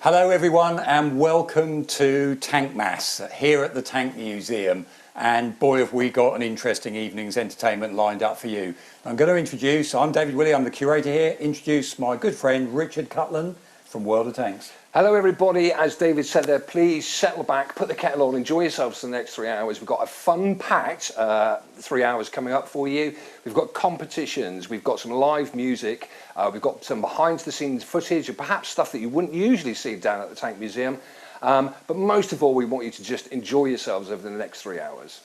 Hello everyone and welcome to Tankmas here at the Tank Museum, and boy have we got an interesting evening's entertainment lined up for you. I'm David Willey, I'm the curator here, introduce my good friend Richard Cutland from World of Tanks. Hello everybody, as David said there, please settle back, put the kettle on, enjoy yourselves for the next 3 hours. We've got a fun-packed 3 hours coming up for you. We've got competitions, we've got some live music, we've got some behind-the-scenes footage and perhaps stuff that you wouldn't usually see down at the Tank Museum. But most of all, we want you to just enjoy yourselves over the next 3 hours.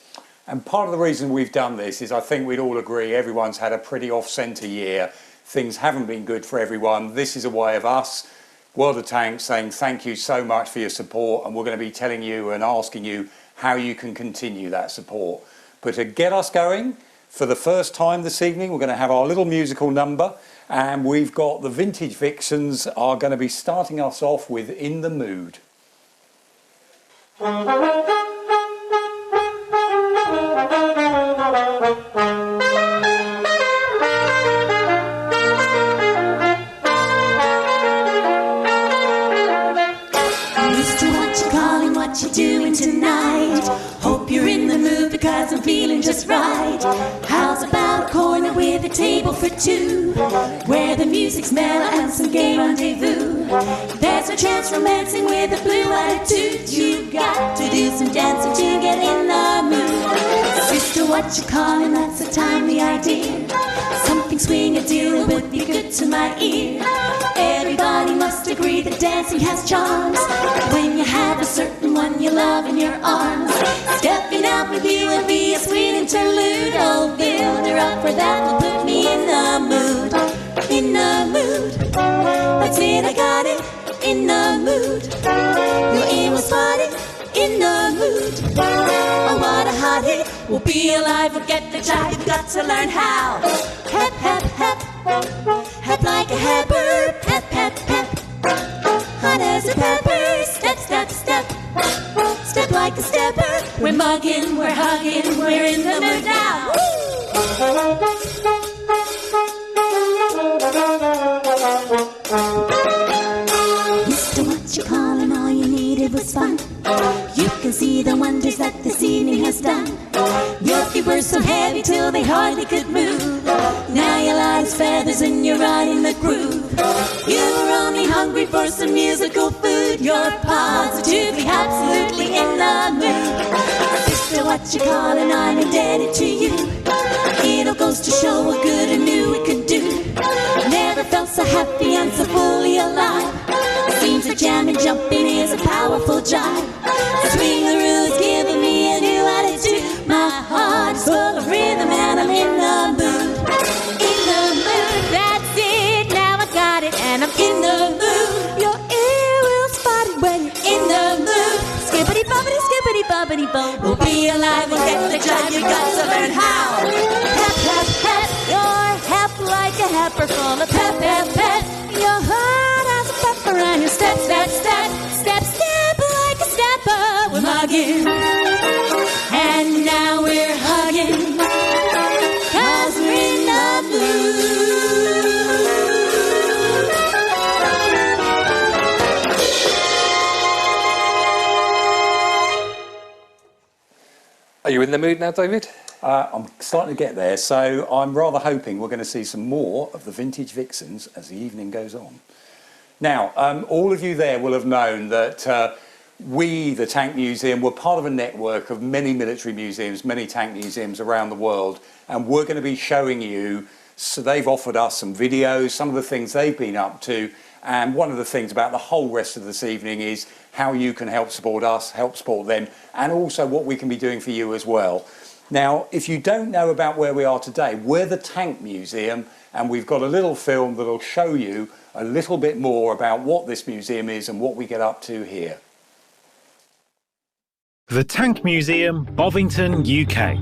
And part of the reason we've done this is I think we'd all agree everyone's had a pretty off-centre year. Things haven't been good for everyone. This is a way of us, World of Tanks, saying thank you so much for your support, and we're going to be telling you and asking you how you can continue that support. But to get us going, for the first time this evening, we're going to have our little musical number, and we've got the Vintage Vixens are going to be starting us off with In the Mood. What you doing tonight? Hope you're in the mood. because I'm feeling just right. How's about a corner with a table for two, where the music's mellow and some gay rendezvous? There's no chance romancing with a blue attitude. You've got to do some dancing to get in the mood. Sister, what you calling? That's a timely idea. Something swing a deal would be good to my ear. Everybody must agree that dancing has charms when you have a certain one you love in your arms. Stepping out with you will be a sweet interlude. Oh, build her up, for that will put me in the mood. In the mood. That's it, I got it. In the mood. Your aim was spotted. In the mood. Oh, what a hot hit. We'll be alive, we'll get the jive. You've got to learn how. Hep, hep, hep. Hep like a hepper. Hep, hep, hep. Hot as a pepper. Step, step, step. Step like a stepper. We're mugging, we're hugging, we're in the mood now. Mister, what you calling? All you needed was fun. You can see the wonders that this evening has done. Your feet were so heavy till they hardly could move. Now you're light as feathers and you're right in the groove. You were only hungry for some musical food. You're positively, absolutely in the mood. Sister, what you calling? I'm indebted to you. It all goes to show what good I knew we could do. Never felt so happy and so fully alive. Seems like jamming, jumping is a powerful jive. Swingaroo is giving me a new attitude. My heart is full of rhythm and I'm in the mood. In the mood, that's it, now I got it and I'm in the mood. Your ear will spot it when you're in the mood. Skippity boppity, skippity boppity bop. We'll be alive, we'll get the jive, you got to learn how. Hep, hep, hep, you're hep like a heifer full of pep, pep, pep. Your heart has a pepper and your step, step, step. Step, step like a stepper. We're mugging and now we're hugging, 'cause we're in the mood. Are you in the mood now, David? I'm starting to get there, so I'm rather hoping we're going to see some more of the vintage vixens as the evening goes on. Now, all of you there will have known that we, the Tank Museum, were part of a network of many military museums, many tank museums around the world, and we're going to be showing you, so they've offered us some videos, some of the things they've been up to, and one of the things about the whole rest of this evening is how you can help support us, help support them, and also what we can be doing for you as well. Now, if you don't know about where we are today, we're the Tank Museum, and we've got a little film that'll show you a little bit more about what this museum is and what we get up to here. The Tank Museum, Bovington, UK.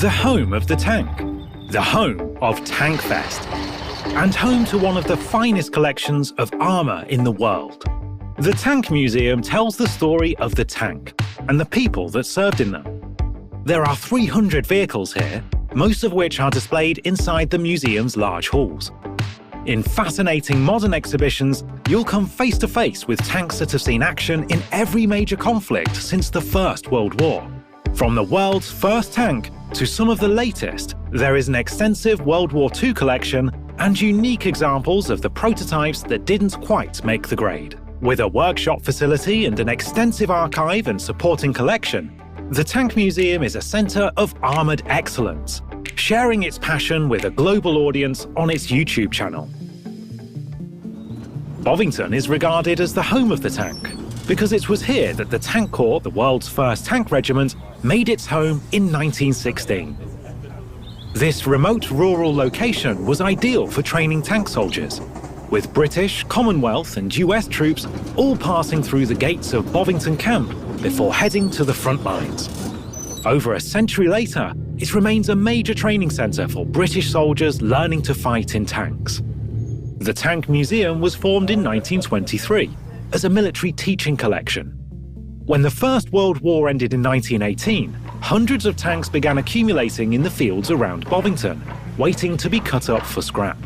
The home of the tank. The home of Tankfest. And home to one of the finest collections of armour in the world. The Tank Museum tells the story of the tank and the people that served in them. There are 300 vehicles here, most of which are displayed inside the museum's large halls. In fascinating modern exhibitions, you'll come face to face with tanks that have seen action in every major conflict since the First World War. From the world's first tank to some of the latest, there is an extensive World War II collection and unique examples of the prototypes that didn't quite make the grade. With a workshop facility and an extensive archive and supporting collection, the Tank Museum is a centre of armoured excellence, sharing its passion with a global audience on its YouTube channel. Bovington is regarded as the home of the tank, because it was here that the Tank Corps, the world's first tank regiment, made its home in 1916. This remote rural location was ideal for training tank soldiers, with British, Commonwealth and US troops all passing through the gates of Bovington Camp before heading to the front lines. Over a century later, it remains a major training centre for British soldiers learning to fight in tanks. The Tank Museum was formed in 1923 as a military teaching collection. When the First World War ended in 1918, hundreds of tanks began accumulating in the fields around Bovington, waiting to be cut up for scrap.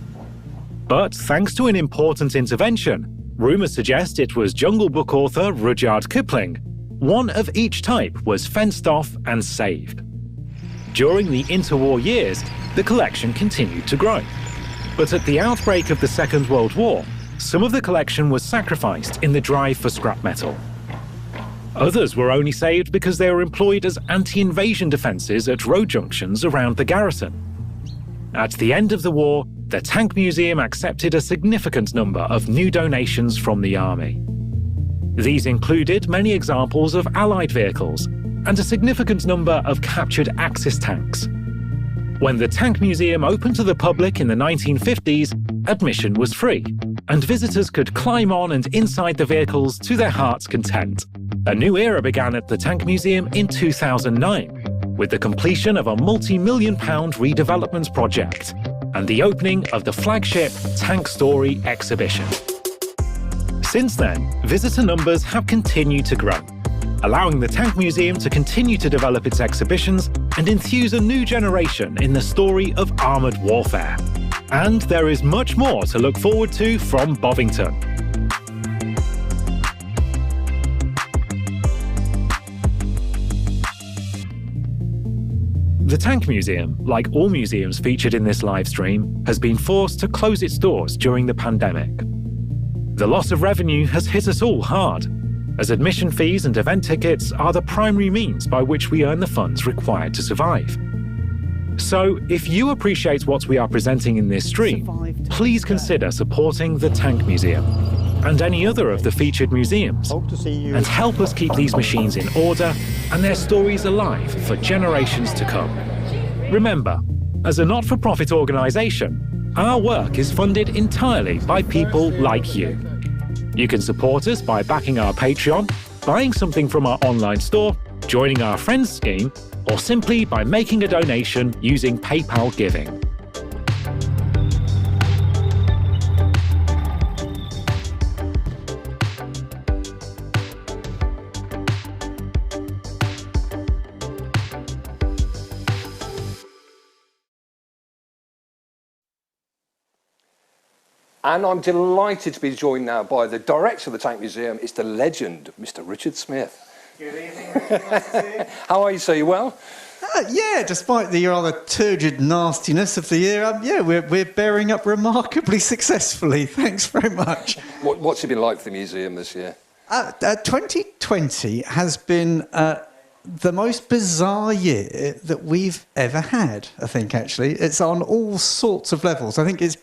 But thanks to an important intervention, rumours suggest it was Jungle Book author Rudyard Kipling, one of each type was fenced off and saved. During the interwar years, the collection continued to grow. But at the outbreak of the Second World War, some of the collection was sacrificed in the drive for scrap metal. Others were only saved because they were employed as anti-invasion defences at road junctions around the garrison. At the end of the war, the Tank Museum accepted a significant number of new donations from the army. These included many examples of Allied vehicles and a significant number of captured Axis tanks. When the Tank Museum opened to the public in the 1950s, admission was free, and visitors could climb on and inside the vehicles to their heart's content. A new era began at the Tank Museum in 2009, with the completion of a multi-million-pound redevelopment project and the opening of the flagship Tank Story exhibition. Since then, visitor numbers have continued to grow, allowing the Tank Museum to continue to develop its exhibitions and enthuse a new generation in the story of armoured warfare. And there is much more to look forward to from Bovington. The Tank Museum, like all museums featured in this live stream, has been forced to close its doors during the pandemic. The loss of revenue has hit us all hard, as admission fees and event tickets are the primary means by which we earn the funds required to survive. So, if you appreciate what we are presenting in this stream, please consider supporting the Tank Museum and any other of the featured museums, and help us keep these machines in order and their stories alive for generations to come. Remember, as a not-for-profit organisation, our work is funded entirely by people like you. You can support us by backing our Patreon, buying something from our online store, joining our Friends scheme, or simply by making a donation using PayPal giving. And I'm delighted to be joined now by the director of the Tank Museum. It's the legend, Mr. Richard Smith. Good evening, Richard. Nice to see you. How are you, sir? You well? Yeah, despite the rather turgid nastiness of the year, we're bearing up remarkably successfully. Thanks very much. What's it been like for the museum this year? 2020 has been the most bizarre year that we've ever had, I think, actually. It's on all sorts of levels. I think it's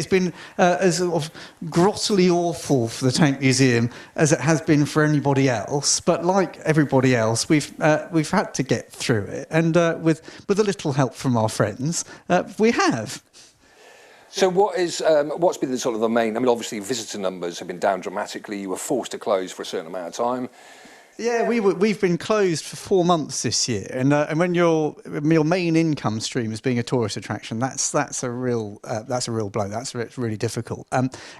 been as sort of grossly awful for the Tank Museum as it has been for anybody else. But like everybody else, we've had to get through it. And with a little help from our friends, we have. So what's been the sort of the main... I mean, obviously, visitor numbers have been down dramatically. You were forced to close for a certain amount of time. Yeah, we've been closed for 4 months this year, and when your main income stream is being a tourist attraction, that's a real blow. It's really difficult.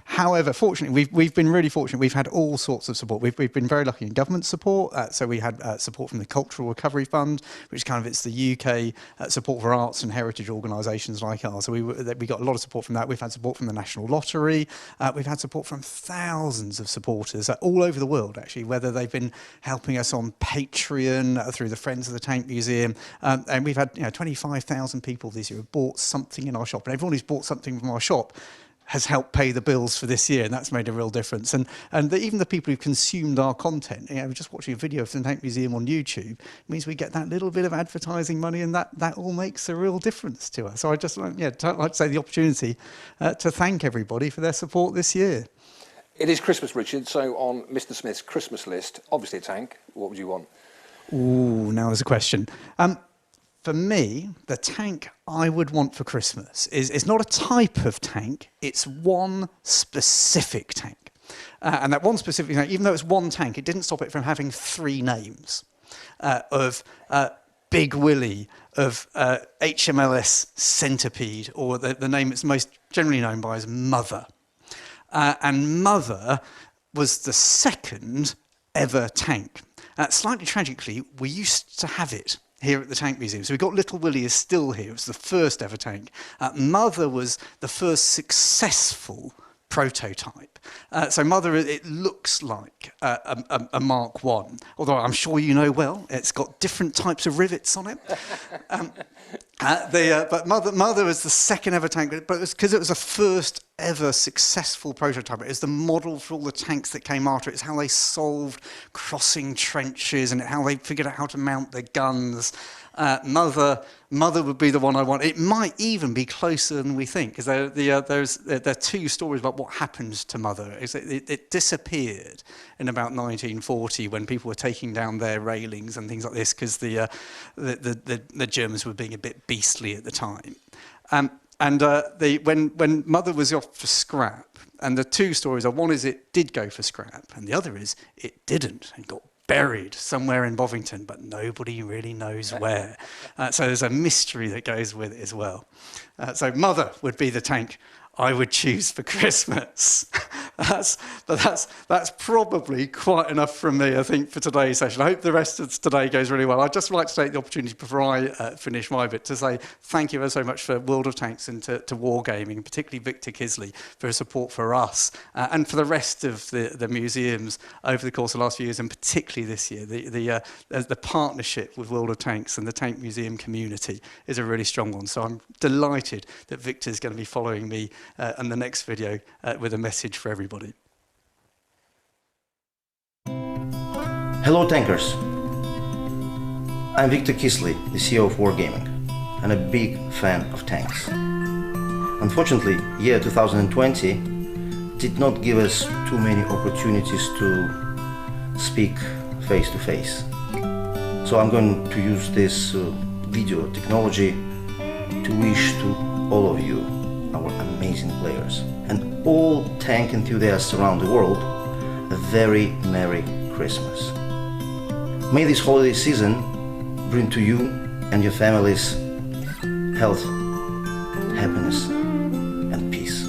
However, fortunately, we've been really fortunate. We've had all sorts of support. We've been very lucky in government support. So we had support from the Cultural Recovery Fund, which it's the UK support for arts and heritage organisations like ours. So we got a lot of support from that. We've had support from the National Lottery. We've had support from thousands of supporters all over the world, actually, whether they've been helping us on Patreon through the Friends of the Tank Museum, and we've had 25,000 people this year who bought something in our shop, and everyone who's bought something from our shop has helped pay the bills for this year, and that's made a real difference. And even the people who've consumed our content, just watching a video of the Tank Museum on YouTube means we get that little bit of advertising money, and that all makes a real difference to us. So I just like to say the opportunity to thank everybody for their support this year. It is Christmas, Richard, so on Mr. Smith's Christmas list, obviously a tank. What would you want? Ooh, now there's a question. For me, the tank I would want for Christmas is not a type of tank, it's one specific tank. And that one specific tank, even though it's one tank, it didn't stop it from having 3 names of Big Willie, of HMLS Centipede, or the name it's most generally known by is Mother. And Mother was the second ever tank. Slightly tragically, we used to have it here at the Tank Museum. So we've got Little Willie is still here. It was the first ever tank. Mother was the first successful prototype. So Mother, it looks like a Mark I, although I'm sure you know well, it's got different types of rivets on it. But Mother was the second ever tank, but it was because it was the first ever successful prototype. It was the model for all the tanks that came after it. It's how they solved crossing trenches and how they figured out how to mount their guns. Mother would be the one I want. It might even be closer than we think, because there are two stories about what happened to Mother. It disappeared in about 1940 when people were taking down their railings and things like this, because the Germans were being a bit beastly at the time. When Mother was off for scrap, and the two stories are, one is it did go for scrap, and the other is it didn't and got buried somewhere in Bovington, but nobody really knows where. So there's a mystery that goes with it as well. So Mother would be the tank I would choose for Christmas. That's probably quite enough from me, I think, for today's session. I hope the rest of today goes really well. I'd just like to take the opportunity before I finish my bit to say thank you ever so much for World of Tanks and to Wargaming, and particularly Victor Kisley for his support for us and for the rest of the museums over the course of the last few years, and particularly this year. The partnership with World of Tanks and the Tank Museum community is a really strong one. So I'm delighted that Victor's going to be following me and the next video with a message for everybody. Hello tankers, I'm Victor Kisley, the CEO of Wargaming, and a big fan of tanks. Unfortunately, year 2020 did not give us too many opportunities to speak face to face. So I'm going to use this video technology to wish to all of you, our amazing players, and all tank enthusiasts around the world, a very Merry Christmas. May this holiday season bring to you and your families health, happiness, and peace.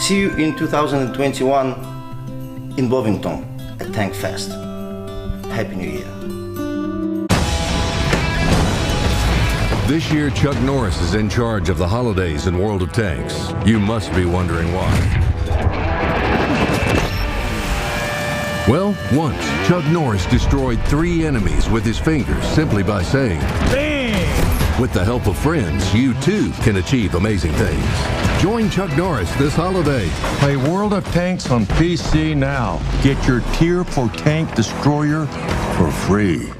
See you in 2021 in Bovington at Tankfest. Happy New Year. This year, Chuck Norris is in charge of the holidays in World of Tanks. You must be wondering why. Well, once, Chuck Norris destroyed 3 enemies with his fingers simply by saying, "Bang!" With the help of friends, you too can achieve amazing things. Join Chuck Norris this holiday. Play World of Tanks on PC now. Get your Tier 4 tank destroyer for free.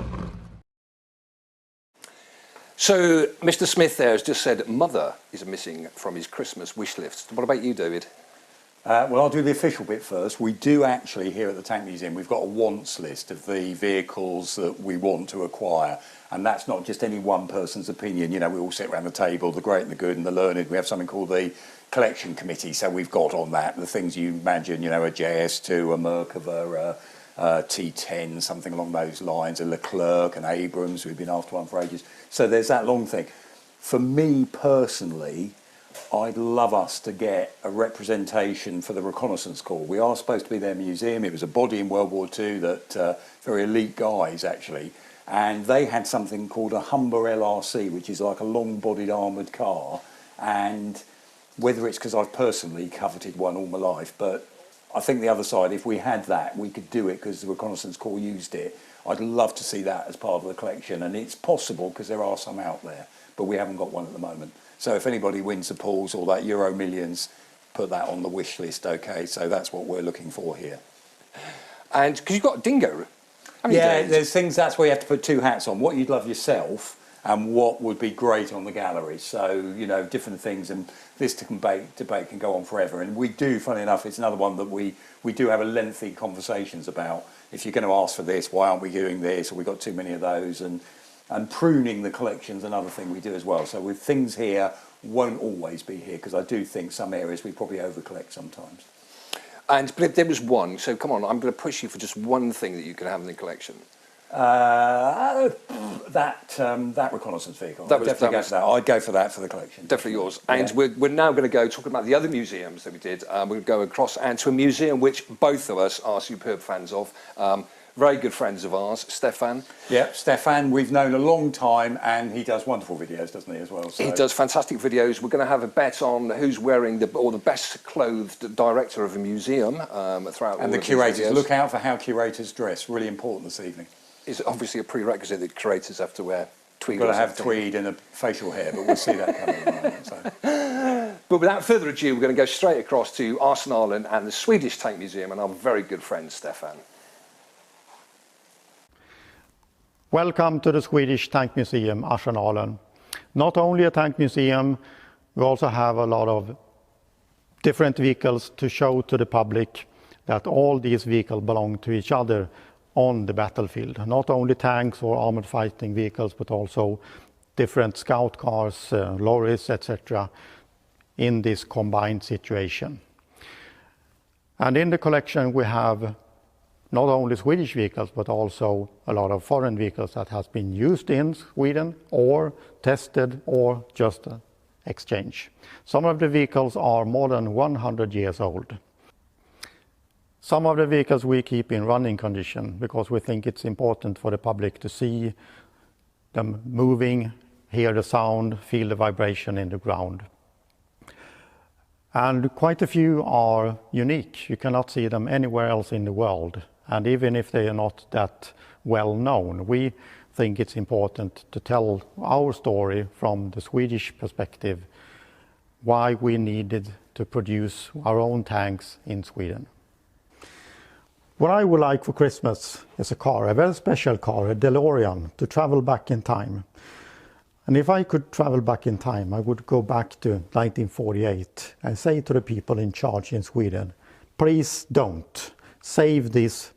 So, Mr. Smith there has just said Mother is missing from his Christmas wish list. What about you, David? Well, I'll do the official bit first. We do actually, here at the Tank Museum, we've got a wants list of the vehicles that we want to acquire. And that's not just any one person's opinion. You know, we all sit around the table, the great and the good and the learned. We have something called the collection committee. So we've got on that the things you imagine, you know, a JS2, a Merkava, T10, something along those lines, a Leclerc, an Abrams. We've been after one for ages. So there's that long thing. For me personally, I'd love us to get a representation for the Reconnaissance Corps. We are supposed to be their museum. It was a body in World War II that very elite guys actually, and they had something called a Humber LRC, which is like a long-bodied armoured car. And whether it's because I've personally coveted one all my life, but I think the other side, if we had that, we could do it because the Reconnaissance Corps used it. I'd love to see that as part of the collection, and it's possible because there are some out there, but we haven't got one at the moment. So if anybody wins the pools or that Euro Millions, put that on the wish list, okay? So that's what we're looking for here. And because you've got Dingo. Yeah, there's things, that's where you have to put 2 hats on. What you'd love yourself and what would be great on the gallery. So, you know, different things, and this debate can go on forever. And we do, funny enough, it's another one that we do have a lengthy conversations about. If you're going to ask for this, why aren't we doing this? Or we've got too many of those. And pruning the collection's another thing we do as well. So with things here, won't always be here, because I do think some areas we probably over-collect sometimes. But if there was one, so come on, I'm going to push you for just one thing that you can have in the collection. That reconnaissance vehicle. I'd go for that for the collection. Definitely yours. Yeah. And we're now going to go talking about the other museums that we did. We're going to go across and to a museum which both of us are superb fans of. very good friends of ours, Stefan. Yeah, Stefan, we've known a long time, and he does wonderful videos, doesn't he, as well? So. He does fantastic videos. We're going to have a bet on who's wearing the best clothed director of a museum throughout. And the curators. Look out for how curators dress. Really important this evening. It's obviously a prerequisite that curators have to wear tweed. Got to have tweed and a facial hair, but we'll see that coming in a moment. So. But without further ado, we're going to go straight across to Arsenalen and the Swedish Tank Museum and our very good friend Stefan. Welcome to the Swedish Tank Museum, Arsenalen. Not only a tank museum, we also have a lot of different vehicles to show to the public that all these vehicles belong to each other on the battlefield. Not only tanks or armored fighting vehicles, but also different scout cars, lorries, etc. in this combined situation. And in the collection we have not only Swedish vehicles, but also a lot of foreign vehicles that has been used in Sweden or tested or just exchange. Some of the vehicles are more than 100 years old. Some of the vehicles we keep in running condition because we think it's important for the public to see them moving, hear the sound, feel the vibration in the ground. And quite a few are unique. You cannot see them anywhere else in the world. And even if they are not that well known, we think it's important to tell our story from the Swedish perspective, why we needed to produce our own tanks in Sweden. What I would like for Christmas is a car, a very special car, a DeLorean, to travel back in time. And if I could travel back in time, I would go back to 1948 and say to the people in charge in Sweden, please don't save this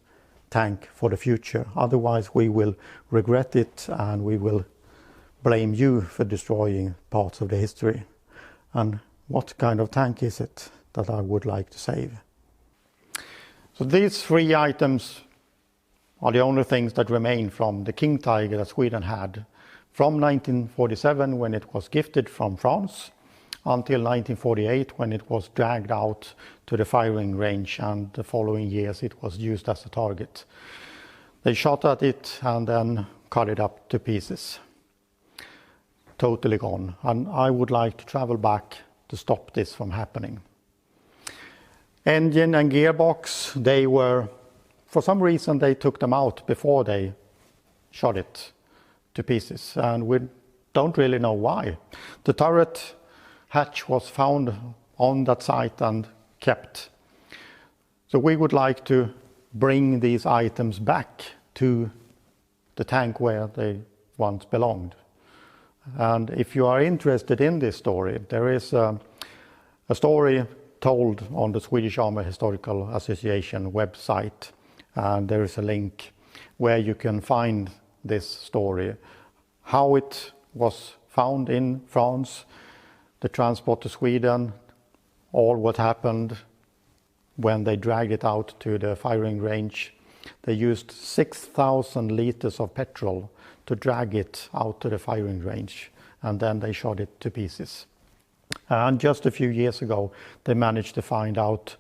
tank for the future. Otherwise we will regret it and we will blame you for destroying parts of the history. And what kind of tank is it that I would like to save? So these three items are the only things that remain from the King Tiger that Sweden had from 1947 when it was gifted from France until 1948 when it was dragged out to the firing range, and the following years it was used as a target. They shot at it and then cut it up to pieces. Totally gone. And I would like to travel back to stop this from happening. Engine and gearbox, they were, for some reason they took them out before they shot it to pieces, and we don't really know why. The turret hatch was found on that site and kept. So we would like to bring these items back to the tank where they once belonged. And if you are interested in this story, there is a story told on the Swedish Army Historical Association website, and there is a link where you can find this story, how it was found in France, the transport to Sweden, all what happened when they dragged it out to the firing range. They used 6,000 liters of petrol to drag it out to the firing range, and then they shot it to pieces. And just a few years ago, they managed to find out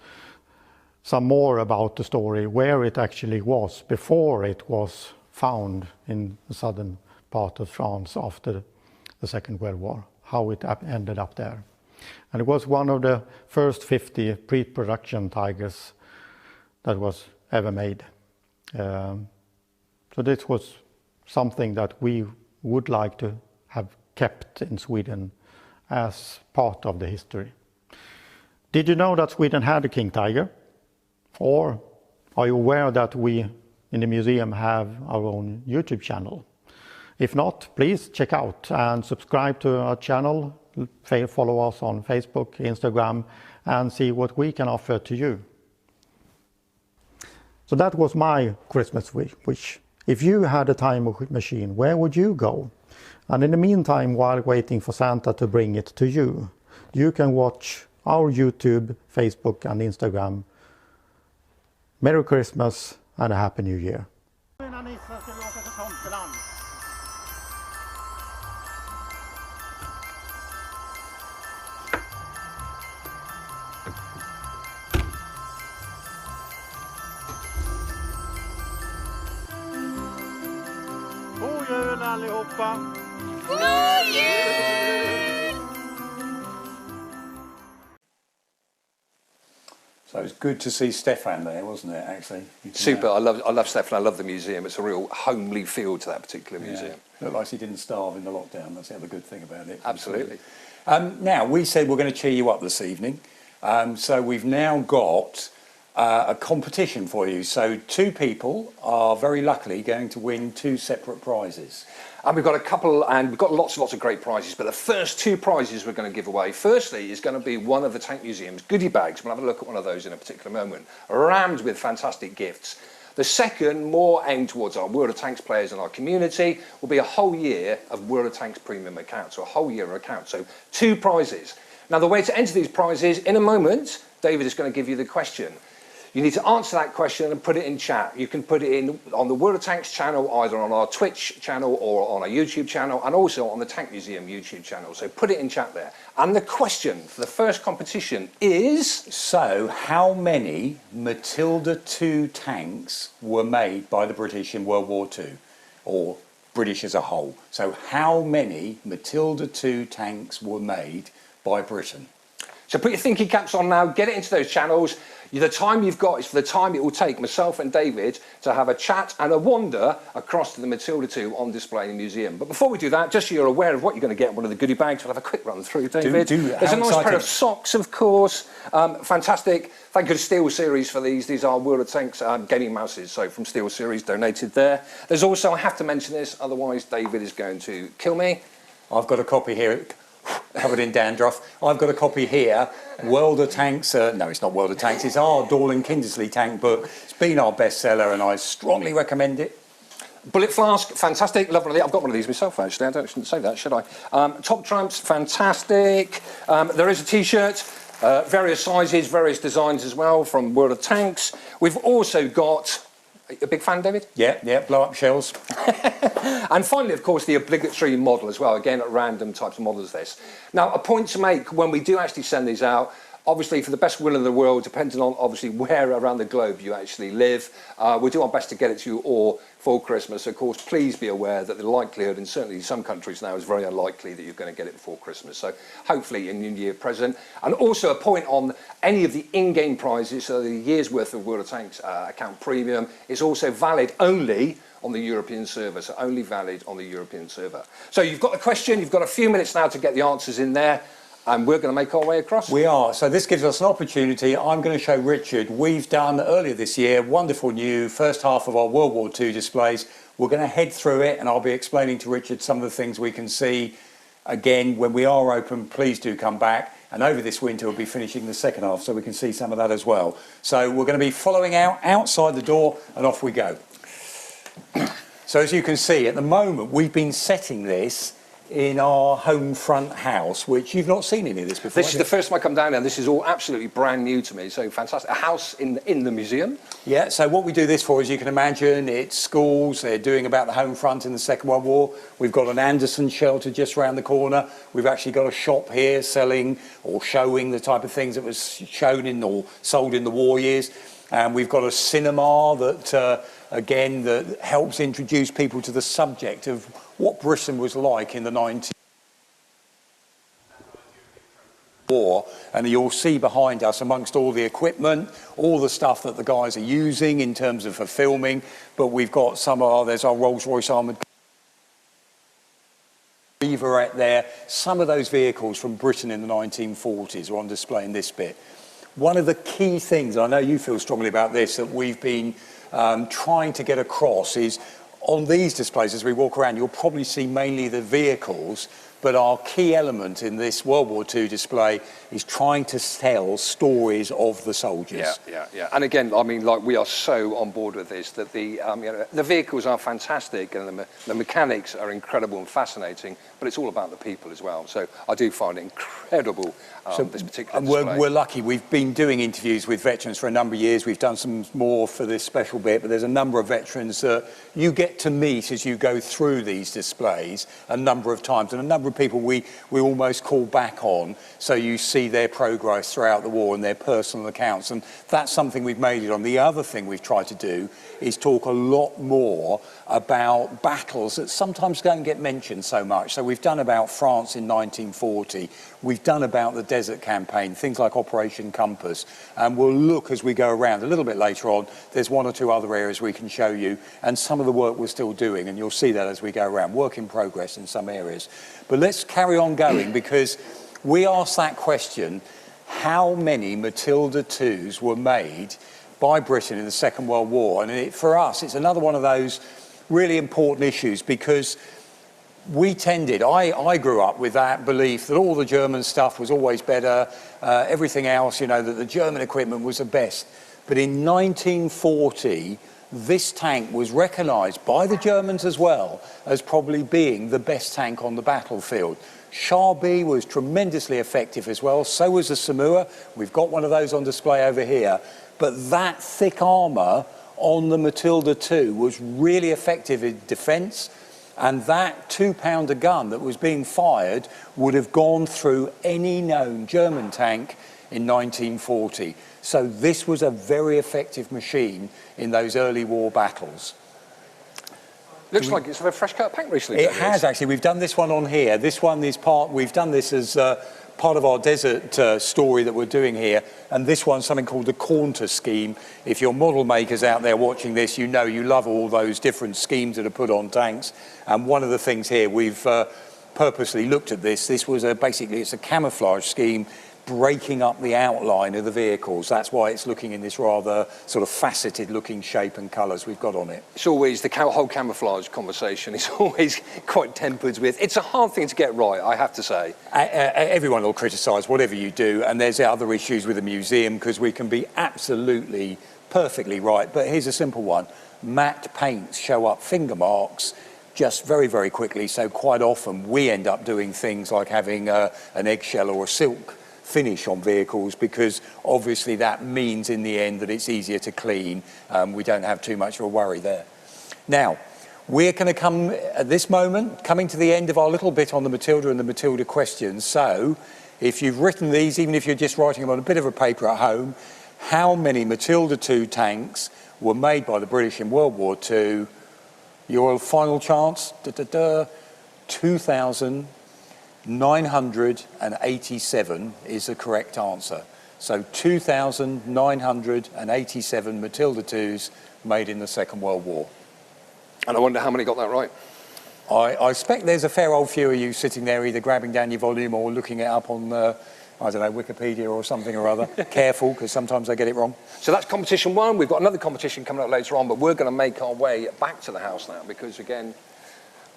some more about the story, where it actually was before it was found in the southern part of France after the Second World War, how it ended up there. And it was one of the first 50 pre-production Tigers that was ever made. So this was something that we would like to have kept in Sweden as part of the history. Did you know that Sweden had a King Tiger? Or are you aware that we in the museum have our own YouTube channel? If not, please check out and subscribe to our channel, follow us on Facebook, Instagram, and see what we can offer to you. So that was my Christmas wish. If you had a time machine, where would you go? And in the meantime, while waiting for Santa to bring it to you, you can watch our YouTube, Facebook and Instagram. Merry Christmas and a Happy New Year. julen allihopa! So it was good to see Stefan there, wasn't it, actually? Super. I love Stefan. I love the museum. It's a real homely feel to that particular museum. Looked like he didn't starve in the lockdown. That's the other good thing about it. Absolutely. Now, we said we're going to cheer you up this evening. So we've now got a competition for you. So 2 people are very luckily going to win 2 separate prizes. And we've got a couple, and we've got lots and lots of great prizes, but the first 2 prizes we're going to give away, firstly, is going to be one of the Tank Museum's goodie bags. We'll have a look at one of those in a particular moment, rammed with fantastic gifts. The second, more aimed towards our World of Tanks players and our community, will be a whole year of World of Tanks premium accounts, so a whole year of accounts. So 2 prizes. Now, the way to enter these prizes, in a moment, David is going to give you the question. You need to answer that question and put it in chat. You can put it in on the World of Tanks channel, either on our Twitch channel or on our YouTube channel, and also on the Tank Museum YouTube channel. So put it in chat there. And the question for the first competition is... So, how many Matilda II tanks were made by the British in World War II? Or British as a whole? So, how many Matilda II tanks were made by Britain? So put your thinking caps on now, get it into those channels. The time you've got is for the time it will take myself and David to have a chat and a wander across to the Matilda II on display in the museum. But before we do that, just so you're aware of what you're going to get in one of the goodie bags, we'll have a quick run through, David. There's a nice pair of socks, of course. Fantastic. Thank you to Steel Series for these. These are World of Tanks gaming mouses, so from Steel Series, donated there. There's also, I have to mention this, otherwise David is going to kill me. I've got a copy here. Covered in dandruff. I've got a copy here, World of Tanks, no it's not World of Tanks, it's our Dorling Kindersley tank book. It's been our bestseller and I strongly recommend it. Bullet Flask, fantastic, love one of these. I've got one of these myself actually, I shouldn't say that, should I? Top Trumps, fantastic. There is a t-shirt, various sizes, various designs as well from World of Tanks. We've also got... A big fan, David? Yeah, blow up shells. And finally, of course, the obligatory model as well. Again, at random types of models this. Now, a point to make when we do actually send these out, obviously for the best will in the world, depending on obviously where around the globe you actually live, we'll do our best to get it to you all for Christmas. Of course, please be aware that the likelihood, and certainly some countries now, is very unlikely that you're going to get it before Christmas. So hopefully a New Year present. And also a point on any of the in-game prizes, so the year's worth of World of Tanks account premium is also valid only on the European server, so only valid on the European server. So you've got the question, you've got a few minutes now to get the answers in there. And we're going to make our way across. We are. So this gives us an opportunity. I'm going to show Richard. We've done earlier this year, wonderful new first half of our World War II displays. We're going to head through it and I'll be explaining to Richard some of the things we can see. Again, when we are open, please do come back. And over this winter, we'll be finishing the second half so we can see some of that as well. So we're going to be following outside the door and off we go. So as you can see, at the moment, we've been setting this in our home front house, which you've not seen any of this before. This is the first time I come down here. This is all absolutely brand new to me, so fantastic. A house in the museum. Yeah, so what we do this for, as you can imagine, it's schools. They're doing about the home front in the Second World War. We've got an Anderson shelter just around the corner. We've actually got a shop here selling or showing the type of things that was shown in or sold in the war years. And we've got a cinema that, again, that helps introduce people to the subject of what Britain was like in the 19th war. And you'll see behind us, amongst all the equipment, all the stuff that the guys are using in terms of for filming. But we've got there's our Rolls-Royce armoured Beaverette there. Some of those vehicles from Britain in the 1940s are on display in this bit. One of the key things, I know you feel strongly about this, that we've been trying to get across is on these displays, as we walk around, you'll probably see mainly the vehicles, but our key element in this World War II display is trying to tell stories of the soldiers. Yeah. And again, I mean, like, we are so on board with this that the vehicles are fantastic and the mechanics are incredible and fascinating, but it's all about the people as well. So I do find it incredible, this particular display. We're lucky. We've been doing interviews with veterans for a number of years. We've done some more for this special bit, but there's a number of veterans that you get to meet as you go through these displays a number of times, and a number of people we almost call back on, so you see their progress throughout the war and their personal accounts, and that's something we've made it on. The other thing we've tried to do is talk a lot more about battles that sometimes don't get mentioned so much. So we've done about France in 1940, we've done about the Desert Campaign, things like Operation Compass, and we'll look as we go around a little bit later on. There's one or two other areas we can show you, and some of the work we're still doing, and you'll see that as we go around. Work in progress in some areas. But let's carry on going, because we asked that question, how many Matilda IIs were made by Britain in the Second World War? And for us, it's another one of those really important issues, because we tended, I grew up with that belief that all the German stuff was always better, everything else, you know, that the German equipment was the best. But in 1940, this tank was recognised by the Germans as well as probably being the best tank on the battlefield. Char B was tremendously effective as well, so was the Samua. We've got one of those on display over here. But that thick armour on the Matilda II was really effective in defence, and that 2-pounder gun that was being fired would have gone through any known German tank in 1940. So this was a very effective machine in those early war battles. Looks like it's had a fresh coat of paint recently. It has, actually. We've done this one on here. This one is we've done this as part of our desert story that we're doing here. And this one's something called the Curator scheme. If you're model makers out there watching this, you know you love all those different schemes that are put on tanks. And one of the things here, we've purposely looked at this. This was basically, it's a camouflage scheme breaking up the outline of the vehicles. That's why it's looking in this rather sort of faceted looking shape and colours we've got on it. It's always, the whole camouflage conversation is always quite tempered with. It's a hard thing to get right, I have to say. Everyone will criticise whatever you do, and there's other issues with the museum because we can be absolutely perfectly right. But here's a simple one. Matte paints show up finger marks just very, very quickly, so quite often we end up doing things like having an eggshell or a silk finish on vehicles, because obviously that means in the end that it's easier to clean. We don't have too much of a worry there. Now, we're going to come at this moment, coming to the end of our little bit on the Matilda and the Matilda questions. So if you've written these, even if you're just writing them on a bit of a paper at home, how many Matilda II tanks were made by the British in World War II? Your final chance, 2,987 is the correct answer. So 2,987 Matilda IIs made in the Second World War. And I wonder how many got that right. I expect there's a fair old few of you sitting there either grabbing down your volume or looking it up on, I don't know, Wikipedia or something or other. Careful, because sometimes I get it wrong. So that's competition one. We've got another competition coming up later on, but we're going to make our way back to the house now, because again,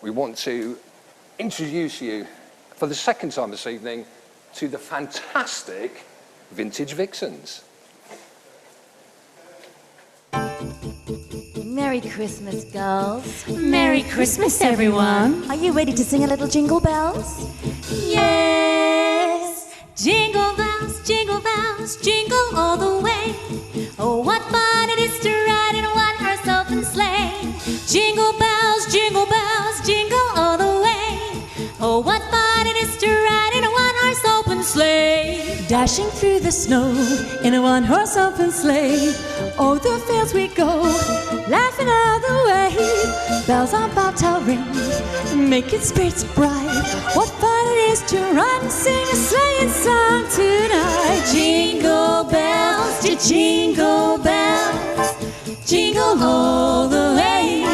we want to introduce you for the second time this evening to the fantastic Vintage Vixens. Merry Christmas, girls. Merry Christmas, everyone. Are you ready to sing a little Jingle Bells? Yes. Jingle bells, jingle all the way. Oh, what fun it is to ride in a one-horse open sleigh. Jingle bells, jingle all the way. Oh, what fun it is to ride in a one-horse open sleigh. Dashing through the snow in a one-horse open sleigh. O'er the fields we go, laughing all the way. Bells on bobtail ring, making spirits bright. What fun it is to ride and sing a sleighing song tonight. Jingle bells, jingle bells, jingle all the way.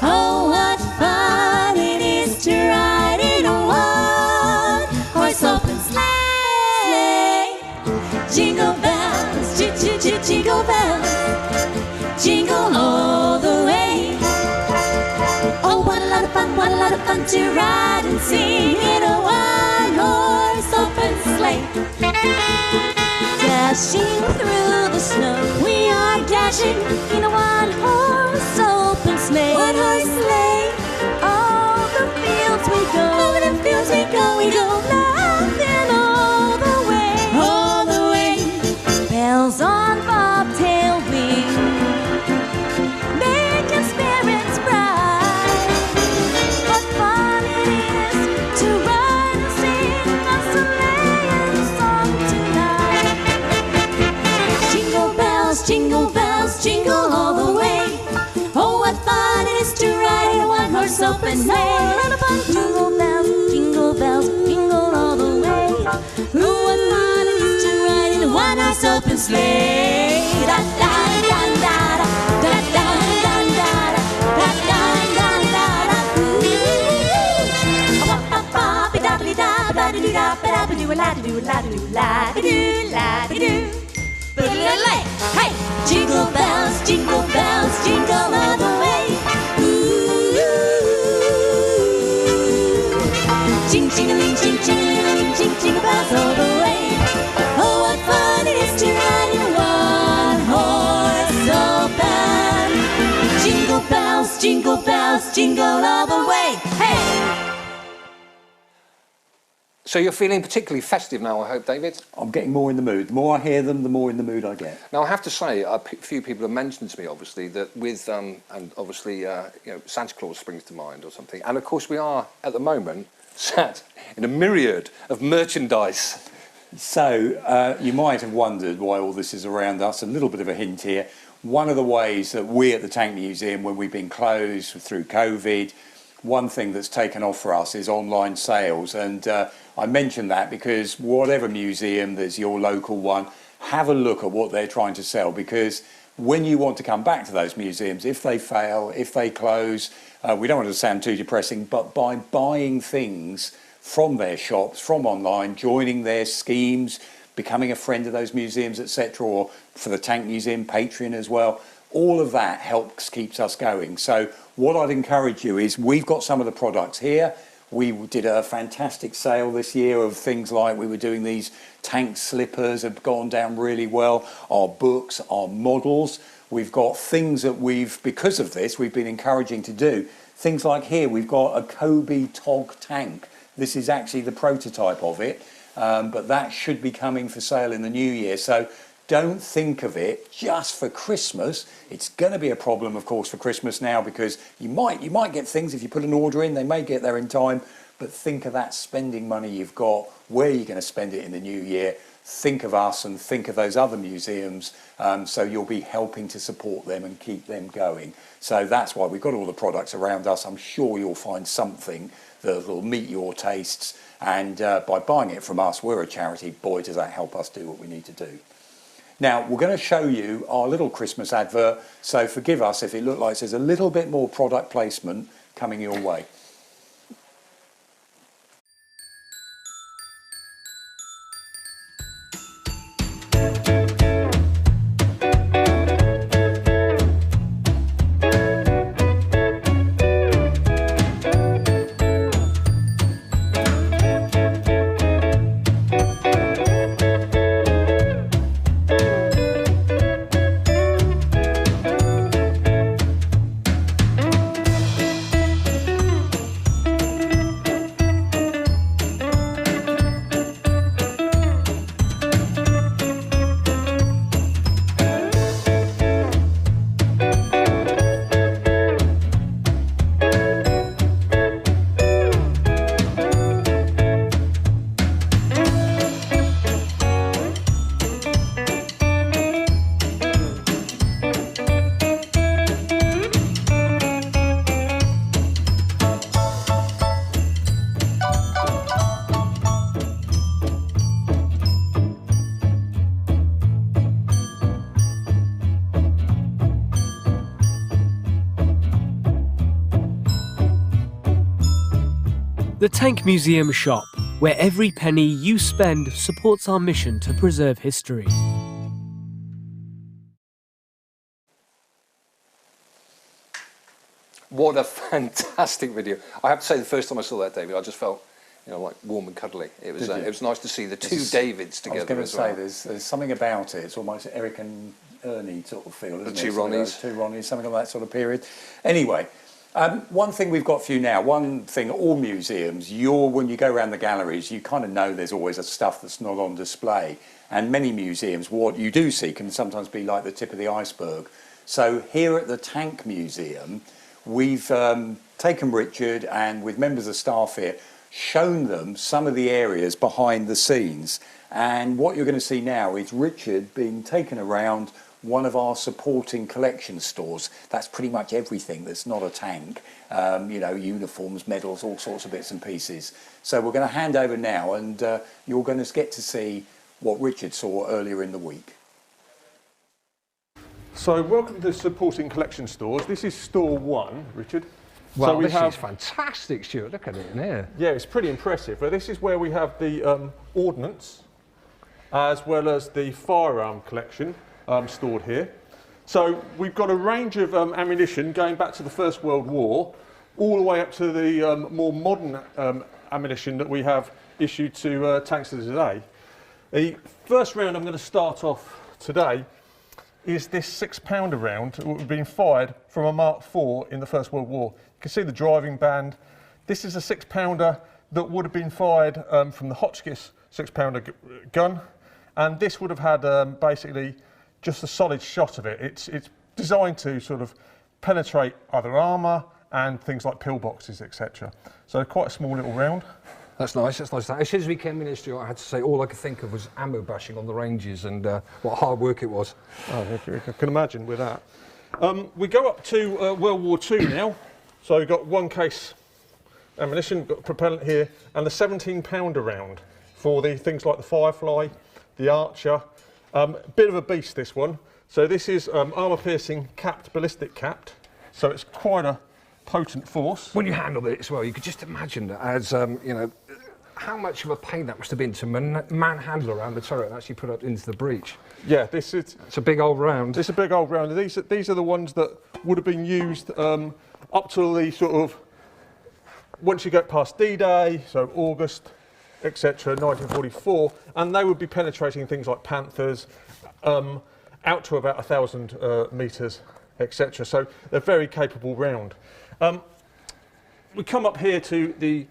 Oh, what fun it is to ride in a one-horse open sleigh. Jingle bells, jingle bells, jingle all the way. Oh, what a lot of fun to ride and sing in a one-horse open sleigh. Dashing through the snow, we are dashing in a one-horse open sleigh. One-horse sleigh. All the fields we go, over the fields we go laughing all the way. All the way. Bells on bobtail wing, making spirits bright. What fun it is arms open, sleigh. Jingle bells, jingle all the way. Oh, what fun it is to ride in a one-horse open sleigh. Da da da da da da da da da da da da da da. Ooh, ba ba ba da da da da da da da da do la do la do la do la do. Hey, jingle bells, jingle all the way. Ooh, jing-jing-a-ling, jing-jing-a-ling, jingle bells all the way. Oh, what fun it is to ride in a one-horse open. Jingle bells, jingle all the way. Hey! So you're feeling particularly festive now, I hope, David? I'm getting more in the mood. The more I hear them, the more in the mood I get. Now, I have to say, a few people have mentioned to me, obviously, that with, and obviously, Santa Claus springs to mind or something. And of course, we are, at the moment, sat in a myriad of merchandise. So, you might have wondered why all this is around us. A little bit of a hint here. One of the ways that we at the Tank Museum, when we've been closed through COVID, one thing that's taken off for us is online sales. And I mention that because whatever museum there's your local one, have a look at what they're trying to sell, because when you want to come back to those museums, if they fail, if they close, we don't want to sound too depressing, but by buying things from their shops, from online, joining their schemes, becoming a friend of those museums, etc., or for the Tank Museum, Patreon as well, all of that keeps us going. So what I'd encourage you is, we've got some of the products here. We did a fantastic sale this year of things like, we were doing these tank slippers, have gone down really well. Our books, our models. We've got things that because of this, we've been encouraging to do. Things like here, we've got a Kobe Tog tank. This is actually the prototype of it, but that should be coming for sale in the new year. So don't think of it just for Christmas. It's going to be a problem, of course, for Christmas now, because you might get things, if you put an order in, they may get there in time, but think of that spending money you've got, where you're going to spend it in the new year. Think of us and think of those other museums, so you'll be helping to support them and keep them going. So that's why we've got all the products around us. I'm sure you'll find something that will meet your tastes, and by buying it from us, we're a charity. Boy, does that help us do what we need to do. Now, we're going to show you our little Christmas advert, so forgive us if it looks like there's a little bit more product placement coming your way. The Tank Museum shop, where every penny you spend supports our mission to preserve history. What a fantastic video. I have to say, the first time I saw that, David, I just felt, like warm and cuddly. It was nice to see the two Davids together. I was going to say, there's something about it. It's almost Eric and Ernie sort of feel, isn't it? The two Ronnies. Two Ronnies, something of that sort of period. Anyway, one thing we've got for you now, one thing, all museums, when you go around the galleries, you kind of know there's always stuff that's not on display. And many museums, what you do see can sometimes be like the tip of the iceberg. So here at the Tank Museum, we've taken Richard and with members of staff here, shown them some of the areas behind the scenes. And what you're going to see now is Richard being taken around one of our supporting collection stores. That's pretty much everything that's not a tank, you know, uniforms, medals, all sorts of bits and pieces. So we're going to hand over now, and you're going to get to see what Richard saw earlier in the week. So welcome to the supporting collection stores. This is store 1, Richard. Well, so we this have, is fantastic, Stuart. Look at it in here. Yeah, it's pretty impressive. But this is where we have the ordnance, as well as the firearm collection stored here. So we've got a range of ammunition going back to the First World War, all the way up to the more modern ammunition that we have issued to tanks of today. The first round I'm going to start off today is this 6-pounder round that would have been fired from a Mark IV in the First World War. You can see the driving band. This is a 6-pounder that would have been fired from the Hotchkiss 6-pounder gun, and this would have had basically just a solid shot of it. It's designed to sort of penetrate other armour and things like pillboxes, etc. So quite a small little round. That's nice, that's nice. As soon as we came in here, Stuart, I had to say all I could think of was ammo bashing on the ranges, and what hard work it was. Oh, I can imagine with that. We go up to World War II now. So we've got 1 case ammunition, we've got propellant here, and the 17-pounder round for the things like the Firefly, the Archer. Bit of a beast, this one. So this is armour-piercing capped, ballistic capped. So it's quite a potent force. When you handled it as well, you could just imagine that as, you know, how much of a pain that must have been to manhandle around the turret and actually put it into the breech. Yeah, this is... It's a big old round. It's a big old round. These are the ones that would have been used up to the sort of, once you get past D-Day, so August, etc., 1944, and they would be penetrating things like Panthers, out to about 1,000 metres, etc. So they're very capable round. We come up here to the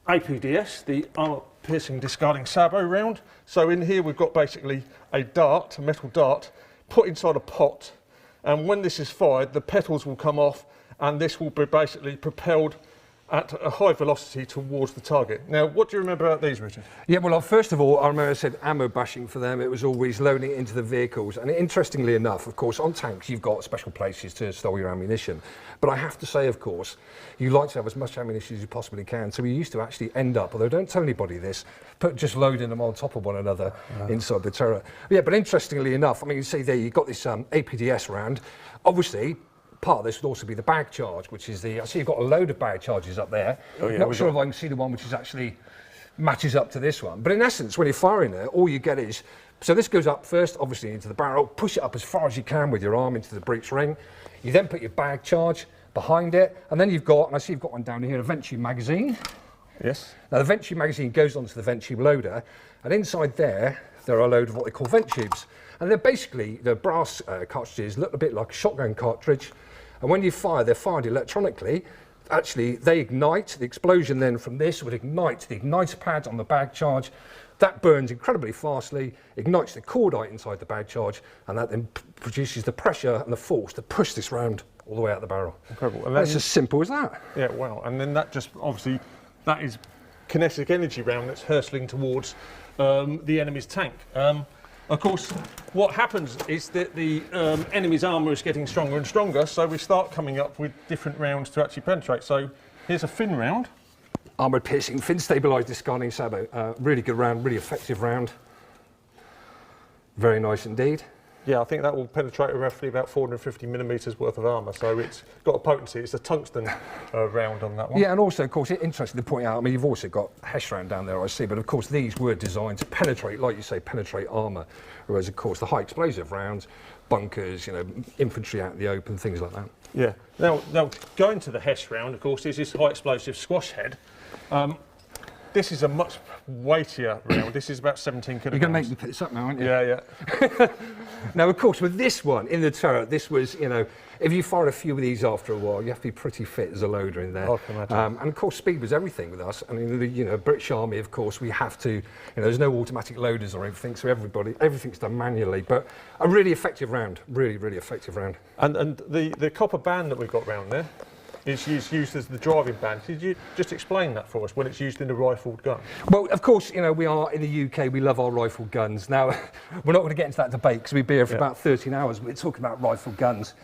APDS, the armour-piercing discarding sabot round. So in here we've got basically a dart, a metal dart, put inside a pot, and when this is fired, the petals will come off, and this will be basically propelled at a high velocity towards the target. Now, what do you remember about these, Richard? Yeah, well, first of all, I remember I said ammo bashing for them. It was always loading it into the vehicles. And interestingly enough, of course, on tanks, you've got special places to store your ammunition. But I have to say, of course, you like to have as much ammunition as you possibly can. So we used to actually end up, although don't tell anybody this, just loading them on top of one another inside the turret. Yeah, but interestingly enough, I mean, you see there, you've got this APDS round. Obviously, part of this would also be the bag charge, which is the... I see you've got a load of bag charges up there. Oh, yeah, not sure if I can see the one which is actually matches up to this one. But in essence, when you're firing it, all you get is... So this goes up first, obviously, into the barrel. Push it up as far as you can with your arm into the breech ring. You then put your bag charge behind it. And then you've got, and I see you've got one down here, a Venturi magazine. Yes. Now, the Venturi magazine goes onto the Venturi loader. And inside there are a load of what they call vent tubes. And they're basically, the brass cartridges look a bit like a shotgun cartridge. And when you fire, they're fired electronically. Actually, they ignite. The explosion then from this would ignite the igniter pad on the bag charge. That burns incredibly fastly, ignites the cordite inside the bag charge, and that then produces the pressure and the force to push this round all the way out the barrel. Incredible. And that's as simple as that. Yeah, wow. And then that just, obviously, that is kinetic energy round that's hurtling towards the enemy's tank. Of course, what happens is that the enemy's armour is getting stronger and stronger, so we start coming up with different rounds to actually penetrate. So here's a fin round. Armour-piercing, fin-stabilised discarding sabot. Really good round, really effective round. Very nice indeed. Yeah, I think that will penetrate roughly about 450 millimetres worth of armour, so it's got a potency. It's a tungsten round on that one. Yeah, and also, of course, it's interesting to point out, I mean, you've also got Hesh round down there, I see, but of course, these were designed to penetrate, like you say, penetrate armour, whereas, of course, the high explosive rounds, bunkers, you know, infantry out in the open, things like that. Yeah. Now going to the Hesh round, of course, is this high explosive squash head. This is a much weightier round. This is about 17 kilograms. You're going to make me pick this up now, aren't you? Yeah, yeah. Now, of course, with this one in the turret, this was, you know, if you fired a few of these after a while, you have to be pretty fit as a loader in there. I can imagine. And of course, speed was everything with us. I mean, the, you know, British Army, of course, we have to, you know, there's no automatic loaders or anything, so everything's done manually. But a really effective round, really, really effective round. And the copper band that we've got round there. is used as the driving band. Could you just explain that for us when it's used in a rifled gun? Well, of course, you know, we are in the UK, we love our rifled guns. Now, we're not going to get into that debate because we'd be here for about 13 hours. We're talking about rifled guns.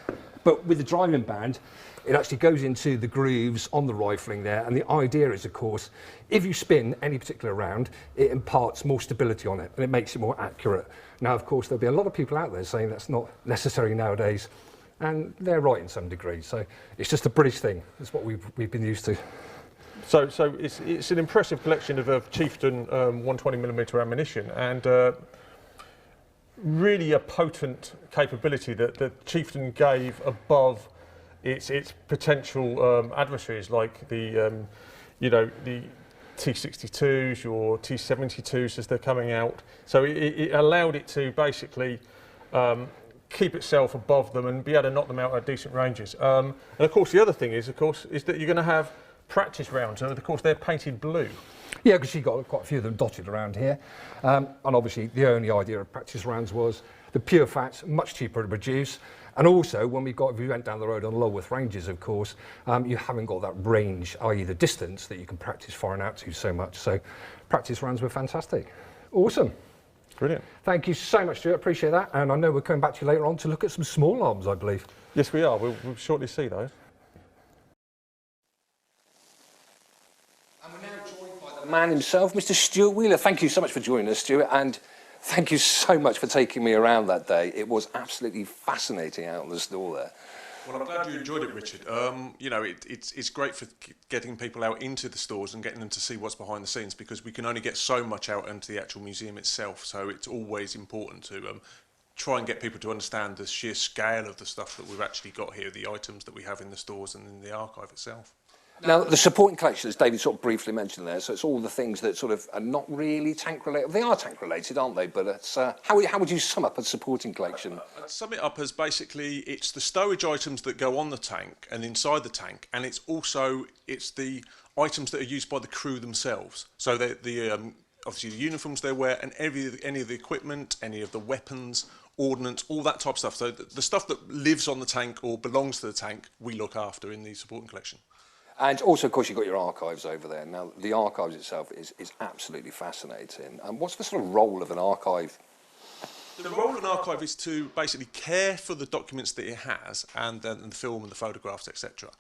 But with the driving band, it actually goes into the grooves on the rifling there. And the idea is, of course, if you spin any particular round, it imparts more stability on it and it makes it more accurate. Now, of course, there'll be a lot of people out there saying that's not necessary nowadays. And they're right in some degree. So it's just a British thing. It's what we've been used to. So it's an impressive collection of Chieftain 120mm ammunition, and really a potent capability that the Chieftain gave above its potential adversaries, like the the T62s or T72s as they're coming out. So it allowed it to basically keep itself above them and be able to knock them out at decent ranges. And of course, the other thing is, that you're going to have practice rounds, and of course they're painted blue. Yeah, because you've got quite a few of them dotted around here. And obviously the only idea of practice rounds was the pure fats, much cheaper to produce. And also, when if we went down the road on Lulworth ranges, of course, you haven't got that range, i.e. the distance that you can practice firing out to so much. So practice rounds were fantastic. Awesome. Brilliant. Thank you so much, Stuart. Appreciate that. And I know we're coming back to you later on to look at some small arms, I believe. Yes, we are. We'll shortly see those. And we're now joined by the man himself, Mr. Stuart Wheeler. Thank you so much for joining us, Stuart. And thank you so much for taking me around that day. It was absolutely fascinating out on the store there. Well, I'm glad you enjoyed it, Richard. You know, it's great for getting people out into the stores and getting them to see what's behind the scenes, because we can only get so much out into the actual museum itself. So it's always important to try and get people to understand the sheer scale of the stuff that we've actually got here, the items that we have in the stores and in the archive itself. Now, the supporting collection, as David sort of briefly mentioned there, so it's all the things that sort of are not really tank related. They are tank related, aren't they? But it's, how would you sum up a supporting collection? I'd sum it up as basically it's the stowage items that go on the tank and inside the tank, and it's the items that are used by the crew themselves. So obviously the uniforms they wear, and any of the equipment, any of the weapons, ordnance, all that type of stuff. So the stuff that lives on the tank or belongs to the tank, we look after in the supporting collection. And also, of course, you've got your archives over there. Now, the archives itself is absolutely fascinating. And what's the sort of role of an archive? The role of an archive is to basically care for the documents that it has, and then the film and the photographs, etc.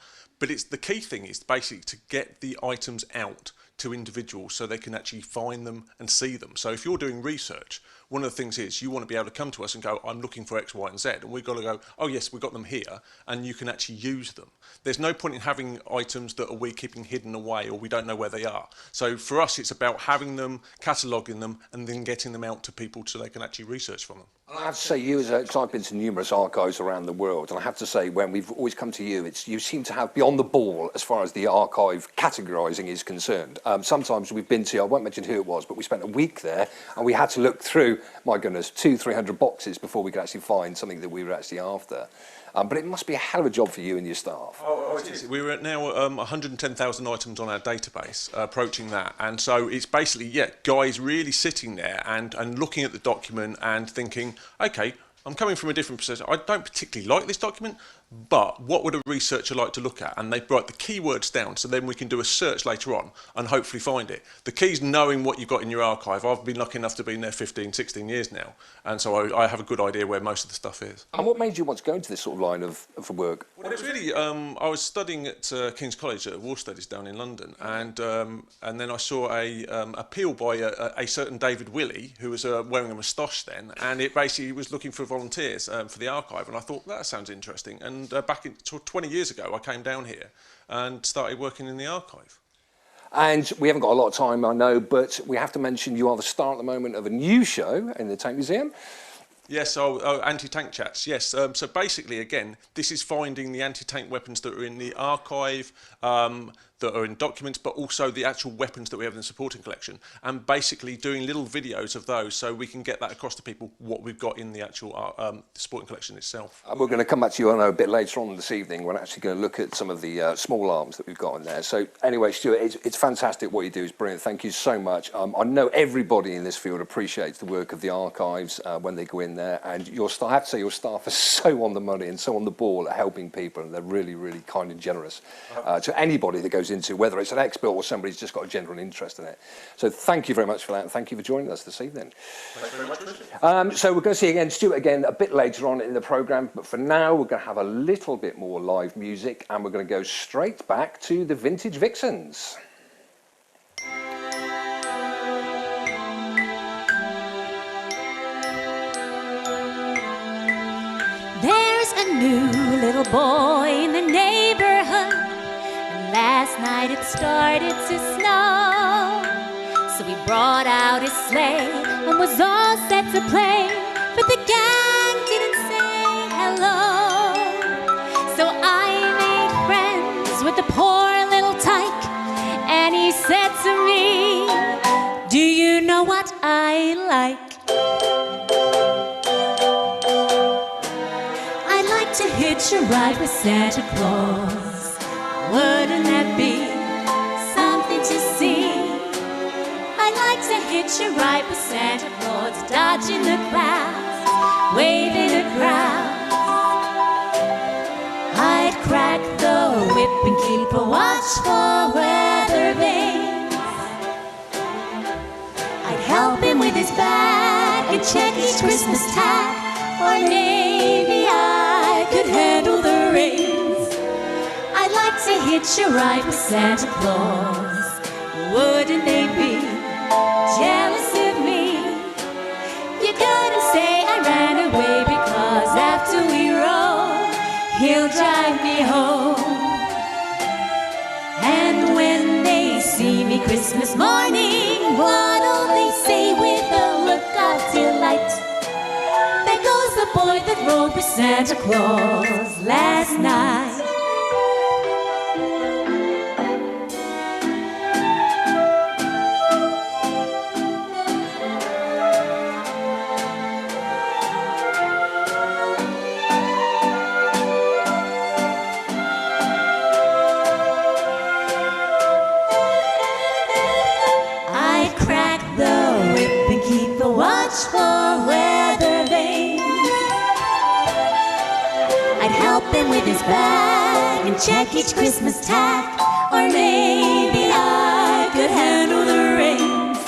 But the key thing is basically to get the items out to individuals so they can actually find them and see them. So if you're doing research, one of the things is you want to be able to come to us and go, I'm looking for X, Y, and Z, and we've got to go, oh yes, we've got them here, and you can actually use them. There's no point in having items that we're keeping hidden away or we don't know where they are. So for us, it's about having them, cataloguing them, and then getting them out to people so they can actually research from them. I have to say, because I've been to numerous archives around the world, and I have to say, when we've always come to you, you seem to have beyond the ball as far as the archive categorising is concerned. Sometimes we've been to, I won't mention who it was, but we spent a week there, and we had to look through, my goodness, 200-300 boxes before we could actually find something that we were actually after. But it must be a hell of a job for you and your staff. Oh, it is. We're at now 110,000 items on our database, approaching that. And so it's basically, guys really sitting there and looking at the document and thinking, okay, I'm coming from a different perspective. I don't particularly like this document, but what would a researcher like to look at? And they write the keywords down, so then we can do a search later on and hopefully find it. The key is knowing what you've got in your archive. I've been lucky enough to be in there 15, 16 years now, and so I have a good idea where most of the stuff is. And what made you want to go into this sort of line of work? Well, it's really, I was studying at King's College at War Studies down in London, and then I saw a appeal by a certain David Willey, who was wearing a moustache then, and it basically was looking for volunteers for the archive, and I thought, that sounds interesting. And back 20 years ago, I came down here and started working in the archive. And we haven't got a lot of time, I know, but we have to mention you are the star at the moment of a new show in the Tank Museum. Yes, anti-tank chats, yes. So basically, again, this is finding the anti-tank weapons that are in the archive, that are in documents, but also the actual weapons that we have in the supporting collection, and basically doing little videos of those so we can get that across to people what we've got in the actual supporting collection itself. We're going to come back to you, I know, a bit later on this evening. We're actually going to look at some of the small arms that we've got in there. So anyway, Stuart, it's fantastic what you do. It's brilliant. Thank you so much. I know everybody in this field appreciates the work of the archives when they go in there, and I have to say your staff are so on the money and so on the ball at helping people, and they're really, really kind and generous to anybody that goes into, whether it's an expert or somebody who's just got a general interest in it. So thank you very much for that, and thank you for joining us this evening. Thanks very much, Christian. So we're going to see again Stuart again a bit later on in the programme, but for now we're going to have a little bit more live music, and we're going to go straight back to the Vintage Vixens. There's a new little boy in the neighborhood, and last night it started to snow. So he brought out his sleigh and was all set to play, but the gang didn't say hello. So I made friends with the poor little tyke, and he said to me, "Do you know what I like? To hitch a ride with Santa Claus. Wouldn't that be something to see? I'd like to hitch a ride with Santa Claus, dodging the clouds, waving across. I'd crack the whip and keep a watch for weather vanes. I'd help him with his bag and check each Christmas tag, or maybe I could handle the reins. I'd like to hitch a ride with Santa Claus. Wouldn't they be jealous of me? You couldn't say I ran away, because after we roll, he'll drive me home. And when they see me Christmas morning, what'll they say with a look of delight? There goes the boy that rode with Santa Claus last night. I'd crack the whip and keep a watch for weather vanes. I'd help him with his bag and check each Christmas tag, or maybe I could handle the reins.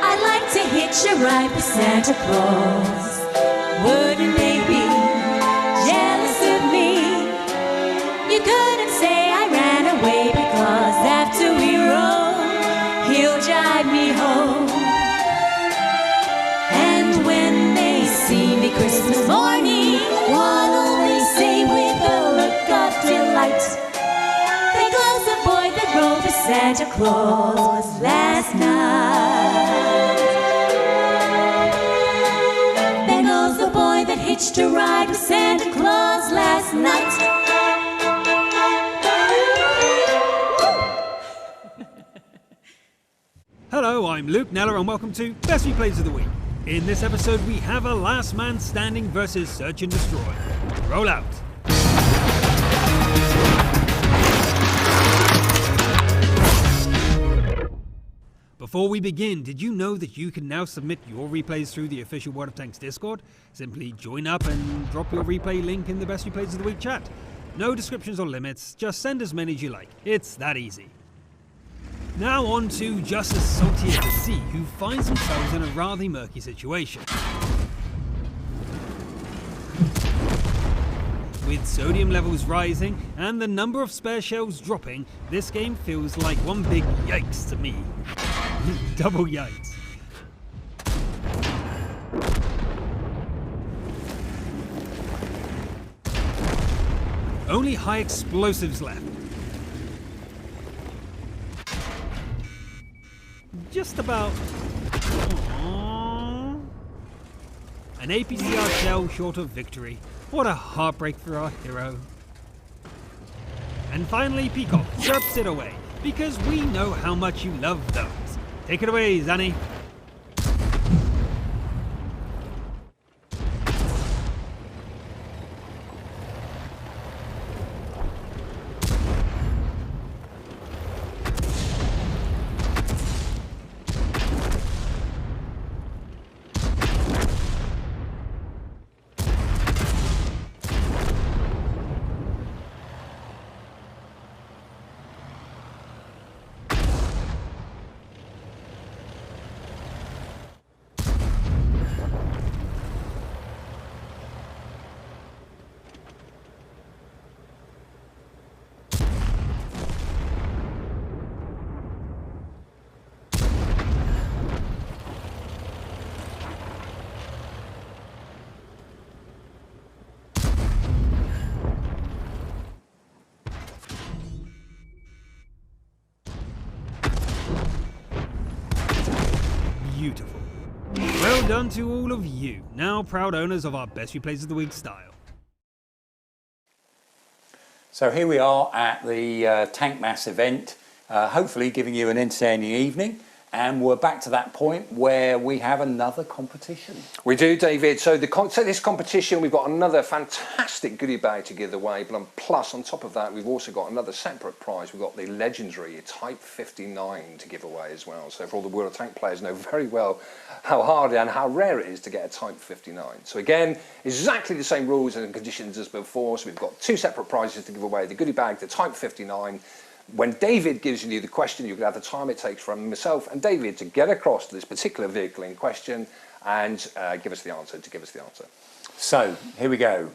I'd like to hitch a ride with Santa Claus. Wouldn't they be jealous of me? You couldn't say I ran away, because after we roll, he'll drive me home. And when they see me Christmas morning, what'll they say with a look of delight? There goes the boy that rode with Santa Claus last night. There goes the boy that hitched a ride with Santa Claus last night. Hello, I'm Luke Neller and welcome to Best Replays of the Week. In this episode we have a Last Man Standing versus Search and Destroy. Roll out. Before we begin, did you know that you can now submit your replays through the official World of Tanks Discord? Simply join up and drop your replay link in the Best Replays of the Week chat. No descriptions or limits, just send as many as you like. It's that easy. Now on to just as salty as the sea, who finds themselves in a rather murky situation. With sodium levels rising and the number of spare shells dropping, this game feels like one big yikes to me. Double yikes. Only high explosives left. Just about. Aww. An APCR shell short of victory. What a heartbreak for our hero. And finally, Peacock chirps it away. because we know how much you love those. Take it away, Zanny. Beautiful. Well done to all of you, now proud owners of our Best Replays of the Week style. So here we are at the Tankmas event, hopefully giving you an entertaining evening. And we're back to that point where we have another competition. We do, David. So this competition, we've got another fantastic goodie bag to give away. But plus, on top of that, we've also got another separate prize. We've got the legendary Type 59 to give away as well. So for all the World of Tank players know very well how hard and how rare it is to get a Type 59. So again, exactly the same rules and conditions as before. So we've got two separate prizes to give away. The goodie bag, the Type 59. When David gives you the question, you can have the time it takes from myself and David to get across to this particular vehicle in question and give us the answer, So, here we go.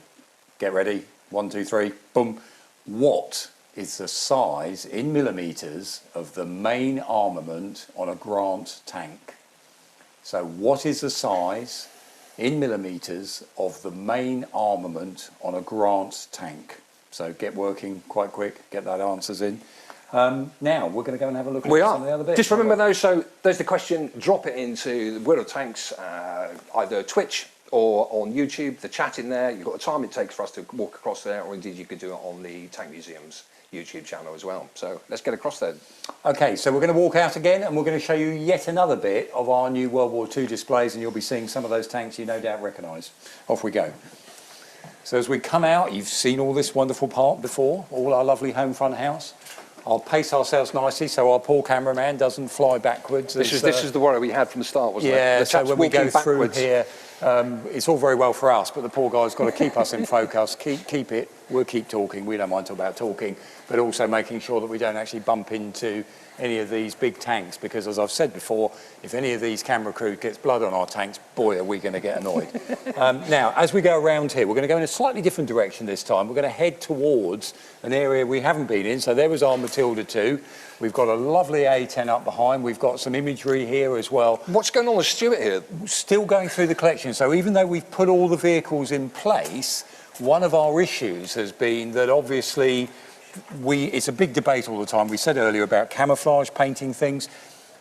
Get ready. 1, 2, 3, boom. What is the size in millimetres of the main armament on a Grant tank? So, what is the size in millimetres of the main armament on a Grant tank? So get working quite quick, get that answers in. Now we're going to go and have a look at some of the other bits. Just remember those, so there's the question, drop it into the World of Tanks, either Twitch or on YouTube, the chat in there. You've got the time it takes for us to walk across there, or indeed you could do it on the Tank Museum's YouTube channel as well. So let's get across there. Okay, so we're going to walk out again and we're going to show you yet another bit of our new World War II displays, and you'll be seeing some of those tanks you no doubt recognise. Off we go. So as we come out, you've seen all this wonderful part before, all our lovely home front house. I'll pace ourselves nicely so our poor cameraman doesn't fly backwards. This is the worry we had from the start, wasn't it? Yeah, The so chap's when we go backwards. through here, it's all very well for us, but the poor guy's got to keep us in focus, keep it. We'll keep talking. We don't mind talking about talking, but also making sure that we don't actually bump into any of these big tanks, because as I've said before, if any of these camera crew gets blood on our tanks, boy, are we going to get annoyed. Now, as we go around here, we're going to go in a slightly different direction this time. We're going to head towards an area we haven't been in. So there was our Matilda 2. We've got a lovely A10 up behind. We've got some imagery here as well. What's going on with Stuart here? Still going through the collection. So even though we've put all the vehicles in place, one of our issues has been that obviously it's a big debate all the time. We said earlier about camouflage, painting things.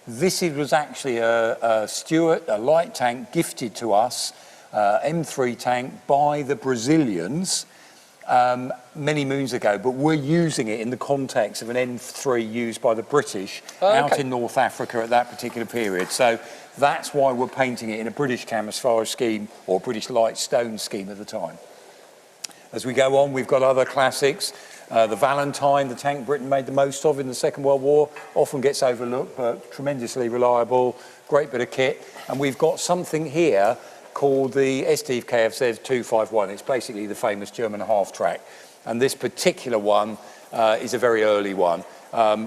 This was actually a Stuart, a light tank gifted to us, M3 tank by the Brazilians many moons ago, but we're using it in the context of an M3 used by the British out in North Africa at that particular period. So that's why we're painting it in a British camouflage scheme or British light stone scheme at the time. As we go on, we've got other classics. The Valentine, the tank Britain made the most of in the Second World War, often gets overlooked, but tremendously reliable, great bit of kit. And we've got something here called the STF KFZ 251. It's basically the famous German half-track. And this particular one is a very early one.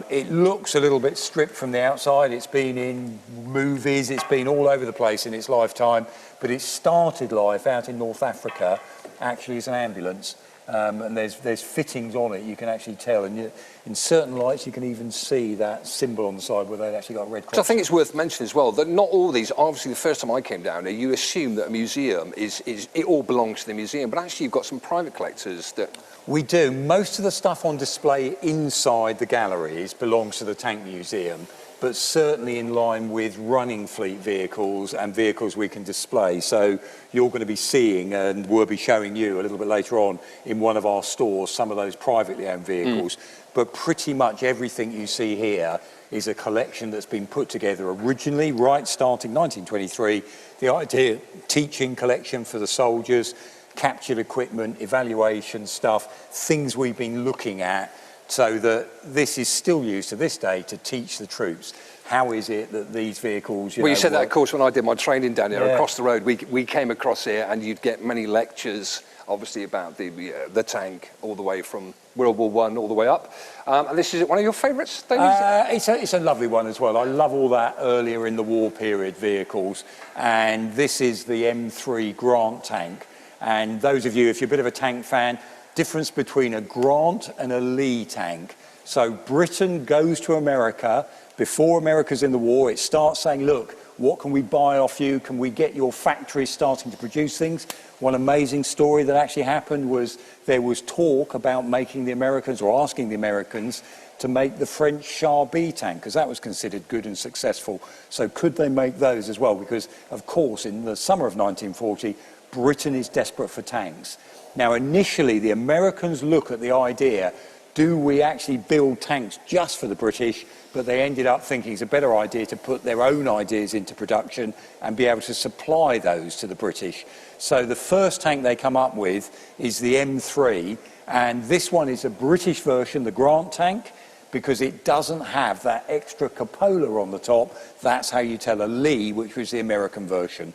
It looks a little bit stripped from the outside. It's been in movies, it's been all over the place in its lifetime, but it started life out in North Africa, actually as an ambulance. And there's fittings on it, you can actually tell, and in certain lights you can even see that symbol on the side where they've actually got a red cross. So I think it's worth mentioning as well that not all of these, obviously the first time I came down here, you assume that a museum it all belongs to the museum, but actually you've got some private collectors that... We do. Most of the stuff on display inside the galleries belongs to the Tank Museum. but certainly in line with running fleet vehicles and vehicles we can display. So you're going to be seeing, and we'll be showing you a little bit later on in one of our stores, some of those privately owned vehicles. But pretty much everything you see here is a collection that's been put together originally, right starting 1923, the idea, teaching collection for the soldiers, captured equipment, evaluation stuff, things we've been looking at, so that this is still used to this day to teach the troops. How is it that these vehicles, you said that, of course, when I did my training down here, Yeah. across the road, we came across here, and you'd get many lectures, obviously, about the tank, all the way from World War I all the way up. And this is one of your favourites, David? It's a lovely one as well. I love all that earlier in the war period vehicles. And this is the M3 Grant tank. And those of you, if you're a bit of a tank fan, difference between a Grant and a Lee tank. So Britain goes to America. Before America's in the war, it starts saying, look, what can we buy off you? Can we get your factories starting to produce things? One amazing story that actually happened was there was talk about making the Americans, or asking the Americans, to make the French Char B tank, because that was considered good and successful. So could they make those as well? Because, of course, in the summer of 1940, Britain is desperate for tanks. Now, initially, the Americans look at the idea, do we actually build tanks just for the British? But they ended up thinking it's a better idea to put their own ideas into production and be able to supply those to the British. So the first tank they come up with is the M3, and this one is a British version, the Grant tank, because it doesn't have that extra cupola on the top. That's how you tell a Lee, which was the American version.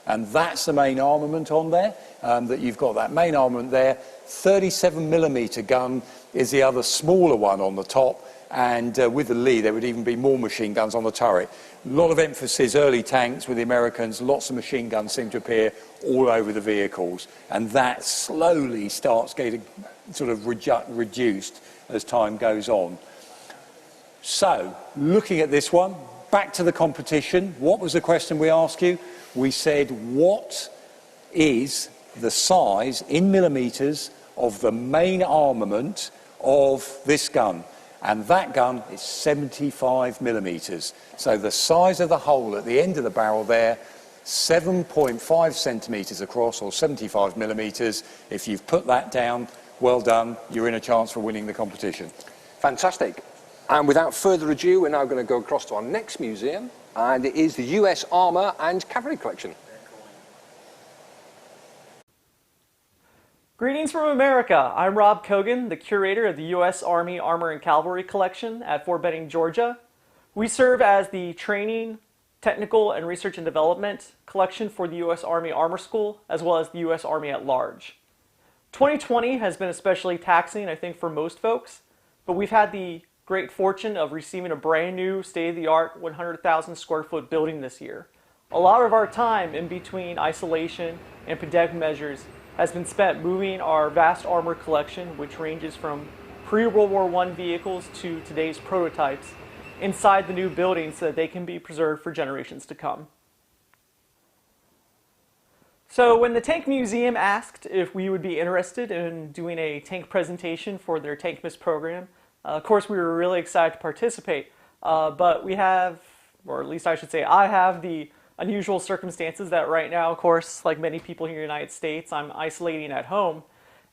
And that's the main armament on there, that you've got that main armament there. 37mm gun is the other smaller one on the top, and with the Lee there would even be more machine guns on the turret. A lot of emphasis, early tanks with the Americans, lots of machine guns seem to appear all over the vehicles, and that slowly starts getting sort of reduced as time goes on. So, looking at this one, back to the competition, what was the question we asked you? We said, what is the size in millimetres of the main armament of this gun? And that gun is 75mm. So the size of the hole at the end of the barrel there, 7.5 centimetres across, or 75mm. If you've put that down, well done, you're in a chance for winning the competition. Fantastic. And without further ado, we're now going to go across to our next museum, and it is the US Armour and Cavalry Collection. Greetings from America. I'm Rob Kogan, the curator of the U.S. Army Armor and Cavalry Collection at Fort Benning, Georgia. We serve as the training, technical, and research and development collection for the U.S. Army Armor School, as well as the U.S. Army at large. 2020 has been especially taxing, I think, for most folks, but we've had the great fortune of receiving a brand new, state-of-the-art 100,000 square foot building this year. A lot of our time in between isolation and pandemic measures has been spent moving our vast armor collection, which ranges from pre-World War I vehicles to today's prototypes, inside the new building so that they can be preserved for generations to come. So when the Tank Museum asked if we would be interested in doing a tank presentation for their Tankmas program, of course we were really excited to participate, but we have, or at least I should say I have, the unusual circumstances that right now, of course, like many people here in the United States, I'm isolating at home.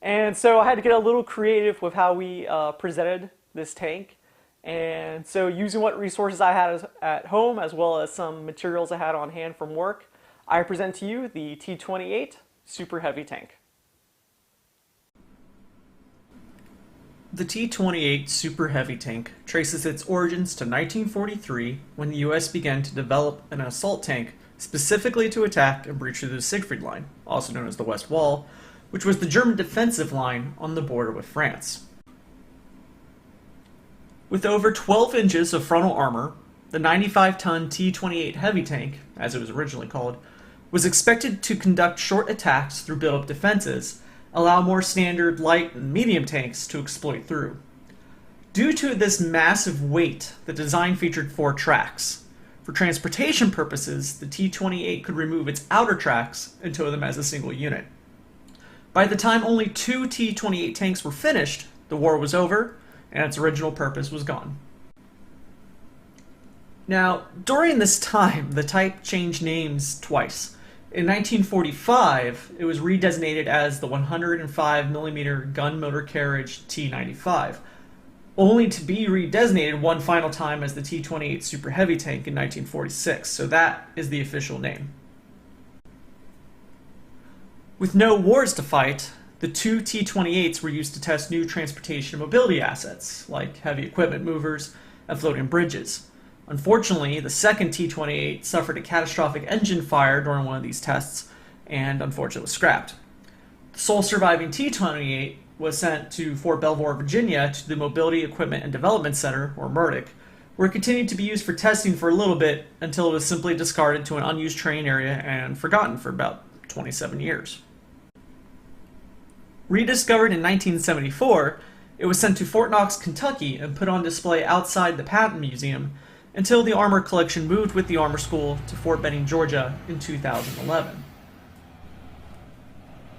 And so I had to get a little creative with how we presented this tank. And so using what resources I had at home, as well as some materials I had on hand from work, I present to you the T-28 Super Heavy Tank. The T-28 Super Heavy Tank traces its origins to 1943, when the U.S. began to develop an assault tank specifically to attack and breach through the Siegfried Line, also known as the West Wall, which was the German defensive line on the border with France. With over 12 inches of frontal armor, the 95-ton T-28 Heavy Tank, as it was originally called, was expected to conduct short attacks through built-up defenses, allow more standard light and medium tanks to exploit through. Due to this massive weight, the design featured 4 tracks. For transportation purposes, the T-28 could remove its outer tracks and tow them as a single unit. By the time only 2 T-28 tanks were finished, the war was over, and its original purpose was gone. Now, during this time, the type changed names twice. In 1945, it was redesignated as the 105mm gun motor carriage T-95, only to be redesignated one final time as the T-28 Super Heavy tank in 1946, so that is the official name. With no wars to fight, the two T-28s were used to test new transportation and mobility assets, like heavy equipment movers and floating bridges. Unfortunately, the second T-28 suffered a catastrophic engine fire during one of these tests, and unfortunately was scrapped. The sole surviving T-28 was sent to Fort Belvoir, Virginia, to the Mobility Equipment and Development Center, or MIRDC, where it continued to be used for testing for a little bit until it was simply discarded to an unused training area and forgotten for about 27 years. Rediscovered in 1974, it was sent to Fort Knox, Kentucky, and put on display outside the Patton Museum until the Armor Collection moved with the Armor School to Fort Benning, Georgia in 2011.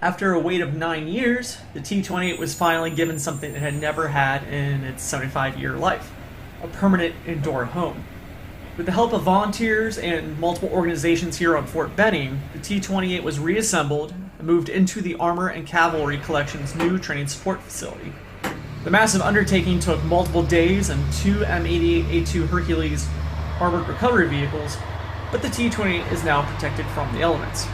After a wait of 9 years, the T-28 was finally given something it had never had in its 75-year life, a permanent indoor home. With the help of volunteers and multiple organizations here on Fort Benning, the T-28 was reassembled and moved into the Armor and Cavalry Collection's new training support facility. The massive undertaking took multiple days and 2 M88A2 Hercules armored recovery vehicles, but the T-28 is now protected from the elements.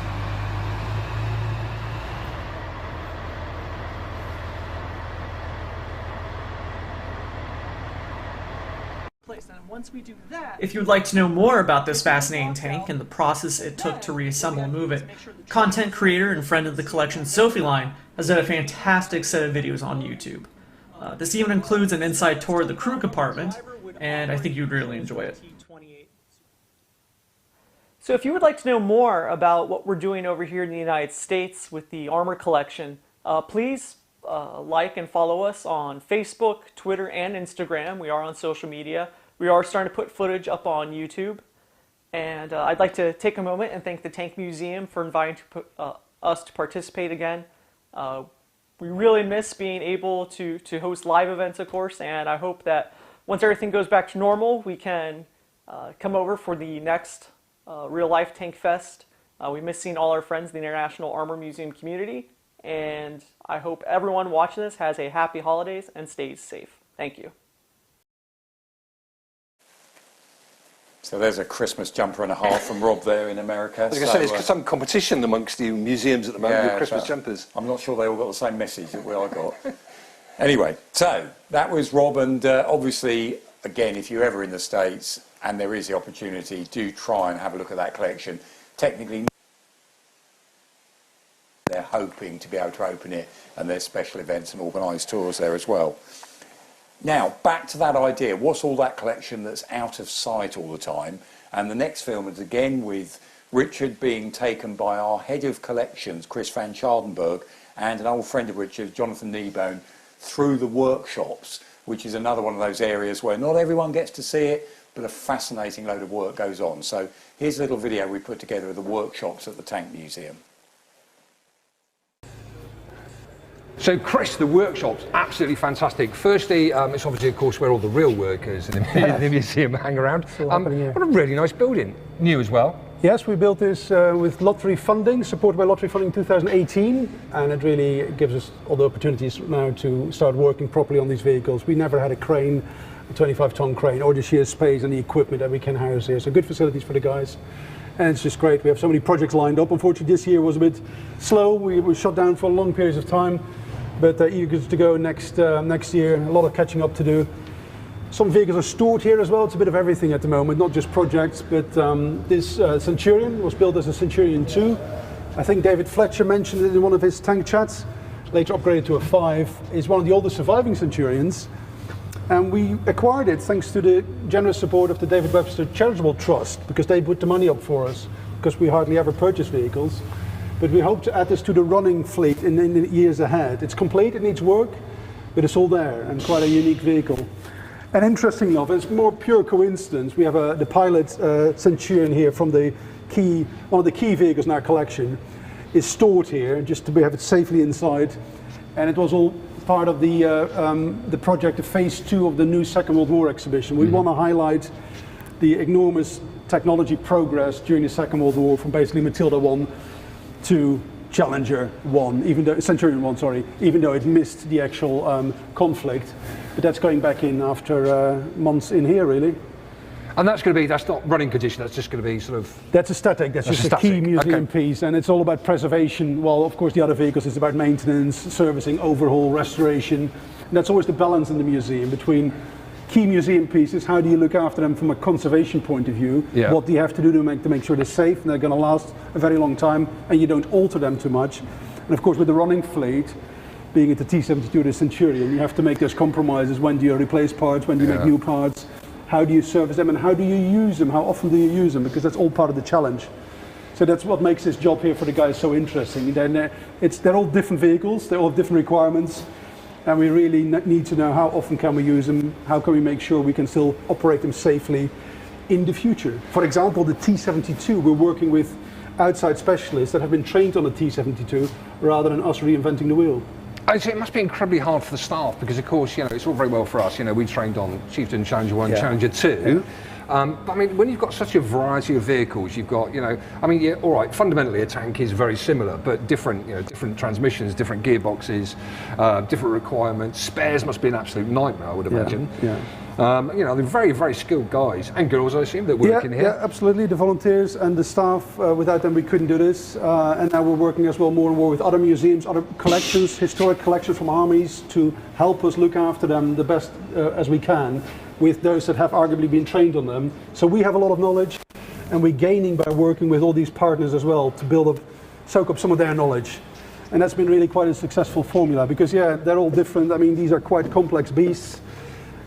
If you'd like to know more about this fascinating tank and the process it took to reassemble and move it, content creator and friend of the collection Sophie Line has done a fantastic set of videos on YouTube. This even includes an inside tour of the crew compartment, and I think you'd really enjoy it. So if you would like to know more about what we're doing over here in the United States with the Armor Collection, please like and follow us on Facebook, Twitter, and Instagram. We are on social media. We are starting to put footage up on YouTube. And I'd like to take a moment and thank the Tank Museum for inviting us to participate again. We really miss being able to host live events, of course, and I hope that once everything goes back to normal, we can come over for the next Real Life Tank Fest. We miss seeing all our friends in the International Armor Museum community, and I hope everyone watching this has a happy holidays and stays safe. Thank you. So there's a Christmas jumper and a half from Rob there in America. I was going to say, there's some competition amongst the museums at the moment with Christmas jumpers. I'm not sure they all got the same message that I got. Anyway, so that was Rob, and obviously, again, if you're ever in the States and there is the opportunity, do try and have a look at that collection. Technically, they're hoping to be able to open it, and there's special events and organised tours there as well. Now, back to that idea, what's all that collection that's out of sight all the time? And the next film is again with Richard being taken by our head of collections, Chris van Schaardenberg, and an old friend of Richard, Jonathan Kneebone, through the workshops, which is another one of those areas where not everyone gets to see it, but a fascinating load of work goes on. So here's a little video we put together of the workshops at the Tank Museum. So Chris, the workshop's absolutely fantastic. Firstly, it's obviously, of course, where all the real workers in the museum hang around. What a really nice building. New as well. Yes, we built this with lottery funding, supported by lottery funding in 2018, and it really gives us all the opportunities now to start working properly on these vehicles. We never had a crane, a 25-ton crane, or the sheer space and the equipment that we can house here. So good facilities for the guys. And it's just great. We have so many projects lined up. Unfortunately, this year was a bit slow. We were shut down for long periods of time. But eager to go next year. A lot of catching up to do. Some vehicles are stored here as well. It's a bit of everything at the moment, not just projects, but this Centurion was built as a Centurion 2. I think David Fletcher mentioned it in one of his tank chats. Later upgraded to a 5. Is one of the oldest surviving Centurions. And we acquired it thanks to the generous support of the David Webster Charitable Trust, because they put the money up for us, because we hardly ever purchase vehicles. But we hope to add this to the running fleet in the years ahead. It's complete, it needs work, but it's all there, and quite a unique vehicle. And interestingly enough, it's more pure coincidence, we have the pilot Centurion here from one of the key vehicles in our collection, is stored here, just to have it safely inside. And it was all part of the project of phase 2 of the new Second World War exhibition. We want to highlight the enormous technology progress during the Second World War from basically Matilda 1 to Challenger 1, Centurion 1, sorry, even though it missed the actual conflict. But that's going back in after months in here, really. And that's not running condition, that's just going to be sort of... That's a static, that's just a key museum piece, and it's all about preservation, while of course the other vehicles is about maintenance, servicing, overhaul, restoration. And that's always the balance in the museum between key museum pieces, how do you look after them from a conservation point of view, what do you have to do to make sure they're safe and they're going to last a very long time and you don't alter them too much. And of course with the running fleet, being it the T-72 or the Centurion, you have to make those compromises. When do you replace parts, when do you make new parts? How do you service them and how do you use them? How often do you use them? Because that's all part of the challenge. So that's what makes this job here for the guys so interesting. They're all different vehicles, they all have different requirements, and we really need to know how often can we use them, how can we make sure we can still operate them safely in the future. For example, the T-72, we're working with outside specialists that have been trained on the T-72 rather than us reinventing the wheel. It must be incredibly hard for the staff because, of course, it's all very well for us. We trained on Chieftain Challenger 1, Challenger 2. But I mean, when you've got such a variety of vehicles, you've got, all right, fundamentally a tank is very similar, but different, different transmissions, different gearboxes, different requirements. Spares must be an absolute nightmare, I would imagine. They're very, very skilled guys and girls, I assume, that work in here. Yeah, absolutely. The volunteers and the staff, without them we couldn't do this. And now we're working as well more and more with other museums, other collections, historic collections from armies to help us look after them the best as we can with those that have arguably been trained on them. So we have a lot of knowledge and we're gaining by working with all these partners as well to soak up some of their knowledge. And that's been really quite a successful formula because, they're all different. I mean, these are quite complex beasts.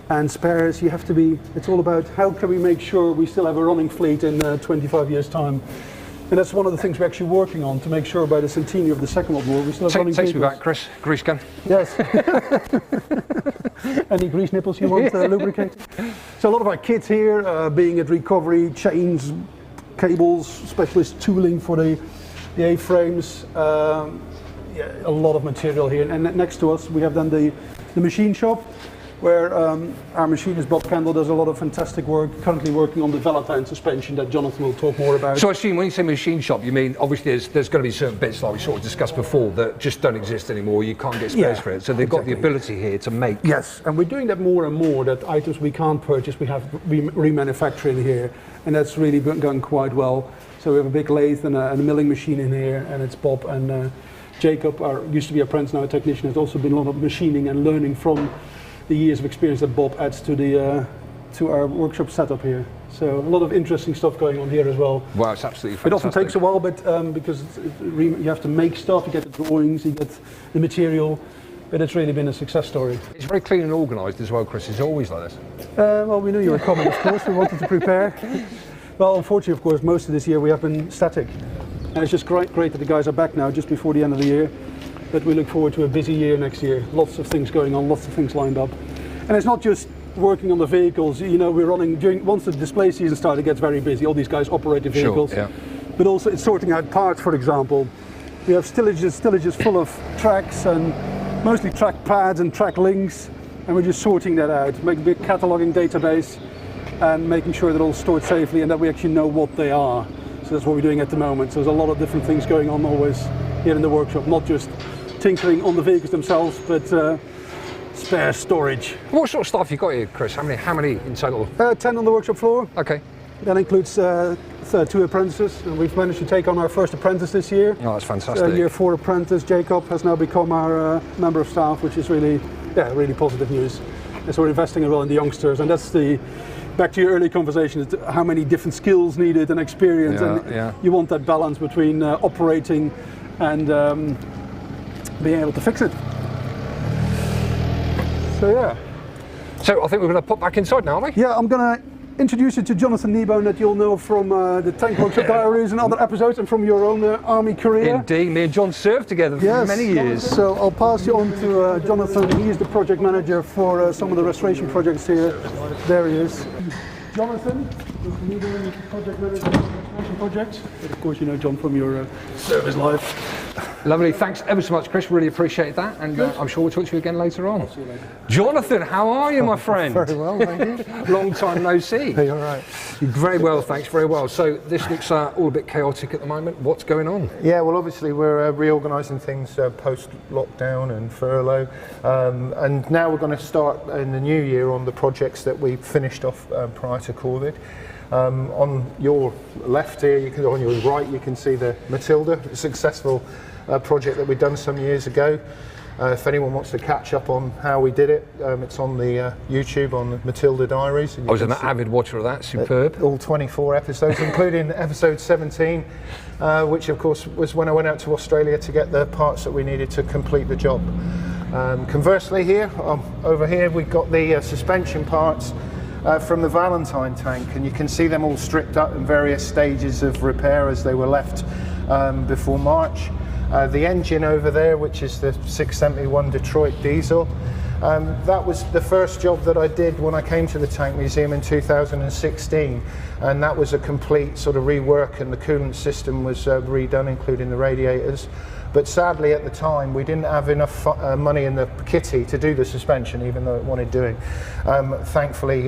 And spares, it's all about how can we make sure we still have a running fleet in 25 years' time. And that's one of the things we're actually working on to make sure by the centenary of the Second World War we still have running vehicles. Takes me back, Chris. Grease gun. Yes. Any grease nipples you want to lubricate? So a lot of our kits here, being at recovery, chains, cables, specialist tooling for the A-frames, a lot of material here. And next to us we have then the machine shop, where our machinist Bob Kendall does a lot of fantastic work, currently working on the Valentine suspension that Jonathan will talk more about. So I assume when you say machine shop, you mean obviously there's going to be certain bits like we sort of discussed before that just don't exist anymore, you can't get spares for it, so they've got the ability here to make... Yes, and we're doing that more and more, that items we can't purchase, we have remanufacturing here, and that's really gone quite well. So we have a big lathe and a milling machine in here, and it's Bob and Jacob, used to be apprentice, now a technician, has also been a lot of machining and learning from the years of experience that Bob adds to our workshop setup here. So a lot of interesting stuff going on here as well. Wow, it's absolutely fantastic. It often takes a while, but because you have to make stuff, you get the drawings, you get the material, but it's really been a success story. It's very clean and organised as well, Chris. It's always like this. Well, we knew you were coming, of course. We wanted to prepare. Well, unfortunately, of course, most of this year we have been static. And it's just great that the guys are back now, just before the end of the year. But we look forward to a busy year next year. Lots of things going on, lots of things lined up. And it's not just working on the vehicles. We're running once the display season started, it gets very busy. All these guys operate the vehicles. Sure, But also it's sorting out parts, for example. We have stillages full of tracks and mostly track pads and track links. And we're just sorting that out, making a big cataloging database and making sure that all stored safely and that we actually know what they are. So that's what we're doing at the moment. So there's a lot of different things going on always here in the workshop, not just tinkering on the vehicles themselves, but spare storage. What sort of staff you got here, Chris? How many in total? 10 on the workshop floor. Okay. That includes 2 apprentices, and we've managed to take on our first apprentice this year. Oh, that's fantastic. Year 4 apprentice Jacob has now become our member of staff, which is really positive news. And so we're investing as well in the youngsters, and that's back to your early conversation, how many different skills needed and experience, you want that balance between operating and being able to fix it. So So I think we're going to pop back inside now, aren't we? Yeah, I'm going to introduce you to Jonathan Kneebone, that you'll know from the Tank Workshop Diaries and other episodes, and from your own Army career. Indeed, me and John served together for many years. So I'll pass you on to Jonathan. He is the project manager for some of the restoration projects here. There he is. Jonathan, Kneebone is the project manager for the restoration projects. But of course you know John from your service life. Lovely. Thanks ever so much, Chris. Really appreciate that. And I'm sure we'll talk to you again later on. See you later. Jonathan, how are you, my friend? Very well, thank you. Long time no see. Hey, all right. Very well, thanks. Very well. So this looks all a bit chaotic at the moment. What's going on? Yeah, well, obviously we're reorganising things post-lockdown and furlough. And now we're going to start in the new year on the projects that we finished off prior to COVID. On your left here, on your right, you can see the Matilda, a successful project that we've done some years ago. If anyone wants to catch up on how we did it, it's on the YouTube on the Matilda Diaries. I was an avid watcher of that, superb. All 24 episodes, including episode 17, which of course was when I went out to Australia to get the parts that we needed to complete the job. Conversely here, over here, we've got the suspension parts from the Valentine tank, and you can see them all stripped up in various stages of repair as they were left before March. The engine over there, which is the 671 Detroit diesel, that was the first job that I did when I came to the Tank Museum in 2016, and that was a complete sort of rework, and the coolant system was redone, including the radiators. But sadly at the time we didn't have enough money in the kitty to do the suspension, even though it wanted doing. Thankfully,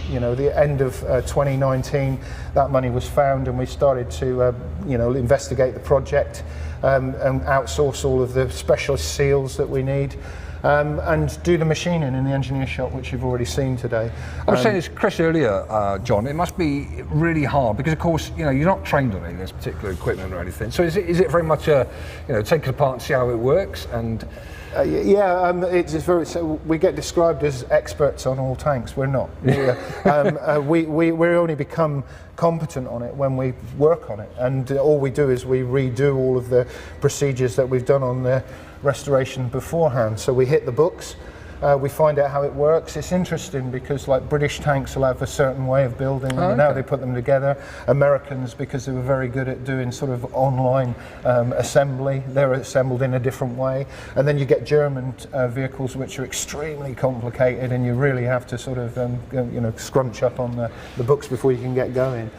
you know, the end of 2019 that money was found, and we started to you know, investigate the project and outsource all of the specialist seals that we need. And do the machining in the engineer shop, which you've already seen today. I was saying this, Chris, earlier, John, it must be really hard because, of course, you know, you're not trained on any of this particular equipment or anything. So is it very much a, you know, take it apart and see how it works? And it's very. So we get described as experts on all tanks. We're not. We only become competent on it when we work on it, and all we do is we redo all of the procedures that we've done on the restoration beforehand. So we hit the books, we find out how it works. It's interesting because like British tanks will have a certain way of building them, and how they put them together. Americans, because they were very good at doing sort of online assembly, they're assembled in a different way. And then you get German vehicles which are extremely complicated, and you really have to sort of you know, scrunch up on the books before you can get going.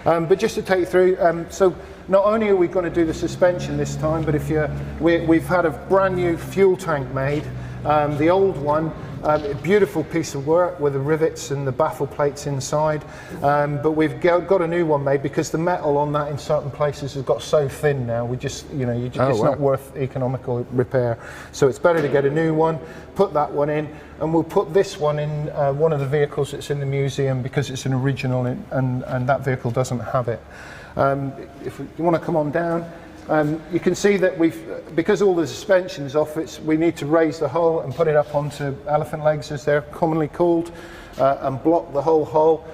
But just to take you through, so not only are we going to do the suspension this time, but we've had a brand new fuel tank made. The old one, a beautiful piece of work with the rivets and the baffle plates inside, but we've got a new one made because the metal on that in certain places has got so thin now. We just, you know, it's not worth economical repair. So it's better to get a new one, put that one in, and we'll put this one in one of the vehicles that's in the museum because it's an original, and that vehicle doesn't have it. If you want to come on down. You can see that because all the suspension's off, we need to raise the hull and put it up onto elephant legs, as they're commonly called, and block the whole hull.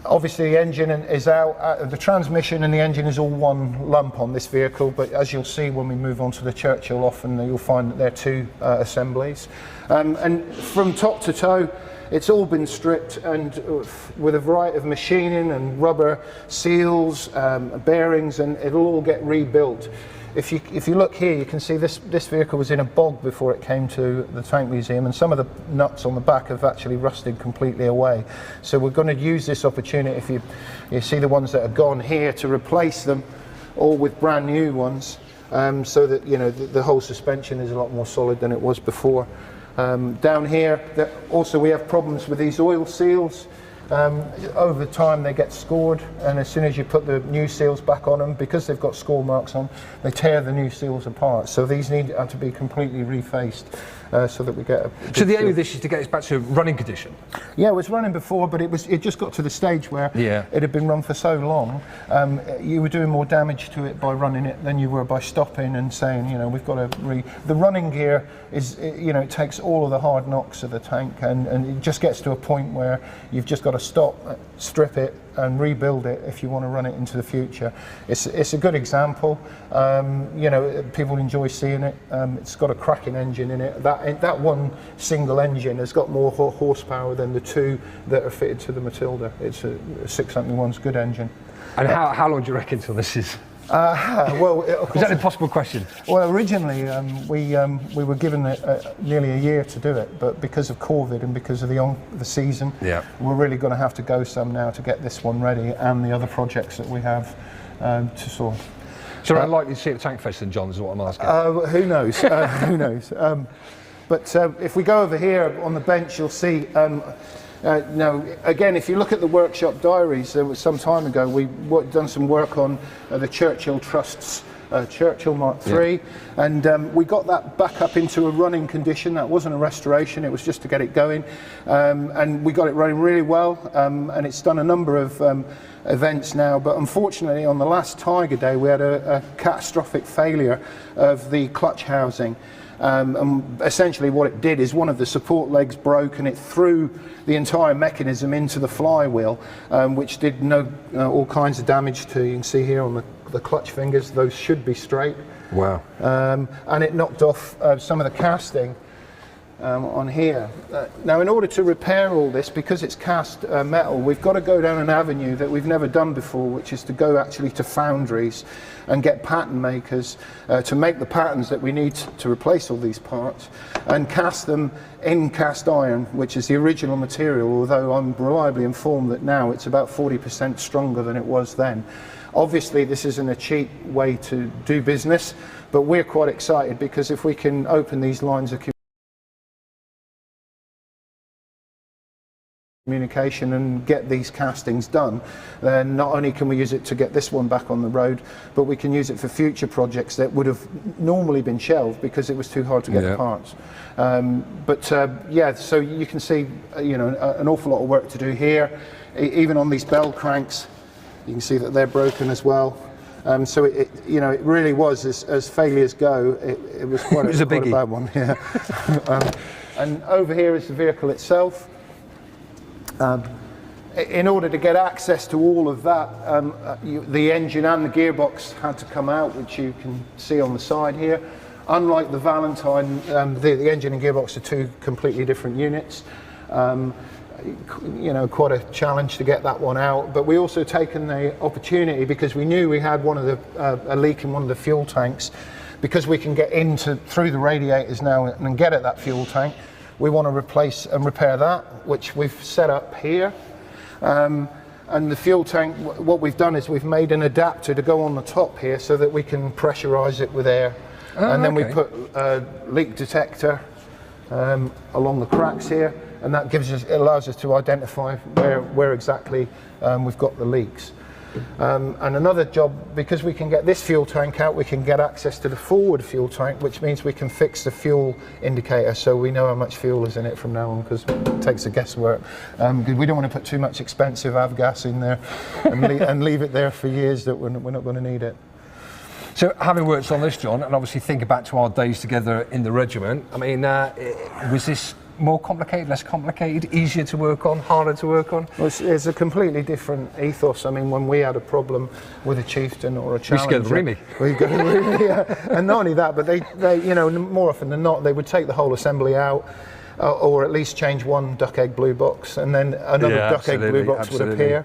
Obviously the engine is out, the transmission and the engine is all one lump on this vehicle, but as you'll see when we move on to the Churchill, often you'll find that they're two assemblies. And from top to toe, it's all been stripped, and with a variety of machining and rubber seals, bearings, and it'll all get rebuilt. If you look here, you can see this vehicle was in a bog before it came to the Tank Museum, and some of the nuts on the back have actually rusted completely away. So we're going to use this opportunity, if you see the ones that are gone here, to replace them all with brand new ones, so that, you know, the whole suspension is a lot more solid than it was before. Down here, also we have problems with these oil seals. Over time they get scored, and as soon as you put the new seals back on them, because they've got score marks on, they tear the new seals apart. So these have to be completely refaced so that we get a So the aim of this is to get us back to running condition? Yeah, it was running before, but it just got to the stage where it had been run for so long, you were doing more damage to it by running it than you were by stopping and saying, you know, we've got to the running gear is, you know, it takes all of the hard knocks of the tank, and it just gets to a point where you've just got to stop, strip it, and rebuild it if you want to run it into the future. It's a good example. You know, people enjoy seeing it. It's got a cracking engine in it. That one single engine has got more horsepower than the two that are fitted to the Matilda. It's a 671's good engine. And how long do you reckon till this is? Well, is that an impossible question? Well, originally we were given nearly a year to do it, but because of COVID and because of the season, we're really going to have to go some now to get this one ready and the other projects that we have to sort. So I'm likely to see it at Tank Fest, then, John, is what I'm asking. Who knows? Who knows? But if we go over here on the bench, you'll see. Now, again, if you look at the workshop diaries, there was some time ago we done some work on the Churchill Trust's Churchill Mark III, and we got that back up into a running condition. That wasn't a restoration, it was just to get it going, and we got it running really well, and it's done a number of events now, but unfortunately on the last Tiger Day we had a catastrophic failure of the clutch housing. And essentially what it did is one of the support legs broke and it threw the entire mechanism into the flywheel, which did all kinds of damage to, you can see here on the clutch fingers, those should be straight. Wow. And it knocked off some of the casting on here. Now in order to repair all this, because it's cast metal, we've got to go down an avenue that we've never done before, which is to go actually to foundries and get pattern makers to make the patterns that we need to replace all these parts and cast them in cast iron, which is the original material, although I'm reliably informed that now it's about 40% stronger than it was then. Obviously this isn't a cheap way to do business, but we're quite excited because if we can open these lines of communication and get these castings done, then not only can we use it to get this one back on the road, but we can use it for future projects that would have normally been shelved because it was too hard to get the parts. Yeah, so you can see an awful lot of work to do here. Even on these bell cranks, you can see that they're broken as well. So it really was, as failures go, it was quite a bad one. Yeah. And over here is the vehicle itself. In order to get access to all of that, the engine and the gearbox had to come out, which you can see on the side here. Unlike the Valentine, the engine and gearbox are two completely different units. Quite a challenge to get that one out. But we also taken the opportunity, because we knew we had a leak in one of the fuel tanks, because we can get through the radiators now and get at that fuel tank. We want to replace and repair that, which we've set up here. And the fuel tank, what we've done is we've made an adapter to go on the top here so that we can pressurize it with air. And then we put a leak detector along the cracks here, and that allows us to identify where exactly we've got the leaks. And another job, because we can get this fuel tank out, we can get access to the forward fuel tank, which means we can fix the fuel indicator so we know how much fuel is in it from now on, because it takes a guesswork. We don't want to put too much expensive avgas in there and leave it there for years that we're not going to need it. So having worked on this, John, and obviously thinking back to our days together in the regiment, I mean, was this more complicated, less complicated, easier to work on, harder to work on? Well, it's a completely different ethos. I mean, when we had a problem with a chieftain or a challenger, we scared we go really, and not only that, but they more often than not, they would take the whole assembly out, or at least change one duck egg blue box, and then another duck egg blue box would appear.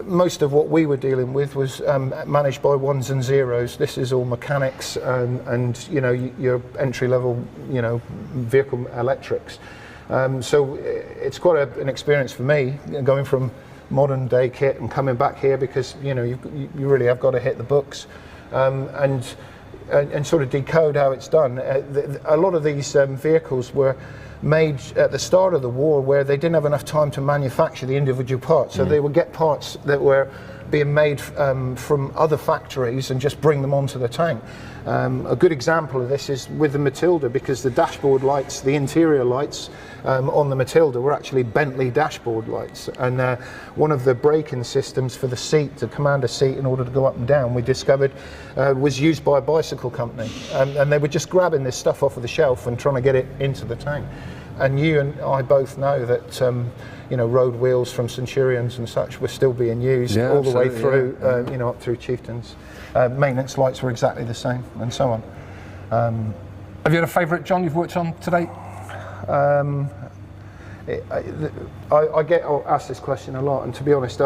Most of what we were dealing with was managed by ones and zeros. This is all mechanics and your entry level vehicle electrics. So it's quite an experience for me, going from modern day kit and coming back here, because you really have got to hit the books and sort of decode how it's done. A lot of these vehicles were made at the start of the war where they didn't have enough time to manufacture the individual parts, so they would get parts that were being made from other factories and just bring them onto the tank. A good example of this is with the Matilda, because the dashboard lights, the interior lights on the Matilda were actually Bentley dashboard lights, and one of the braking systems for the seat, the commander seat, in order to go up and down, we discovered was used by a bicycle company, and they were just grabbing this stuff off of the shelf and trying to get it into the tank. And you and I both know that road wheels from Centurions and such were still being used all the way through, up through Chieftains. Maintenance lights were exactly the same, and so on. Have you had a favourite, John, you've worked on to date? I get asked this question a lot, and to be honest,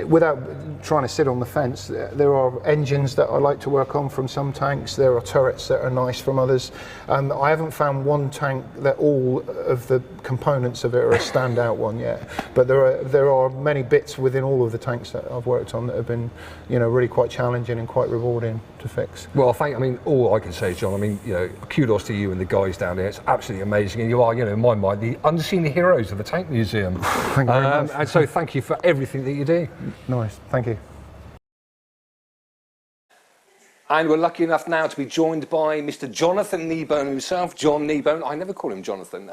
without trying to sit on the fence, there are engines that I like to work on from some tanks. There are turrets that are nice from others. I haven't found one tank that all of the components of it are a standout one yet. But there are many bits within all of the tanks that I've worked on that have been, really quite challenging and quite rewarding to fix. Well, all I can say is, John, kudos to you and the guys down there. It's absolutely amazing, and you are, in my mind, the unseen heroes of the Tank Museum. Thank you very much. And so thank you for everything that you do. Nice, thank you. And we're lucky enough now to be joined by Mr. Jonathan Kneebone himself, John Kneebone. I never call him Jonathan.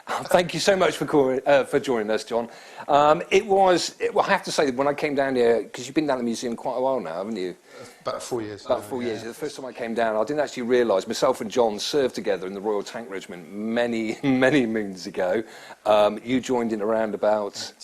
Thank you so much for joining us, John. I have to say, when I came down here, because you've been down the museum quite a while now, haven't you? About 4 years. About 4 years. The first time I came down, I didn't actually realise, myself and John served together in the Royal Tank Regiment many, many moons ago. You joined in around about...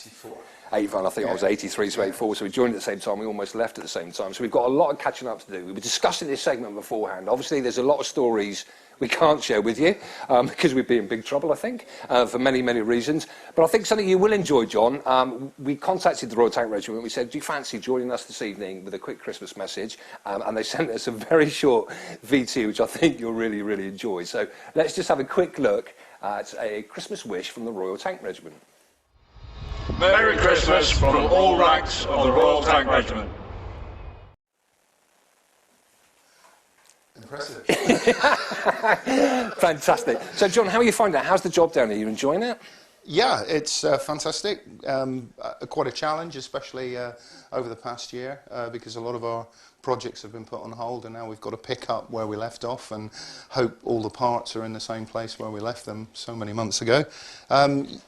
85, I think I was 83 to 84, so we joined at the same time, we almost left at the same time. So we've got a lot of catching up to do. We were discussing this segment beforehand. Obviously, there's a lot of stories we can't share with you, because we'd be in big trouble, I think, for many, many reasons. But I think something you will enjoy, John. We contacted the Royal Tank Regiment. We said, do you fancy joining us this evening with a quick Christmas message? And they sent us a very short VT, which I think you'll really, really enjoy. So let's just have a quick look at a Christmas wish from the Royal Tank Regiment. Merry Christmas from all ranks of the Royal Tank Regiment. Impressive. Fantastic. So, John, how are you finding it? How's the job down here? Are you enjoying it? Yeah, it's fantastic. Quite a challenge, especially over the past year, because a lot of our projects have been put on hold, and now we've got to pick up where we left off and hope all the parts are in the same place where we left them so many months ago.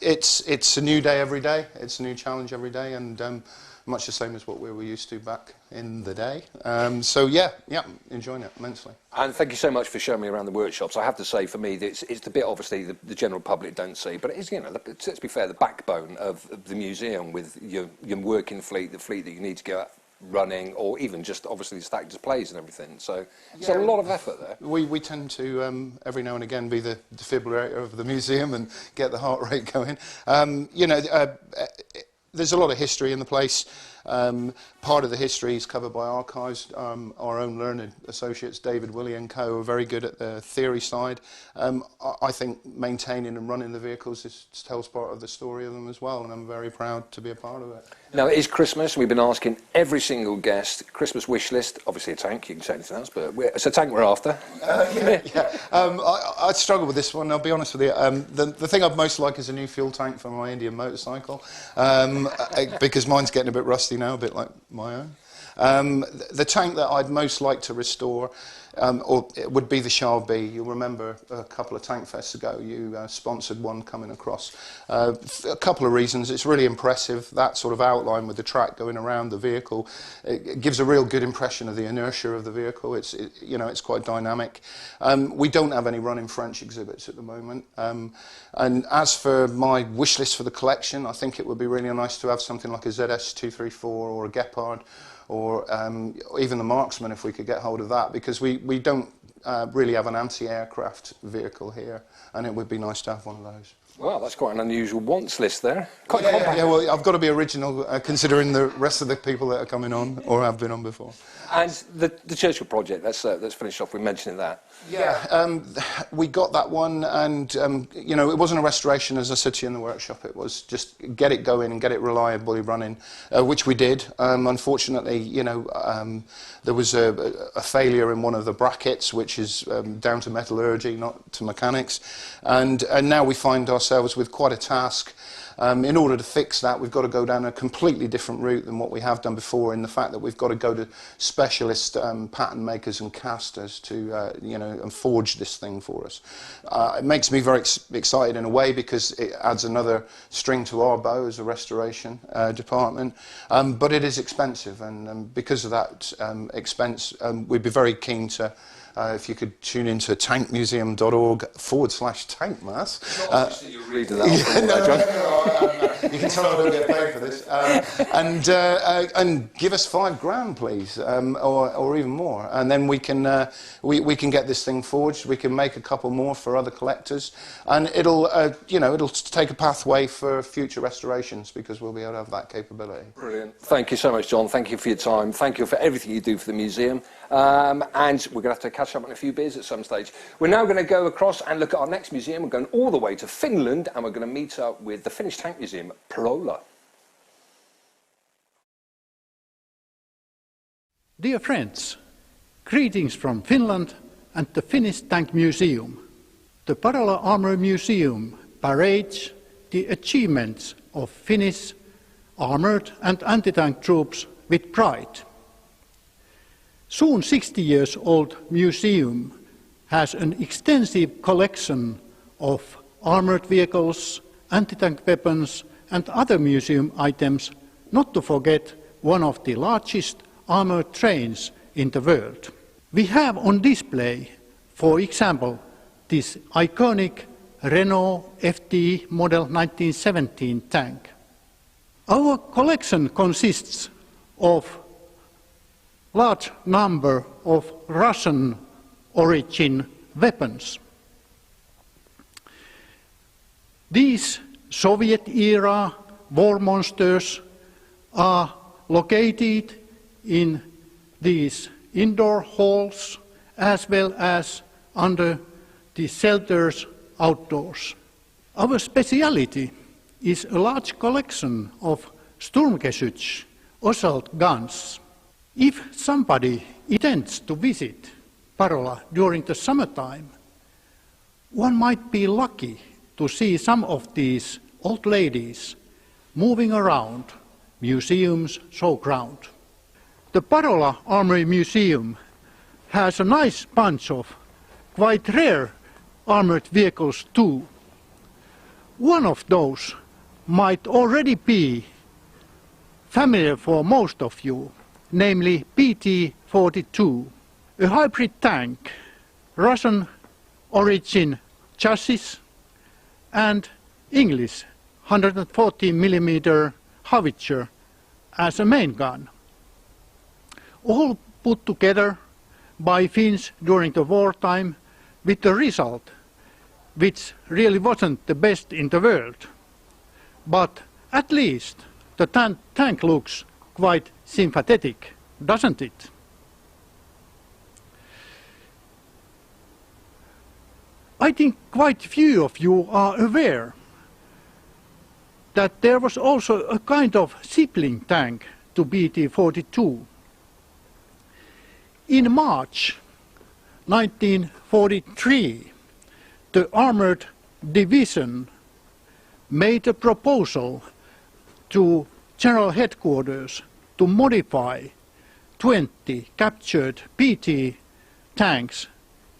It's a new day every day. It's a new challenge every day, and much the same as what we were used to back in the day. So yeah, enjoying it immensely. And thank you so much for showing me around the workshops. I have to say, for me, it's the bit obviously the general public don't see, but it is, let's be fair, the backbone of the museum with your working fleet, the fleet that you need to go running, or even just obviously stack displays and everything. So it's a lot of effort there. We tend to every now and again be the defibrillator of the museum and get the heart rate going. There's a lot of history in the place. Part of the history is covered by archives. Our own learned associates, David, Willie and co, are very good at the theory side. I think maintaining and running the vehicles tells part of the story of them as well, and I'm very proud to be a part of it. Now, it is Christmas. We've been asking every single guest, Christmas wish list, obviously a tank, you can say anything else, but it's a tank we're after. I struggle with this one, I'll be honest with you. The thing I'd most like is a new fuel tank for my Indian motorcycle, because mine's getting a bit rusty now, a bit like my own. The tank that I'd most like to restore it would be the Shah B. You'll remember a couple of tank fests ago you sponsored one coming across. A couple of reasons. It's really impressive, that sort of outline with the track going around the vehicle. It gives a real good impression of the inertia of the vehicle. It's quite dynamic. We don't have any running French exhibits at the moment. And as for my wish list for the collection, I think it would be really nice to have something like a ZS234 or a Gepard, or even the Marksman, if we could get hold of that, because we don't really have an anti-aircraft vehicle here, and it would be nice to have one of those. Well, that's quite an unusual wants list there. Yeah, well, I've got to be original, considering the rest of the people that are coming on, or have been on before. And the Churchill project, let's finish off with mentioning that. Yeah, we got that one, and it wasn't a restoration, as I said to you in the workshop. It was just get it going and get it reliably running, which we did. Unfortunately, there was a failure in one of the brackets, which is down to metallurgy, not to mechanics, and now we find ourselves with quite a task. In order to fix that, we've got to go down a completely different route than what we have done before, in the fact that we've got to go to specialist pattern makers and casters to, and forge this thing for us. It makes me very excited in a way, because it adds another string to our bow as a restoration department. But it is expensive, and because of that expense, we'd be very keen to if you could tune into tankmuseum.org/Tankmas. You're reading that. You can tell I don't get paid for this. And give us $5,000, please, or even more, and then we can get this thing forged. We can make a couple more for other collectors, and it'll it'll take a pathway for future restorations because we'll be able to have that capability. Brilliant. Thank you so much, John. Thank you for your time. Thank you for everything you do for the museum. And we're going to have to catch up on a few beers at some stage. We're now going to go across and look at our next museum. We're going all the way to Finland, and we're going to meet up with the Finnish Tank Museum, Parola. Dear friends, greetings from Finland and the Finnish Tank Museum. The Parola Armory Museum parades the achievements of Finnish armoured and anti-tank troops with pride. Soon 60 years old museum has an extensive collection of armoured vehicles, anti-tank weapons and other museum items, not to forget one of the largest armoured trains in the world. We have on display, for example, this iconic Renault FT model 1917 tank. Our collection consists of large number of Russian origin weapons. These Soviet-era war monsters are located in these indoor halls as well as under the shelters outdoors. Our speciality is a large collection of Sturmgeschütz assault guns. If somebody intends to visit Parola during the summertime, one might be lucky to see some of these old ladies moving around museum's showground. The Parola Armory Museum has a nice bunch of quite rare armored vehicles too. One of those might already be familiar for most of you, namely PT-42, a hybrid tank, Russian origin chassis and English 140mm howitzer as a main gun. All put together by Finns during the wartime with the result which really wasn't the best in the world. But at least the tank looks quite sympathetic, doesn't it? I think quite few of you are aware that there was also a kind of sibling tank to BT-42. In March 1943, the Armoured Division made a proposal to General Headquarters to modify 20 captured PT tanks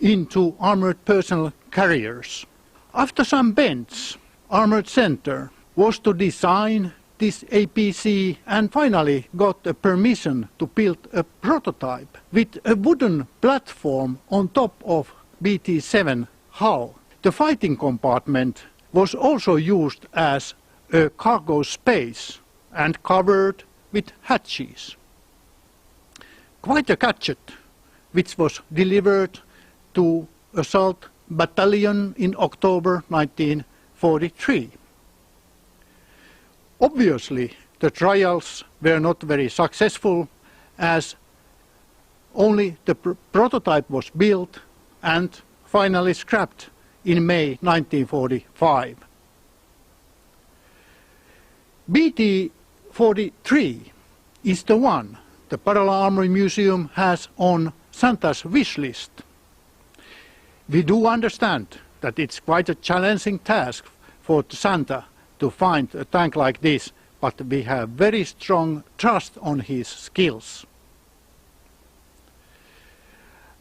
into armoured personnel carriers. After some bends, Armoured Center was to design this APC and finally got a permission to build a prototype with a wooden platform on top of BT-7 hull. The fighting compartment was also used as a cargo space and covered with hatches. Quite a gadget, which was delivered to Assault Battalion in October 1943. Obviously, the trials were not very successful as only the prototype was built and finally scrapped in May 1945. BT-43 is the one the Parola Armory Museum has on Santa's wish list. We do understand that it's quite a challenging task for Santa to find a tank like this, but we have very strong trust on his skills.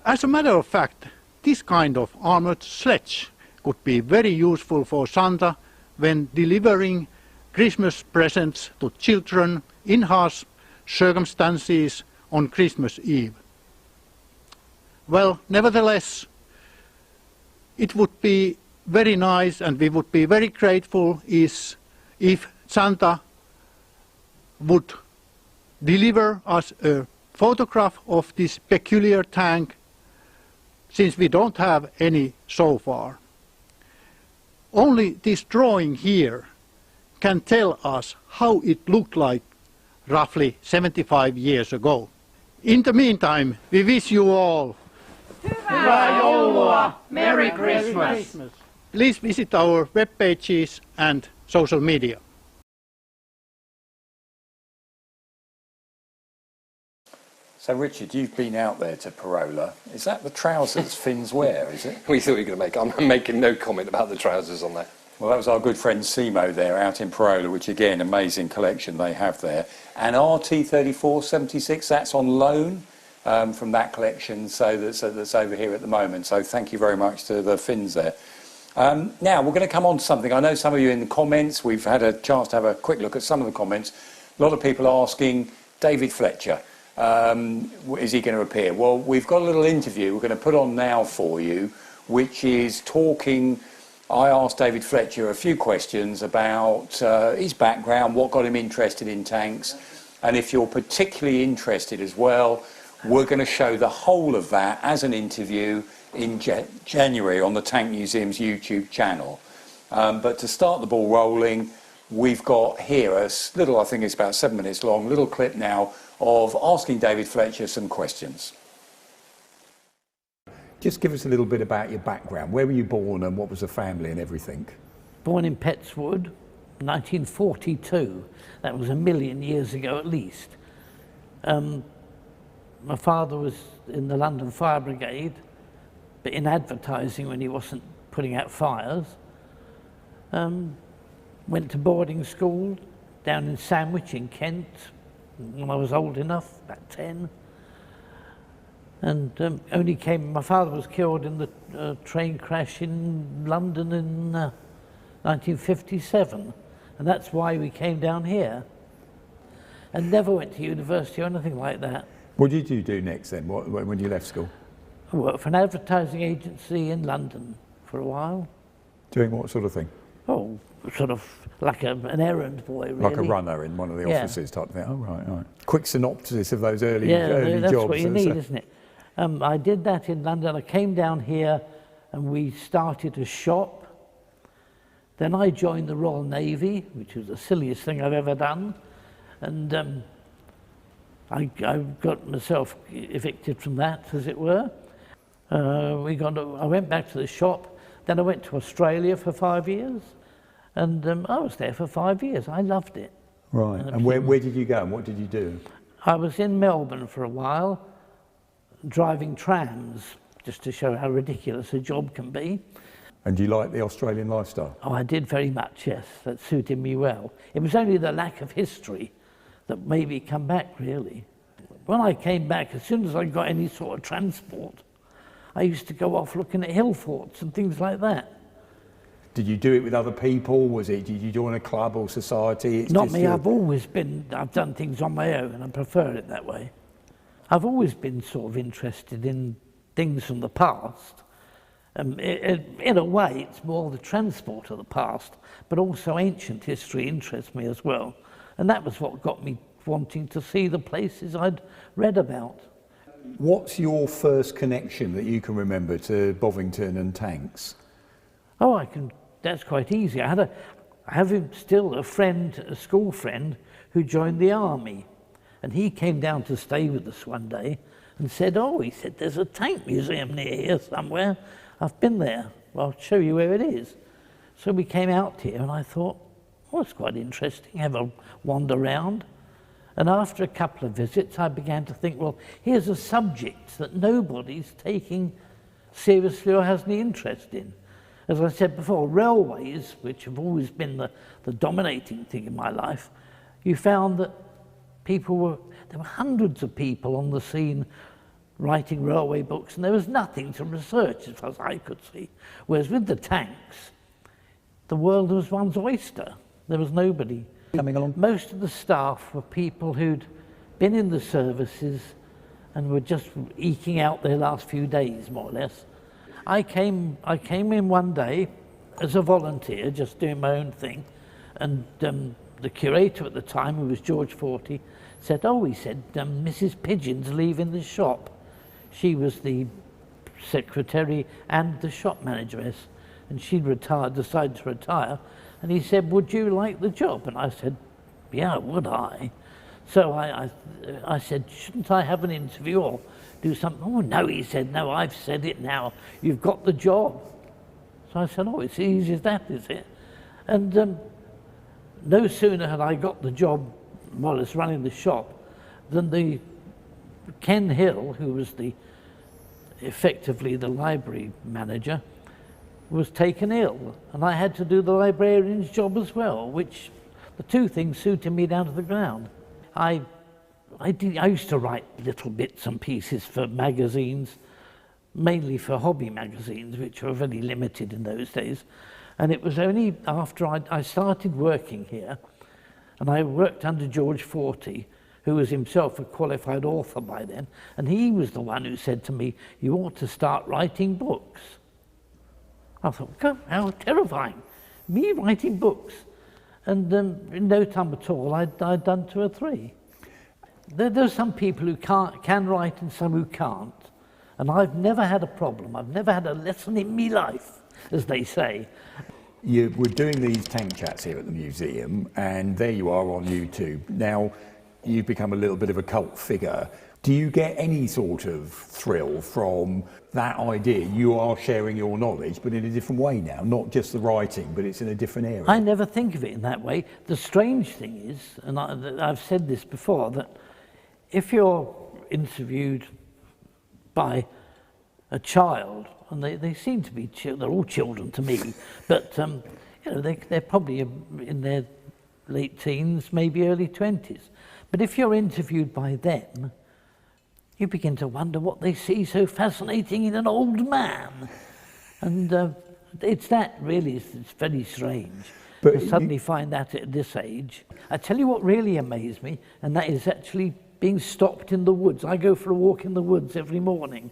As a matter of fact, this kind of armored sledge could be very useful for Santa when delivering Christmas presents to children in harsh circumstances on Christmas Eve. Well, nevertheless, it would be very nice and we would be very grateful if Santa would deliver us a photograph of this peculiar tank, since we don't have any so far. Only this drawing here can tell us how it looked like roughly 75 years ago. In the meantime, we wish you all Hyvää joulua! Merry Christmas! Please visit our web pages and social media. So, Richard, you've been out there to Parola. Is that the trousers Finns wear, is it? We thought you were going to make. I'm making no comment about the trousers on that. Well, that was our good friend Simo there out in Parola, which, again, amazing collection they have there. And RT3476, that's on loan from that collection, so that's over here at the moment. So thank you very much to the Finns there. Now, we're going to come on to something. I know some of you in the comments, we've had a chance to have a quick look at some of the comments. A lot of people asking, David Fletcher, is he going to appear? Well, we've got a little interview we're going to put on now for you, which is talking... I asked David Fletcher a few questions about his background, what got him interested in tanks, and if you're particularly interested as well, we're going to show the whole of that as an interview in January on the Tank Museum's YouTube channel. But to start the ball rolling, we've got here a little, I think it's about 7 minutes long, little clip now of asking David Fletcher some questions. Just give us a little bit about your background. Where were you born and what was the family and everything? Born in Pettswood, 1942. That was 1 million years ago at least. My father was in the London Fire Brigade, but in advertising when he wasn't putting out fires. Went to boarding school down in Sandwich in Kent when I was old enough, about 10. And my father was killed in the train crash in London in 1957. And that's why we came down here. And never went to university or anything like that. What did you do next then, when you left school? I worked for an advertising agency in London for a while. Doing what sort of thing? Oh, sort of like an errand boy, really. Like a runner in one of the offices type of thing? Oh, right. Quick synopsis of those early that's jobs. What you need, isn't it? I did that in London. I came down here and we started a shop. Then I joined the Royal Navy, which was the silliest thing I've ever done. And I got myself evicted from that, as it were. I went back to the shop. Then I went to Australia for 5 years. And I was there for 5 years. I loved it. Right. And where did you go and what did you do? I was in Melbourne for a while, driving trams, just to show how ridiculous a job can be. And do you like the Australian lifestyle? Oh, I did very much, yes. That suited me well. It was only the lack of history that made me come back, really. When I came back, as soon as I got any sort of transport, I used to go off looking at hill forts and things like that. Did you do it with other people? Did you join a club or society? Not me, I've done things on my own and I prefer it that way. I've always been sort of interested in things from the past. In a way, it's more the transport of the past, but also ancient history interests me as well. And that was what got me wanting to see the places I'd read about. What's your first connection that you can remember to Bovington and tanks? Oh, that's quite easy. I have still a friend, a school friend, who joined the army. And he came down to stay with us one day and said, there's a tank museum near here somewhere. I've been there. Well, I'll show you where it is. So we came out here and I thought, it's quite interesting, have a wander around. And after a couple of visits, I began to think, well, here's a subject that nobody's taking seriously or has any interest in. As I said before, railways, which have always been the dominating thing in my life, you found that there were hundreds of people on the scene writing railway books, and there was nothing to research as far as I could see. Whereas with the tanks, the world was one's oyster. There was nobody coming along. Most of the staff were people who'd been in the services and were just eking out their last few days, more or less. I came in one day as a volunteer, just doing my own thing, and the curator at the time, who was George Forty, said, he said, Mrs. Pigeon's leaving the shop. She was the secretary and the shop manageress, and she'd decided to retire, and he said, would you like the job? And I said, yeah, would I? So I said, shouldn't I have an interview or do something? Oh, no, he said, no, I've said it now. You've got the job. So I said, it's easy as that, is it? And no sooner had I got the job, more or less running the shop, than Ken Hill, who was effectively the library manager, was taken ill. And I had to do the librarian's job as well, which the two things suited me down to the ground. I used to write little bits and pieces for magazines, mainly for hobby magazines, which were very limited in those days. And it was only after I started working here, and I worked under George Forty, who was himself a qualified author by then, and he was the one who said to me, you ought to start writing books. I thought, God, how terrifying, me writing books. And in no time at all, I'd done 2 or 3. There's some people who can write and some who can't. And I've never had a problem. I've never had a lesson in me life, as they say. You were doing these tank chats here at the museum, and there you are on YouTube. Now, you've become a little bit of a cult figure. Do you get any sort of thrill from that idea? You are sharing your knowledge, but in a different way now, not just the writing, but it's in a different area. I never think of it in that way. The strange thing is, and I've said this before, that if you're interviewed by a child, and they seem to be, they're all children to me, but they're probably in their late teens, maybe early 20s. But if you're interviewed by them, you begin to wonder what they see so fascinating in an old man. And it's that really, it's very strange. But to suddenly find that at this age. I tell you what really amazed me, and that is actually being stopped in the woods. I go for a walk in the woods every morning,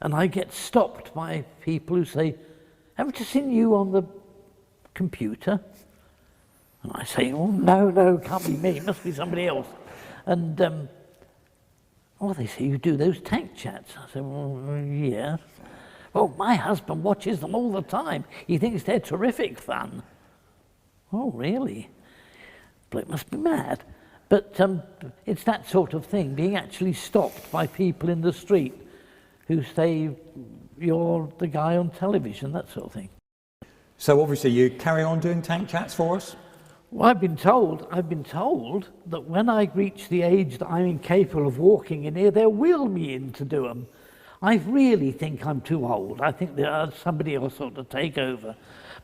and I get stopped by people who say, haven't you seen you on the computer? And I say, oh, no, can't be me, it must be somebody else. And they say, you do those tank chats. I say, well, yeah. Well, my husband watches them all the time. He thinks they're terrific fun. Oh, really? Bloke must be mad. But it's that sort of thing, being actually stopped by people in the street who say, you're the guy on television, that sort of thing. So obviously you carry on doing tank chats for us? Well, I've been told that when I reach the age that I'm incapable of walking in here, they'll wheel me in to do them. I really think I'm too old. I think somebody else ought to take over.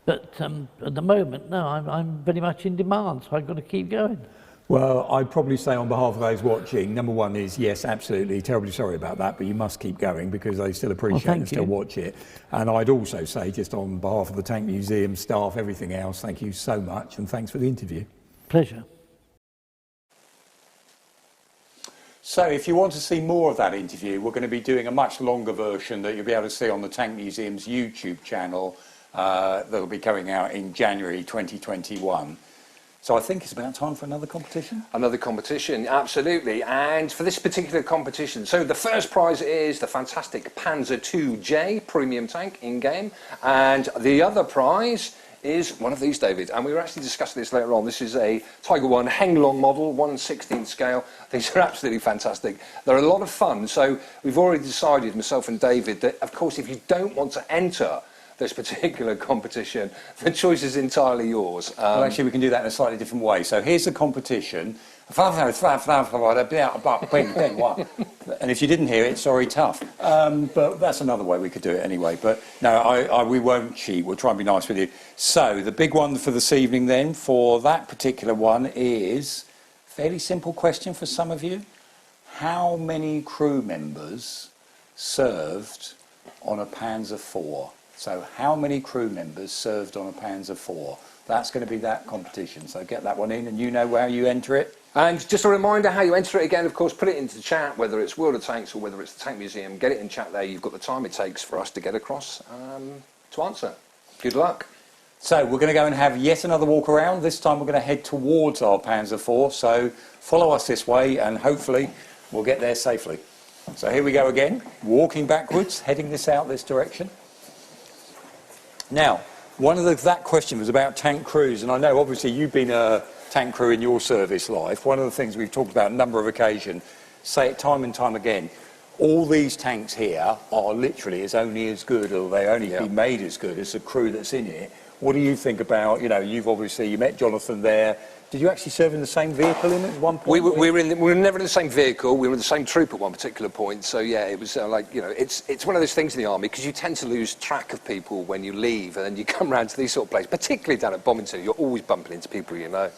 But at the moment, no, I'm very much in demand, so I've got to keep going. Well, I'd probably say on behalf of those watching, number one is, yes, absolutely, terribly sorry about that, but you must keep going because they still appreciate and still watch it. And I'd also say, just on behalf of the Tank Museum staff, everything else, thank you so much, and thanks for the interview. Pleasure. So if you want to see more of that interview, we're going to be doing a much longer version that you'll be able to see on the Tank Museum's YouTube channel that'll be coming out in January 2021. So I think it's about time for another competition. Another competition, absolutely. And for this particular competition, so the first prize is the fantastic Panzer IIJ premium tank in-game. And the other prize is one of these, David. And we were actually discussing this later on. This is a Tiger 1 Henglong model, 1/16 scale. These are absolutely fantastic. They're a lot of fun. So we've already decided, myself and David, that of course if you don't want to enter this particular competition, the choice is entirely yours. Well, actually, we can do that in a slightly different way. So here's the competition. And if you didn't hear it, sorry, tough. But that's another way we could do it anyway. But no, we won't cheat. We'll try and be nice with you. So the big one for this evening then, for that particular one is a fairly simple question for some of you. How many crew members served on a Panzer IV? So how many crew members served on a Panzer IV? That's going to be that competition. So get that one in, and you know where you enter it. And just a reminder how you enter it again, of course, put it into the chat, whether it's World of Tanks or whether it's the Tank Museum, get it in chat there. You've got the time it takes for us to get across to answer. Good luck. So we're going to go and have yet another walk around. This time we're going to head towards our Panzer IV. So follow us this way and hopefully we'll get there safely. So here we go again, walking backwards, heading this out this direction. Now, one of that question was about tank crews, and I know obviously you've been a tank crew in your service life. One of the things we've talked about on a number of occasions, say it time and time again, all these tanks here are literally only as good, or they only be made as good as the crew that's in it. What do you think about, you know, you met Jonathan there. Did you actually serve in the same vehicle at one point? We were never in the same vehicle. We were in the same troop at one particular point. So yeah, it was like, you know, it's one of those things in the army because you tend to lose track of people when you leave, and then you come round to these sort of places, particularly down at Bombington. You're always bumping into people you know.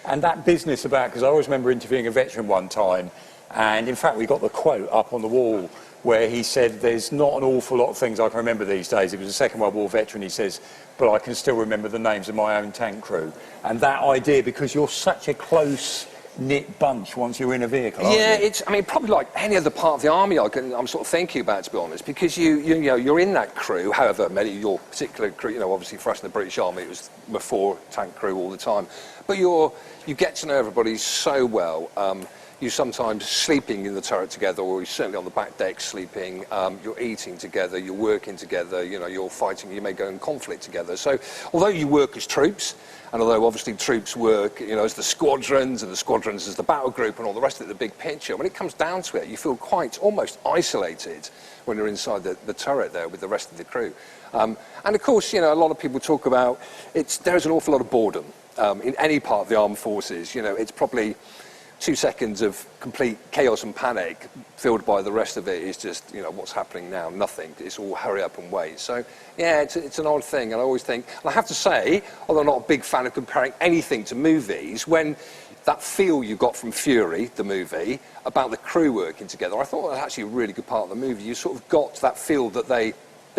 And that business about, because I always remember interviewing a veteran one time, and in fact we got the quote up on the wall where he said there's not an awful lot of things I can remember these days. He was a Second World War veteran, he says, but I can still remember the names of my own tank crew. And that idea, because you're such a close-knit bunch once you're in a vehicle, aren't you? I mean, probably like any other part of the army I'm sort of thinking about, to be honest, because you know, you're in that crew, however many your particular crew, you know, obviously for us in the British Army, it was the 4 tank crew all the time. But you get to know everybody so well. You're sometimes sleeping in the turret together, or you're certainly on the back deck sleeping. You're eating together, you're working together, you know, you're fighting, you may go in conflict together. So although you work as troops, and although obviously troops work, you know, as the squadrons, and the squadrons as the battle group and all the rest of it, the big picture, when it comes down to it, you feel quite almost isolated when you're inside the turret there with the rest of the crew. And of course, you know, a lot of people talk about, there's an awful lot of boredom in any part of the armed forces. You know, it's probably 2 seconds of complete chaos and panic, filled by the rest of it is just, you know, what's happening now? Nothing. It's all hurry up and wait. So, yeah, it's an odd thing. And I always think, and I have to say, although I'm not a big fan of comparing anything to movies, when that feel you got from Fury, the movie, about the crew working together, I thought that was actually a really good part of the movie. You sort of got that feel that they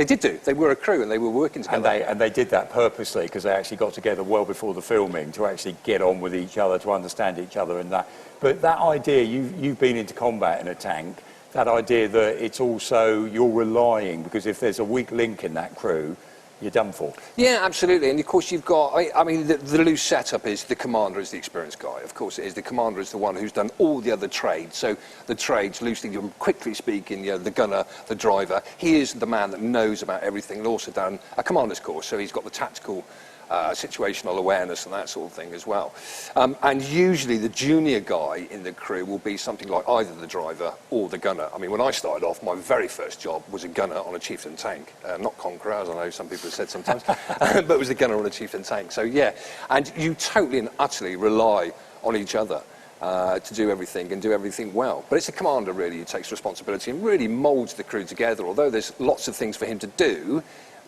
did do. They were a crew and they were working together. And they did that purposely because they actually got together well before the filming to actually get on with each other, to understand each other and that. But that idea, you've been into combat in a tank, that idea that it's also, you're relying, because if there's a weak link in that crew, you're done for. Yeah, absolutely. And of course you've got, I mean, the loose setup is the commander is the experienced guy. Of course it is. The commander is the one who's done all the other trades. So the trades, loosely, quickly speaking, you know, the gunner, the driver, he is the man that knows about everything, and also done a commander's course. So he's got the tactical situational awareness and that sort of thing as well. And usually the junior guy in the crew will be something like either the driver or the gunner. I mean, when I started off, my very first job was a gunner on a Chieftain tank. Not Conqueror, as I know some people have said sometimes, but it was a gunner on a Chieftain tank. So yeah, and you totally and utterly rely on each other to do everything and do everything well. But it's the commander really who takes responsibility and really moulds the crew together. Although there's lots of things for him to do,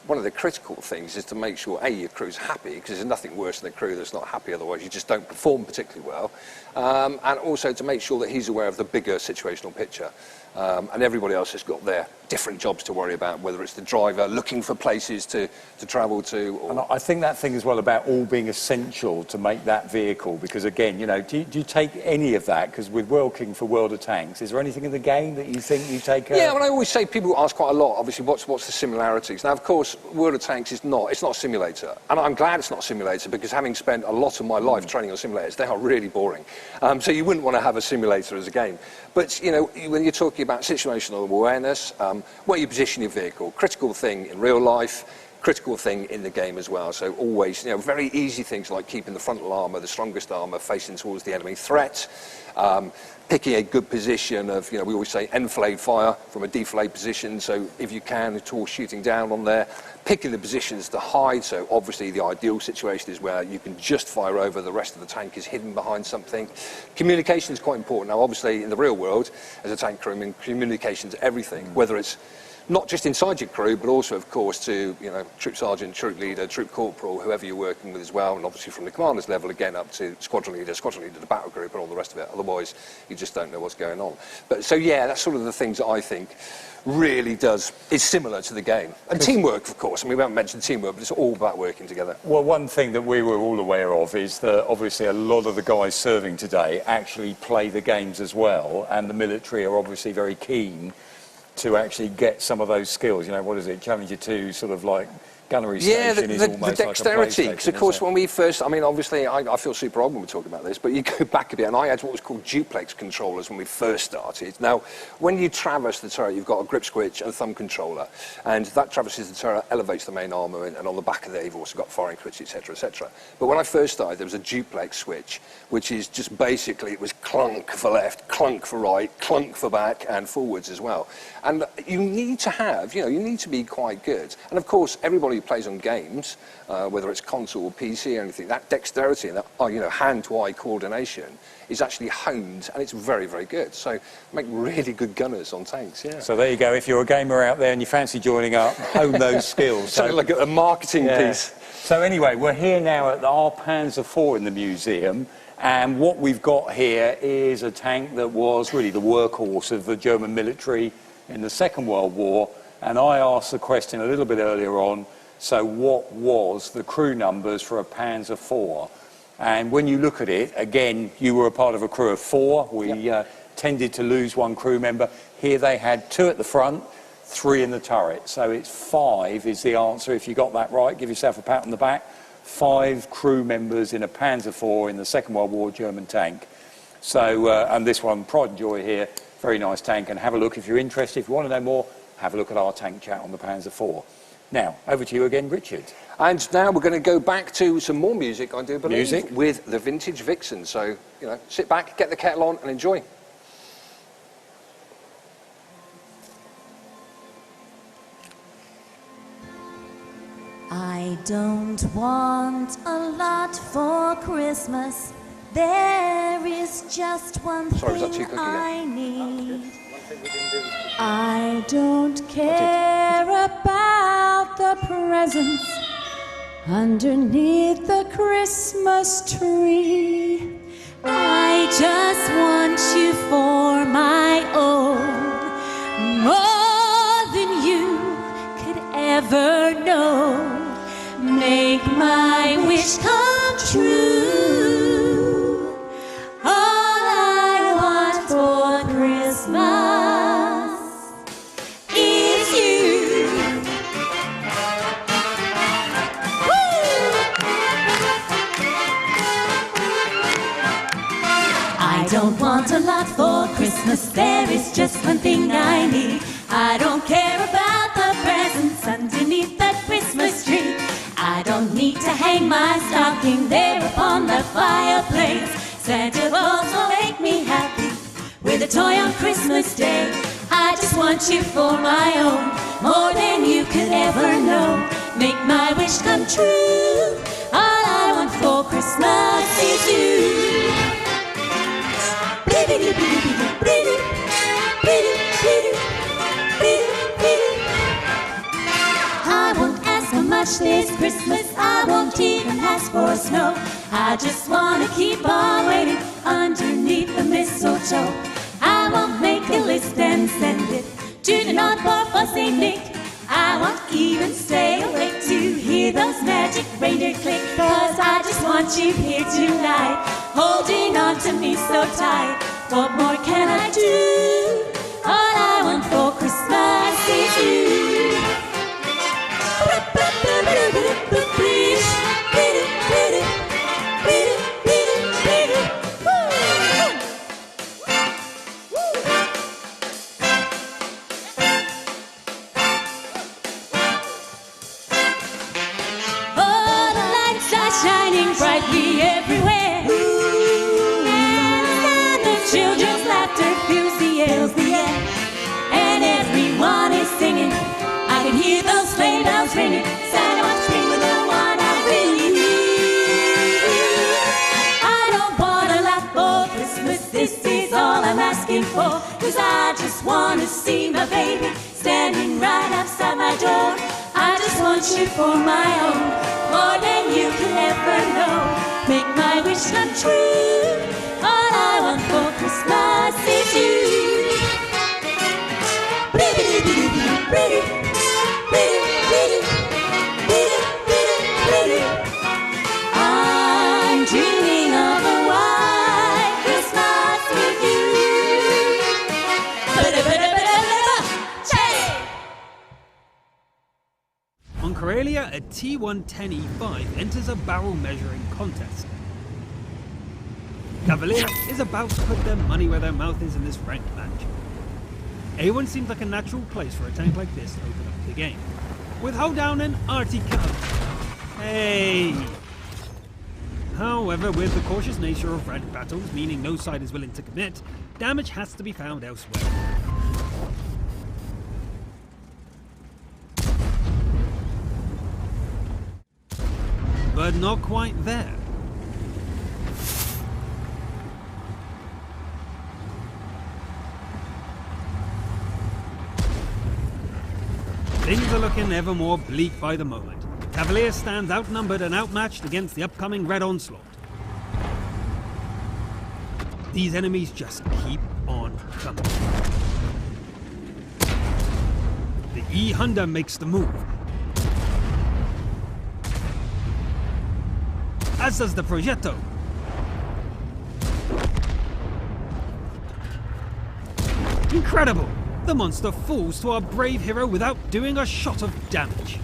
one of the critical things is to make sure, A, your crew's happy, because there's nothing worse than a crew that's not happy, otherwise you just don't perform particularly well. And also to make sure that he's aware of the bigger situational picture. And everybody else has got their different jobs to worry about, whether it's the driver looking for places to travel to. Or... And I think that thing as well about all being essential to make that vehicle, because again, you know, do you take any of that? Because with working for World of Tanks, is there anything in the game that you think you take? Yeah, well, I always say, people ask quite a lot, obviously, what's the similarities? Now, of course, World of Tanks it's not a simulator. And I'm glad it's not a simulator, because having spent a lot of my life training on simulators, they are really boring. So you wouldn't want to have a simulator as a game. But, you know, when you're talking about situational awareness, where you position your vehicle, critical thing in real life, critical thing in the game as well. So always, you know, very easy things like keeping the frontal armour, the strongest armour, facing towards the enemy threat, picking a good position of, you know, we always say enfilade fire from a defilade position, so if you can, towards shooting down on there, picking the positions to hide, so obviously the ideal situation is where you can just fire over, the rest of the tank is hidden behind something. Communication is quite important. Now, obviously, in the real world, as a tank crewman, communication is everything, whether it's not just inside your crew, but also, of course, to, you know, troop sergeant, troop leader, troop corporal, whoever you're working with as well, and obviously from the commander's level again up to squadron leader, the battle group, and all the rest of it. Otherwise, you just don't know what's going on. But so yeah, that's sort of the things that I think really is similar to the game. And teamwork, of course. I mean, we haven't mentioned teamwork, but it's all about working together. Well, one thing that we were all aware of is that obviously a lot of the guys serving today actually play the games as well, and the military are obviously very keen to actually get some of those skills. You know, what is it, Challenger 2, sort of like gunnery station is almost the dexterity, because of course when we first, I mean obviously I feel super old when we talk about this, but you go back a bit, and I had what was called duplex controllers when we first started. Now, when you traverse the turret, you've got a grip switch and a thumb controller, and that traverses the turret, elevates the main armour, and on the back of there you've also got firing switch, etc, etc. But when I first started, there was a duplex switch, which is just basically, it was clunk for left, clunk for right, clunk for back, and forwards as well. And you need to have, you know, you need to be quite good. And of course, everybody who plays on games, whether it's console or PC or anything, that dexterity and that, you know, hand-to-eye coordination is actually honed, and it's very, very good. So make really good gunners on tanks, yeah. So there you go. If you're a gamer out there and you fancy joining up, hone those skills. Something like a marketing piece. So anyway, we're here now at our Panzer IV in the museum, and what we've got here is a tank that was really the workhorse of the German military in the Second World War. And I asked the question a little bit earlier on, so what was the crew numbers for a Panzer IV? And when you look at it, again, you were a part of a crew of 4. We tended to lose one crew member. Here they had 2 at the front, 3 in the turret. So it's 5 is the answer. If you got that right, give yourself a pat on the back. 5 crew members in a Panzer IV in the Second World War German tank. So, and this one, pride and joy here, very nice tank. And have a look if you're interested. If you want to know more, have a look at our tank chat on the Panzer IV. Now, over to you again, Richard. And now we're going to go back to some more music, I do believe, music with the Vintage Vixen. So, you know, sit back, get the kettle on and enjoy. I don't want a lot for Christmas. There is just one thing I need. I don't care about the presents underneath the Christmas tree. I just want you for my own, more than you could ever know. Make my wish come true. All I want for Christmas is you. I don't want a lot for Christmas. There is just one thing I need. I don't care about the presents underneath that Christmas tree. I don't need to hang my stocking there upon the fireplace. Santa Claus will make me happy with a toy on Christmas Day. I just want you for my own, more than you could ever know. Make my wish come true. All I want for Christmas is you. I won't ask for much this Christmas. I won't even ask for snow. I just want to keep on waiting underneath the mistletoe. I won't make a list and send it to the North Pole for St. Nick. I won't even stay awake to hear those magic reindeer click. Cause I just want you here tonight, holding on to me so tight. What more can I do? All I want for Christmas is you. Shining brightly everywhere, and the children's laughter fills the air, and everyone is singing. I can hear those sleigh bells ringing. Santa wants to bring me the one I really need. I don't want a lot for Christmas, this is all I'm asking for. Cause I just want to see my baby standing sitting right outside my door. I just want you for my own, more than you can ever know. Make my wish come true. All I want for Christmas is you. Pretty, pretty, pretty, pretty, pretty, pretty, pretty, pretty. I'm dreaming of a white Christmas with you. On Karelia, a T110E5 enters a barrel measuring contest. Cavalier is about to put their money where their mouth is in this ranked match. A1 seems like a natural place for a tank like this to open up the game, with hold down and RT cut. Hey! However, with the cautious nature of ranked battles, meaning no side is willing to commit, damage has to be found elsewhere. But not quite there. Things are looking ever more bleak by the moment. Cavalier stands outnumbered and outmatched against the upcoming Red Onslaught. These enemies just keep on coming. The E-Honda makes the move, as does the Progetto. Incredible! The monster falls to our brave hero without doing a shot of damage.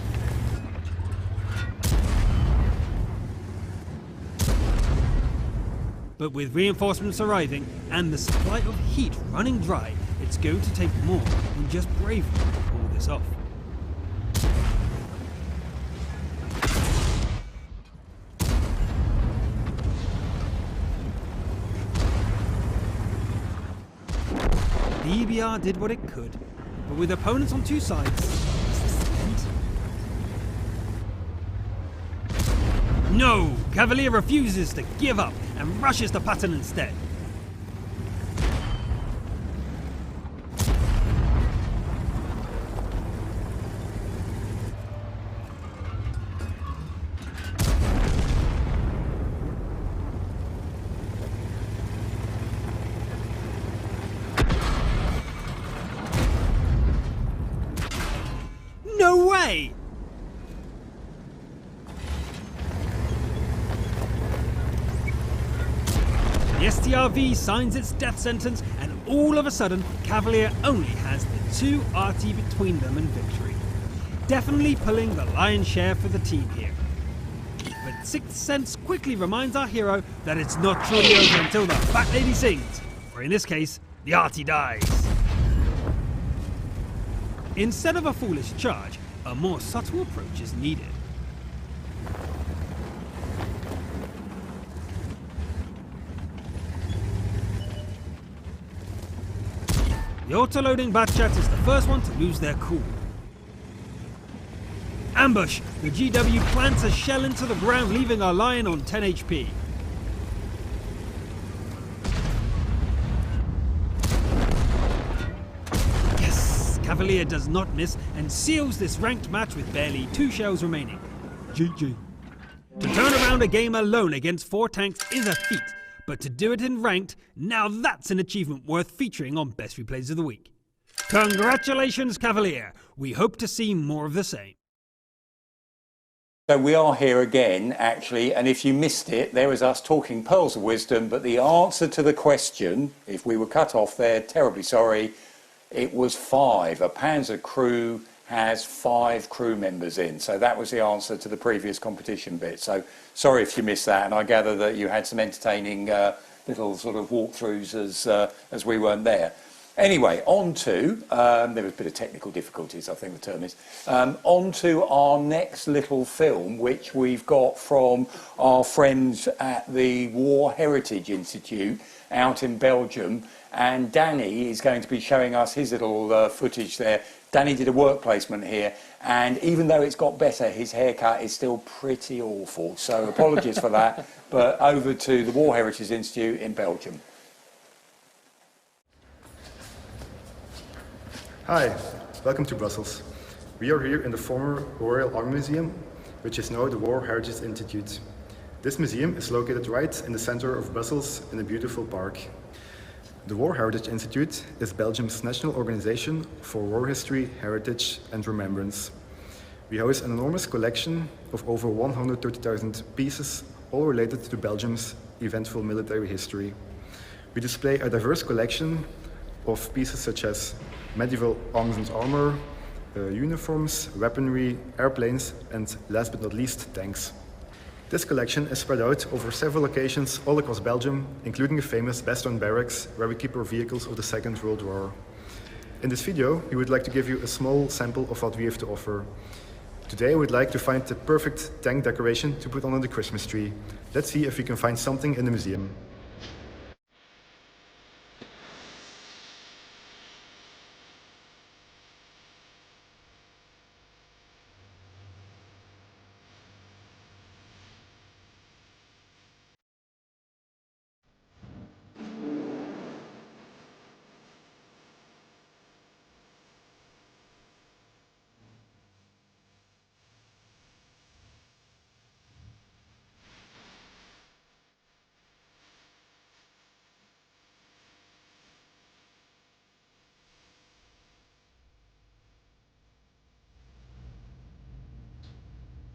But with reinforcements arriving and the supply of heat running dry, it's going to take more than just bravery to pull this off. The EBR did what it could, but with opponents on two sides, is this the end? No! Cavalier refuses to give up and rushes to Patton instead. No way! The STRV signs its death sentence, and all of a sudden, Cavalier only has the 2 RT between them and victory. Definitely pulling the lion's share for the team here. But Sixth Sense quickly reminds our hero that it's not truly over until the fat lady sings, or in this case, the RT dies. Instead of a foolish charge, a more subtle approach is needed. The auto-loading Batchat is the first one to lose their cool. Ambush! The GW plants a shell into the ground, leaving our lion on 10 HP. Cavalier does not miss and seals this ranked match with barely 2 shells remaining. GG. To turn around a game alone against 4 tanks is a feat, but to do it in ranked, now that's an achievement worth featuring on Best Replays of the Week. Congratulations, Cavalier. We hope to see more of the same. So we are here again, actually, and if you missed it, there was us talking pearls of wisdom, but the answer to the question, if we were cut off there, terribly sorry, it was 5. A Panzer crew has 5 crew members in. So that was the answer to the previous competition bit. So sorry if you missed that, and I gather that you had some entertaining little sort of walkthroughs as we weren't there. Anyway, on to, there was a bit of technical difficulties, I think the term is, on to our next little film, which we've got from our friends at the War Heritage Institute out in Belgium. And Danny is going to be showing us his little footage there. Danny did a work placement here, and even though it's got better, his haircut is still pretty awful. So apologies for that, but over to the War Heritage Institute in Belgium. Hi, welcome to Brussels. We are here in the former Royal Army Museum, which is now the War Heritage Institute. This museum is located right in the center of Brussels in a beautiful park. The War Heritage Institute is Belgium's national organization for war history, heritage and remembrance. We house an enormous collection of over 130,000 pieces, all related to Belgium's eventful military history. We display a diverse collection of pieces such as medieval arms and armor, uniforms, weaponry, airplanes, and last but not least, tanks. This collection is spread out over several locations all across Belgium, including the famous Bastogne Barracks, where we keep our vehicles of the Second World War. In this video, we would like to give you a small sample of what we have to offer. Today, we'd like to find the perfect tank decoration to put on the Christmas tree. Let's see if we can find something in the museum.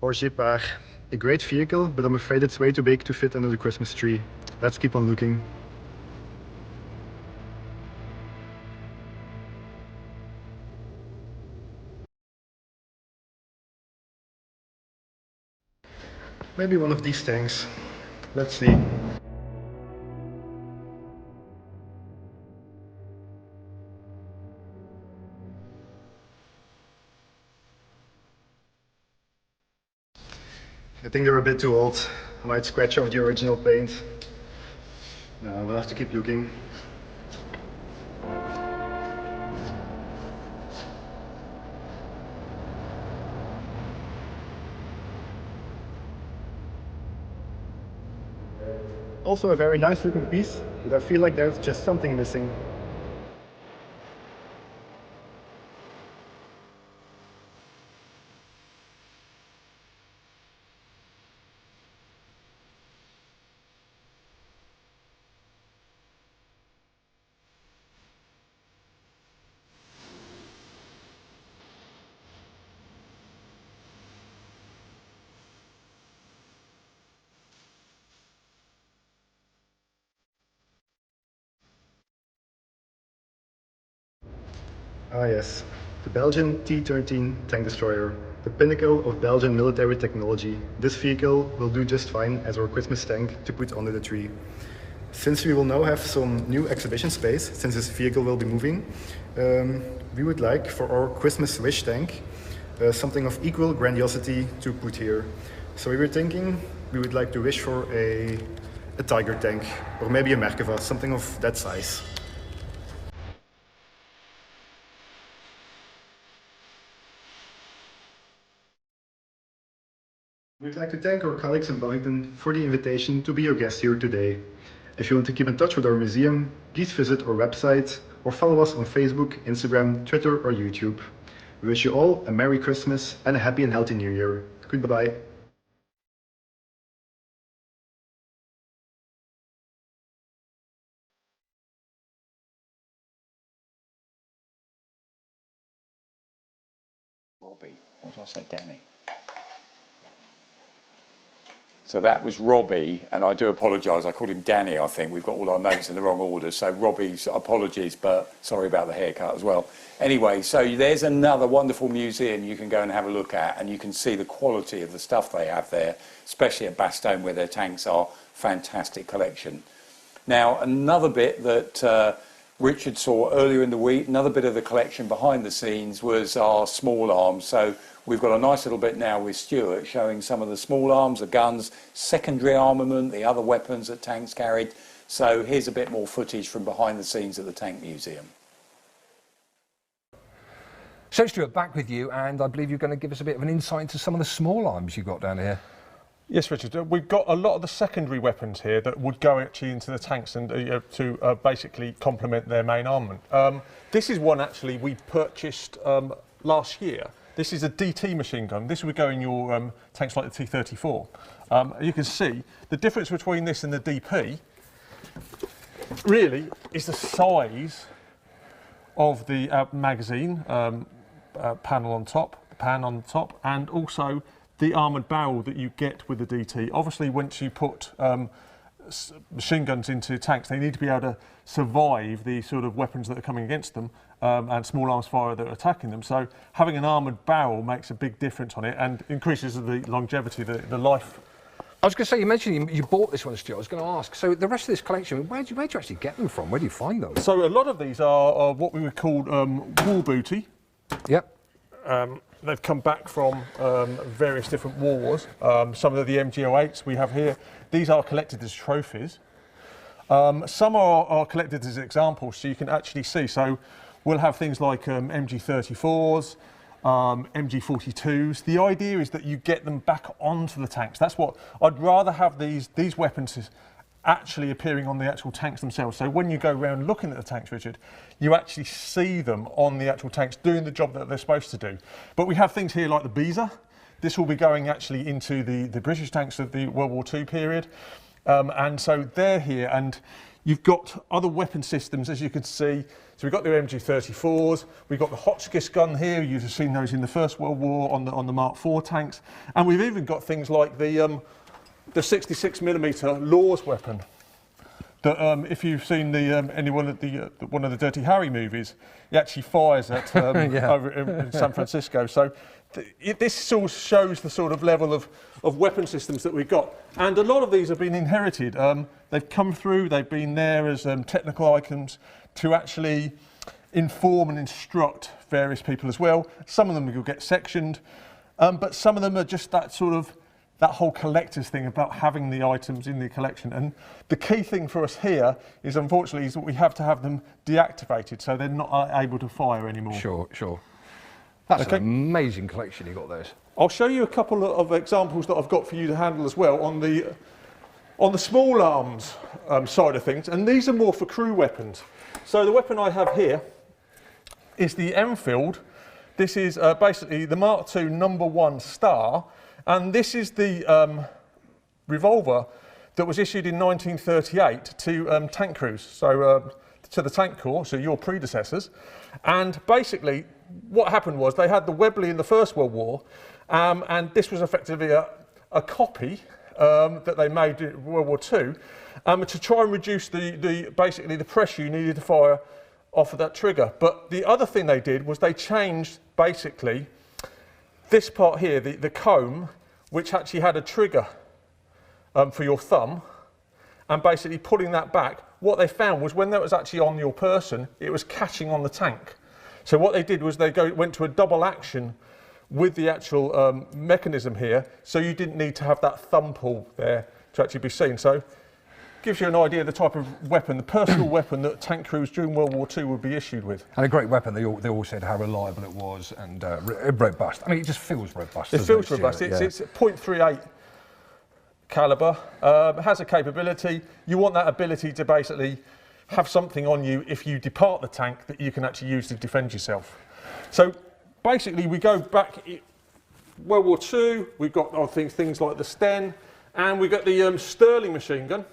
Orgépar, a great vehicle, but I'm afraid it's way too big to fit under the Christmas tree. Let's keep on looking. Maybe one of these tanks. Let's see. I think they're a bit too old. I might scratch off the original paint. No, we'll have to keep looking. Also a very nice looking piece, but I feel like there's just something missing. Ah yes, the Belgian T-13 tank destroyer, the pinnacle of Belgian military technology. This vehicle will do just fine as our Christmas tank to put under the tree. Since we will now have some new exhibition space, since this vehicle will be moving, we would like for our Christmas wish tank something of equal grandiosity to put here. So we were thinking we would like to wish for a Tiger tank, or maybe a Merkava, something of that size. We'd like to thank our colleagues in Wellington for the invitation to be your guest here today. If you want to keep in touch with our museum, please visit our website or follow us on Facebook, Instagram, Twitter or YouTube. We wish you all a Merry Christmas and a happy and healthy New Year. Goodbye. Robbie, what did I say, Danny? So that was Robbie, and I do apologise, I called him Danny, I think. We've got all our notes in the wrong order, so Robbie's apologies, but sorry about the haircut as well. Anyway, so there's another wonderful museum you can go and have a look at, and you can see the quality of the stuff they have there, especially at Bastogne where their tanks are. Fantastic collection. Now, another bit that Richard saw earlier in the week, another bit of the collection behind the scenes was our small arms. So we've got a nice little bit now with Stuart showing some of the small arms, the guns, secondary armament, the other weapons that tanks carried. So here's a bit more footage from behind the scenes at the Tank Museum. So Stuart, back with you, and I believe you're going to give us a bit of an insight into some of the small arms you've got down here. Yes, Richard. We've got a lot of the secondary weapons here that would go actually into the tanks and to basically complement their main armament. This is one actually we purchased last year. This is a DT machine gun. This would go in your tanks like the T-34. You can see the difference between this and the DP really is the size of the magazine panel on top, the pan on the top, and also the armoured barrel that you get with the DT. Obviously, once you put machine guns into tanks, they need to be able to survive the sort of weapons that are coming against them and small arms fire that are attacking them. So having an armoured barrel makes a big difference on it and increases the longevity, the life. I was going to say, you mentioned you bought this one, Stuart. I was going to ask, so the rest of this collection, where do you actually get them from? Where do you find them? So a lot of these are what we would call war booty. Yep. They've come back from various different wars. Some of the MG08s we have here, these are collected as trophies. Some are collected as examples, so you can actually see. So we'll have things like MG34s, MG42s. The idea is that you get them back onto the tanks. That's what I'd rather have these weapons actually appearing on the actual tanks themselves. So when you go around looking at the tanks, Richard, you actually see them on the actual tanks doing the job that they're supposed to do. But we have things here like the Beezer. This will be going actually into the British tanks of the World War II period. And so they're here, and you've got other weapon systems, as you can see. So we've got the MG34s, we've got the Hotchkiss gun here. You've seen those in the First World War on the Mark IV tanks. And we've even got things like the 66mm Laws weapon. That if you've seen anyone at one of the Dirty Harry movies, he actually fires at over in San Francisco. So this sort of shows the sort of level of weapon systems that we've got. And a lot of these have been inherited. They've come through, they've been there as technical items to actually inform and instruct various people as well. Some of them will get sectioned, but some of them are just that sort of that whole collector's thing about having the items in the collection. And the key thing for us here is, unfortunately, is that we have to have them deactivated so they're not able to fire anymore. Sure. That's an amazing collection you got there. I'll show you a couple of examples that I've got for you to handle as well on the small arms side of things, and these are more for crew weapons. So the weapon I have here is the Enfield. This is basically the Mark II #1 Star. And this is the revolver that was issued in 1938 to tank crews, so to the Tank Corps, so your predecessors. And basically, what happened was they had the Webley in the First World War, and this was effectively a copy that they made in World War II to try and reduce basically the pressure you needed to fire off of that trigger. But the other thing they did was they changed basically this part here, the comb, which actually had a trigger for your thumb, and basically pulling that back, what they found was when that was actually on your person, it was catching on the tank. So what they did was they went to a double action with the actual mechanism here, so you didn't need to have that thumb pull there to actually be seen. So gives you an idea of the type of weapon, the personal weapon that tank crews during World War II would be issued with. And a great weapon. They all said how reliable it was and robust. I mean, it just feels robust. It feels robust. It's 0.38 caliber. Has a capability. You want that ability to basically have something on you if you depart the tank that you can actually use to defend yourself. So basically, we go back World War II. We've got things like the Sten, and we've got the Sterling machine gun.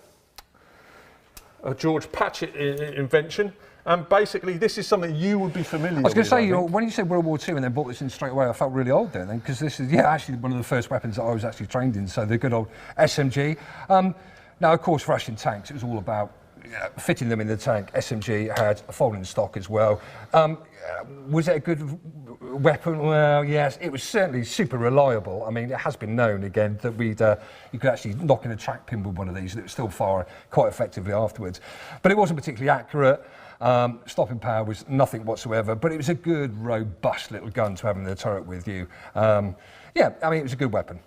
A George Patchett invention, and basically this is something you would be familiar with. I was going to say, when you said World War II and then brought this in straight away, I felt really old then, because this is actually one of the first weapons that I was actually trained in, so the good old SMG. Now, of course, for Russian tanks, it was all about fitting them in the tank. SMG had a folding stock as well. Was it a good weapon? Well, yes, it was certainly super reliable. I mean, it has been known again that you could actually knock in a track pin with one of these and it would still fire quite effectively afterwards. But it wasn't particularly accurate. Stopping power was nothing whatsoever, but it was a good, robust little gun to have in the turret with you. Yeah, I mean, it was a good weapon.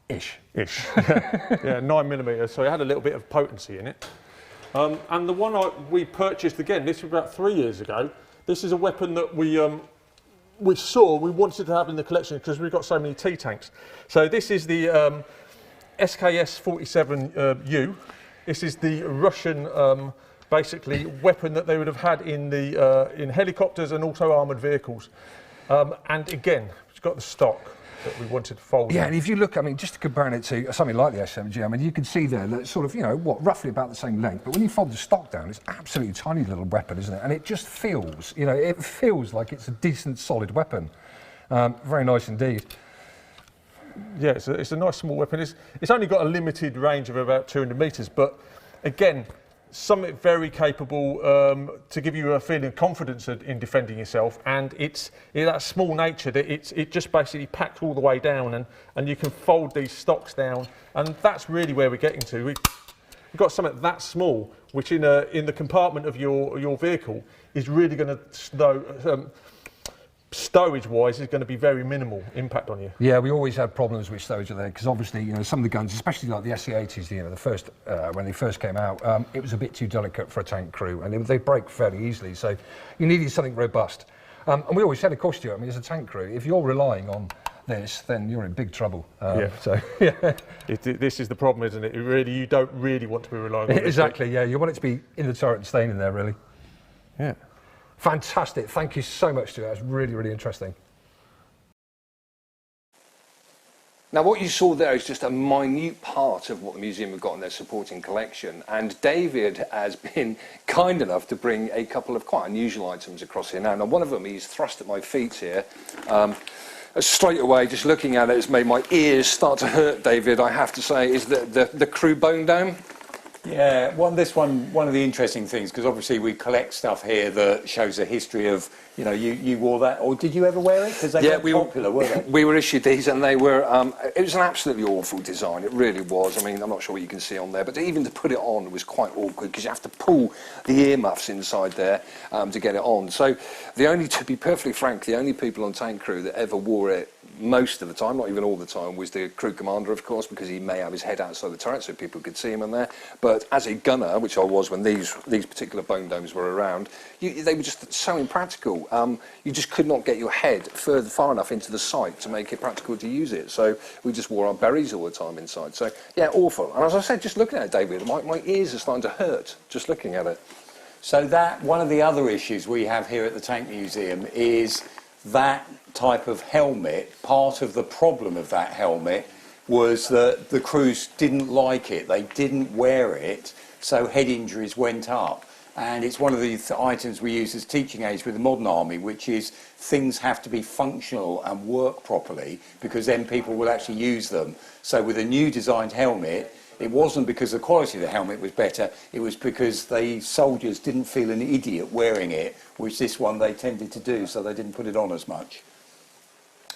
Ish. Yeah, 9mm, so it had a little bit of potency in it. And the one we purchased, again, this was about 3 years ago. This is a weapon that we wanted to have in the collection because we've got so many T-tanks. So this is the SKS 47U. This is the Russian, basically, weapon that they would have had in the in helicopters and also armoured vehicles. And again, it's got the stock that we wanted to fold. Yeah, in. and if you look, I mean, just to compare it to something like the SMG, I mean, you can see there that it's sort of, you know, what, roughly about the same length. But when you fold the stock down, it's absolutely tiny little weapon, isn't it? And it just feels, you know, it feels like it's a decent, solid weapon. Very nice indeed. Yeah, it's a nice small weapon. It's only got a limited range of about 200 metres, but again, something very capable to give you a feeling of confidence in defending yourself, and it's that small nature that it just basically packs all the way down, and you can fold these stocks down, and that's really where we're getting to. We've got something that small, which in the compartment of your vehicle is really going to stowage-wise is going to be very minimal impact on you. Yeah, we always had problems with stowage there because obviously, you know, some of the guns, especially like the SE80s, you know, the first when they first came out, it was a bit too delicate for a tank crew, and they break fairly easily. So you needed something robust. And we always said, of course, Stuart, I mean, as a tank crew, if you're relying on this, then you're in big trouble. So yeah, this is the problem, isn't it? You don't really want to be relying on it. Exactly. Yeah, you want it to be in the turret and staying in there, really. Yeah. Fantastic. Thank you so much, Stuart. That's really, really interesting. Now, what you saw there is just a minute part of what the museum have got in their supporting collection. And David has been kind enough to bring a couple of quite unusual items across here now. Now, one of them he's thrust at my feet here. Straight away, just looking at it, has made my ears start to hurt, David, I have to say, is the crew bone dome. Yeah, one of the interesting things, because obviously we collect stuff here that shows a history of, you know, you wore that, or did you ever wear it? Because they were popular, weren't they? We were issued these, and they were, it was an absolutely awful design, it really was. I mean, I'm not sure what you can see on there, but even to put it on was quite awkward, because you have to pull the earmuffs inside there to get it on. So, to be perfectly frank, the only people on tank crew that ever wore it most of the time, not even all the time, was the crew commander, of course, because he may have his head outside the turret so people could see him in there. But as a gunner, which I was when these particular bone domes were around, they were just so impractical. You just could not get your head far enough into the sight to make it practical to use it. So we just wore our berries all the time inside. So yeah, awful. And as I said, just looking at it, David, my ears are starting to hurt just looking at it. So that one of the other issues we have here at the Tank Museum is that type of helmet. Part of the problem of that helmet was that the crews didn't like it. They didn't wear it, so head injuries went up. And it's one of the items we use as teaching aids with the modern army, which is things have to be functional and work properly, because then people will actually use them. So with a new designed helmet, it wasn't because the quality of the helmet was better, it was because the soldiers didn't feel an idiot wearing it, which this one they tended to do, so they didn't put it on as much.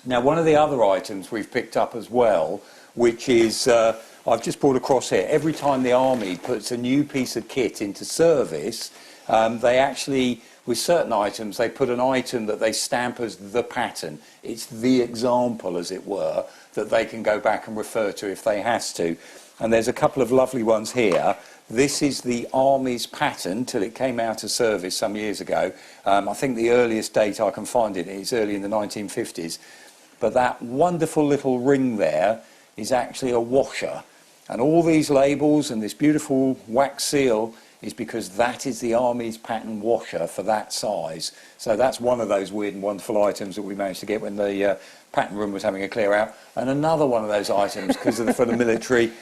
Now, one of the other items we've picked up as well, which is, I've just brought across here, every time the Army puts a new piece of kit into service, they actually, with certain items, they put an item that they stamp as the pattern. It's the example, as it were, that they can go back and refer to if they has to. And there's a couple of lovely ones here. This is the Army's pattern till it came out of service some years ago. I think the earliest date I can find it is early in the 1950s. But that wonderful little ring there is actually a washer. And all these labels and this beautiful wax seal is because that is the Army's pattern washer for that size. So that's one of those weird and wonderful items that we managed to get when the pattern room was having a clear out. And another one of those items, because for the military,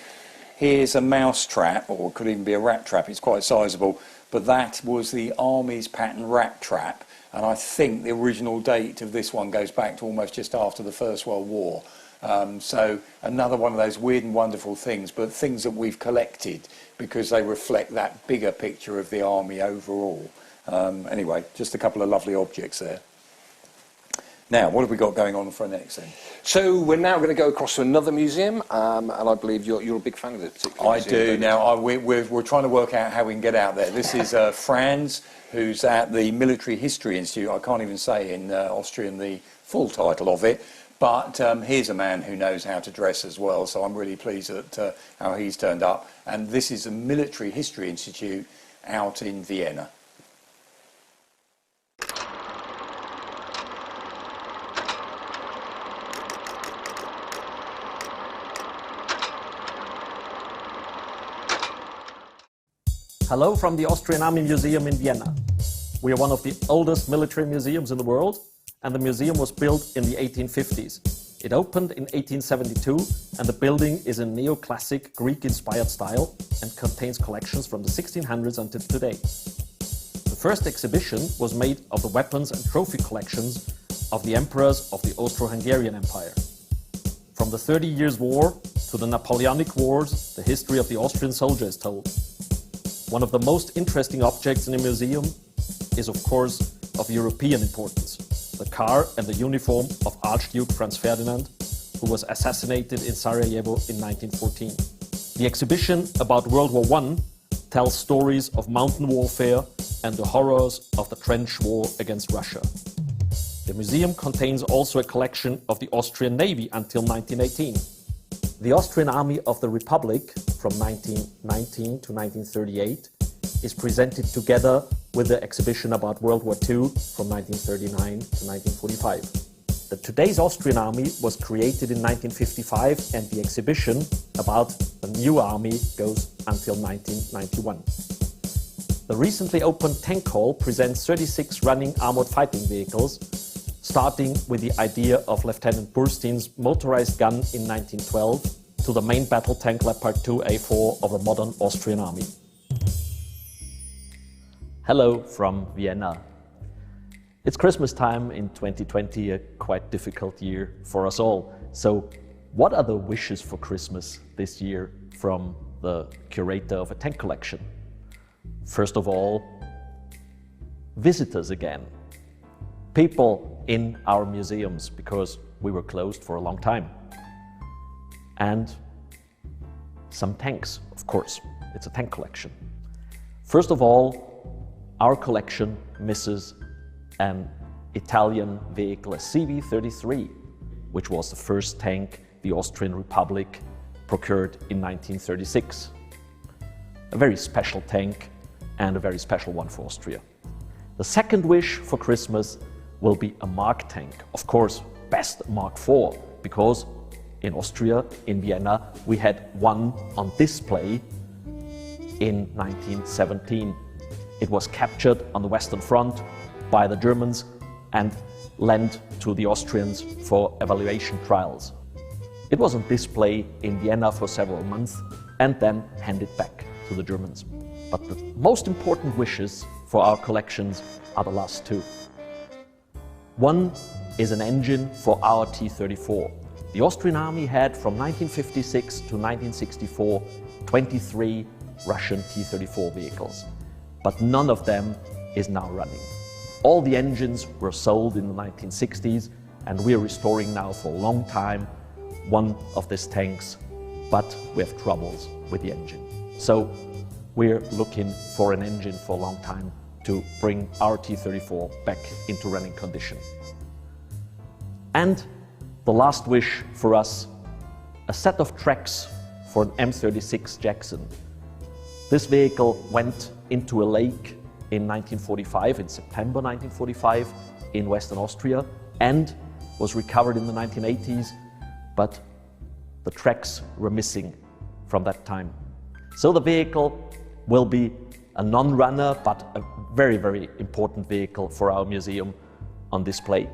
here's a mouse trap, or it could even be a rat trap, it's quite sizable, but that was the Army's pattern rat trap. And I think the original date of this one goes back to almost just after the First World War. So another one of those weird and wonderful things, but things that we've collected because they reflect that bigger picture of the Army overall. Anyway, just a couple of lovely objects there. Now, what have we got going on for next then? So we're now going to go across to another museum, and I believe you're a big fan of this particular museum. I do. Now, we're trying to work out how we can get out there. This is Franz, who's at the Military History Institute. I can't even say in Austrian the full title of it, but here's a man who knows how to dress as well, so I'm really pleased at how he's turned up. And this is the Military History Institute out in Vienna. Hello from the Austrian Army Museum in Vienna. We are one of the oldest military museums in the world, and the museum was built in the 1850s. It opened in 1872, and the building is in neoclassic Greek-inspired style and contains collections from the 1600s until today. The first exhibition was made of the weapons and trophy collections of the emperors of the Austro-Hungarian Empire. From the 30 Years' War to the Napoleonic Wars, the history of the Austrian soldier is told. One of the most interesting objects in a museum is, of course, of European importance, the car and the uniform of Archduke Franz Ferdinand, who was assassinated in Sarajevo in 1914. The exhibition about World War I tells stories of mountain warfare and the horrors of the trench war against Russia. The museum contains also a collection of the Austrian Navy until 1918. The Austrian Army of the Republic from 1919 to 1938 is presented together with the exhibition about World War II from 1939 to 1945. The today's Austrian Army was created in 1955, and the exhibition about the new army goes until 1991. The recently opened tank hall presents 36 running armored fighting vehicles, starting with the idea of Lieutenant Burstein's motorized gun in 1912 to the main battle tank Leopard 2 A4 of the modern Austrian army. Hello from Vienna. It's Christmas time in 2020, a quite difficult year for us all. So what are the wishes for Christmas this year from the curator of a tank collection? First of all, visitors again. People in our museums, because we were closed for a long time. And some tanks, of course. It's a tank collection. First of all, our collection misses an Italian vehicle, a CV-33, which was the first tank the Austrian Republic procured in 1936. A very special tank and a very special one for Austria. The second wish for Christmas will be a Mark tank. Of course, best Mark IV, because in Austria, in Vienna, we had one on display in 1917. It was captured on the Western Front by the Germans and lent to the Austrians for evaluation trials. It was on display in Vienna for several months and then handed back to the Germans. But the most important wishes for our collections are the last two. One is an engine for our T-34. The Austrian army had from 1956 to 1964 23 Russian T-34 vehicles, but none of them is now running. All the engines were sold in the 1960s, and we are restoring now for a long time one of these tanks, but we have troubles with the engine. So we're looking for an engine for a long time to bring our T-34 back into running condition. And the last wish for us, a set of tracks for an M36 Jackson. This vehicle went into a lake in 1945, in September 1945, in Western Austria, and was recovered in the 1980s, but the tracks were missing from that time. So the vehicle will be a non-runner, but a very, very important vehicle for our museum on display.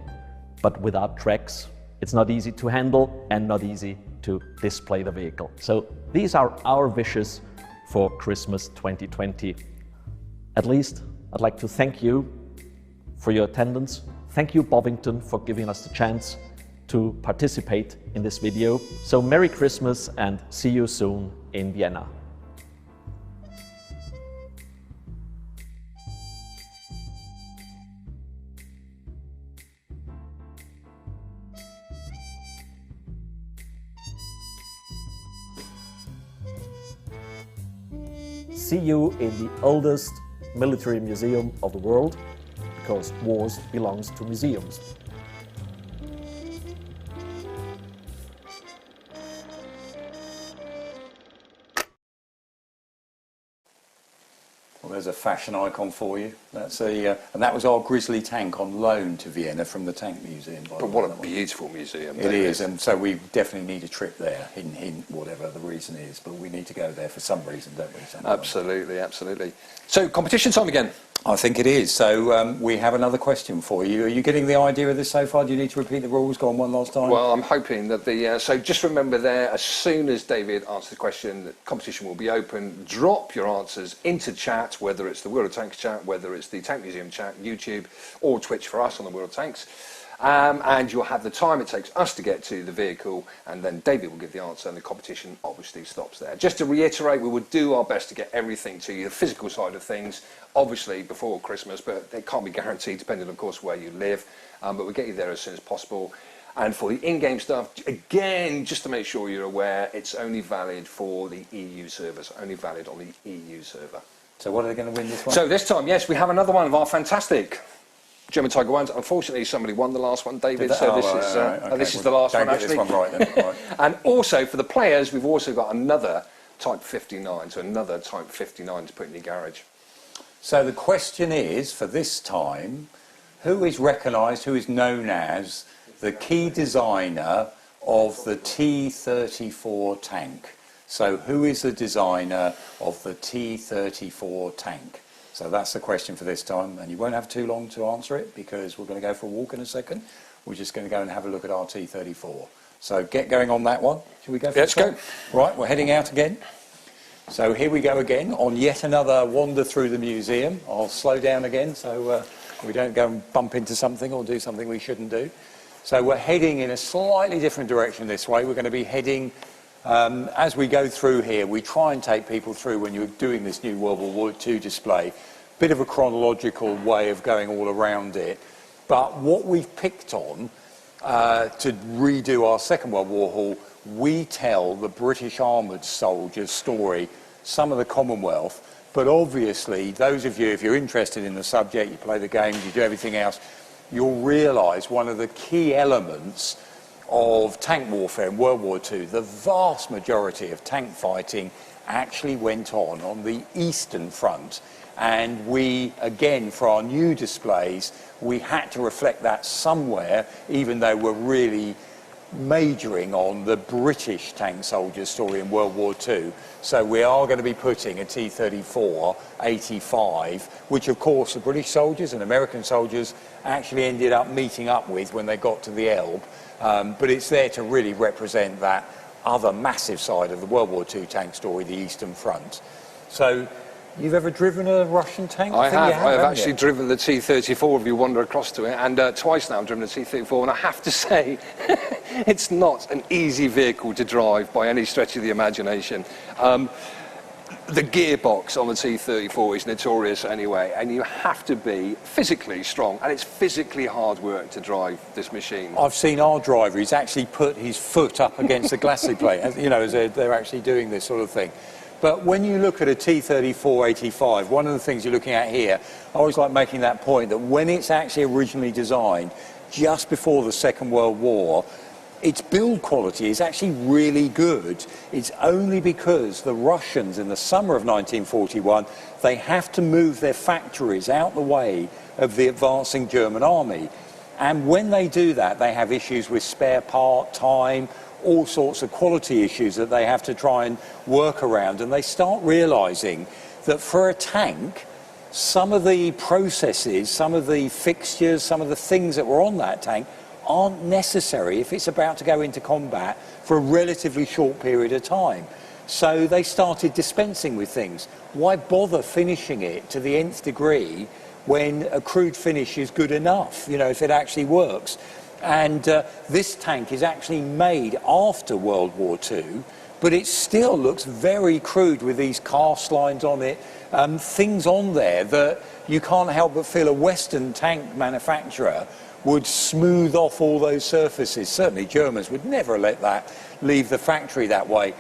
But without tracks, it's not easy to handle and not easy to display the vehicle. So these are our wishes for Christmas 2020. At least I'd like to thank you for your attendance. Thank you, Bovington, for giving us the chance to participate in this video. So Merry Christmas and see you soon in Vienna. See you in the oldest military museum of the world, because wars belongs to museums. Well, there's as a fashion icon for you. That's and that was our Grizzly tank on loan to Vienna from the Tank Museum. But what a beautiful museum. It is, and so we definitely need a trip there, hint, whatever the reason is, but we need to go there for some reason, don't we? Absolutely, absolutely. So, competition time again. I think it is. So we have another question for you. Are you getting the idea of this so far? Do you need to repeat the rules? Go on one last time. Well, I'm hoping that so just remember there, as soon as David answers the question, the competition will be open. Drop your answers into chat, whether it's the World of Tanks chat, whether it's the Tank Museum chat, YouTube, or Twitch for us on the World of Tanks. And you'll have the time it takes us to get to the vehicle, and then David will give the answer, and the competition obviously stops there. Just to reiterate, we will do our best to get everything to you, the physical side of things, obviously before Christmas, but they can't be guaranteed, depending, of course, where you live. But we'll get you there as soon as possible. And for the in-game stuff, again, just to make sure you're aware, it's only valid for the EU servers, only valid on the EU server. So what are they going to win this one? So this time, yes, we have another one of our fantastic German Tiger ones. Unfortunately, somebody won the last one, David. So this is the last one, actually. Get this one right then. Right. And also for the players, we've also got another Type 59, so another Type 59 to put in your garage. So the question is, for this time, who is recognised, who is known as the key designer of the T-34 tank? So who is the designer of the T-34 tank? So that's the question for this time, and you won't have too long to answer it because we're going to go for a walk in a second. We're just going to go and have a look at our T-34. So get going on that one. Shall we go for Let's go. Right, we're heading out again. So here we go again on yet another wander through the museum. I'll slow down again so we don't go and bump into something or do something we shouldn't do. So we're heading in a slightly different direction this way. We're going to be heading, as we go through here, we try and take people through when you're doing this new World War II display. Bit of a chronological way of going all around it. But what we've picked on to redo our Second World War Hall, we tell the British armoured soldiers' story, some of the Commonwealth, but obviously those of you, if you're interested in the subject, you play the games, you do everything else, you'll realise one of the key elements of tank warfare in World War II, the vast majority of tank fighting actually went on the Eastern Front. And we, again, for our new displays, we had to reflect that somewhere, even though we're really majoring on the British tank soldier story in World War II. So we are going to be putting a T-34 85, which of course the British soldiers and American soldiers actually ended up meeting up with when they got to the Elbe. But it's there to really represent that other massive side of the World War II tank story, the Eastern Front. So you've ever driven a Russian tank? I have actually driven the T-34 if you wander across to it, and twice now I've driven the T-34, and I have to say, it's not an easy vehicle to drive by any stretch of the imagination. The gearbox on the T-34 is notorious anyway, and you have to be physically strong, and it's physically hard work to drive this machine. I've seen our driver, he's actually put his foot up against the glacis plate, you know, as they're actually doing this sort of thing. But when you look at a T-34 85, one of the things you're looking at here, I always like making that point that when it's actually originally designed, just before the Second World War, its build quality is actually really good. It's only because the Russians, in the summer of 1941, they have to move their factories out the way of the advancing German army. And when they do that, they have issues with spare part, time, all sorts of quality issues that they have to try and work around, and they start realizing that for a tank, some of the processes, some of the fixtures, some of the things that were on that tank aren't necessary if it's about to go into combat for a relatively short period of time. So they started dispensing with things. Why bother finishing it to the nth degree when a crude finish is good enough, you know, if it actually works? And this tank is actually made after World War II, but it still looks very crude with these cast lines on it, things on there that you can't help but feel a Western tank manufacturer would smooth off all those surfaces. Certainly Germans would never let that leave the factory that way.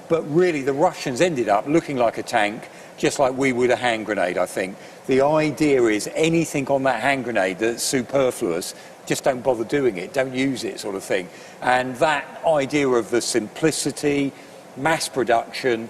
But really the Russians ended up looking like a tank, just like we would a hand grenade, I think. The idea is anything on that hand grenade that's superfluous, just don't bother doing it, don't use it, sort of thing. And that idea of the simplicity, mass production,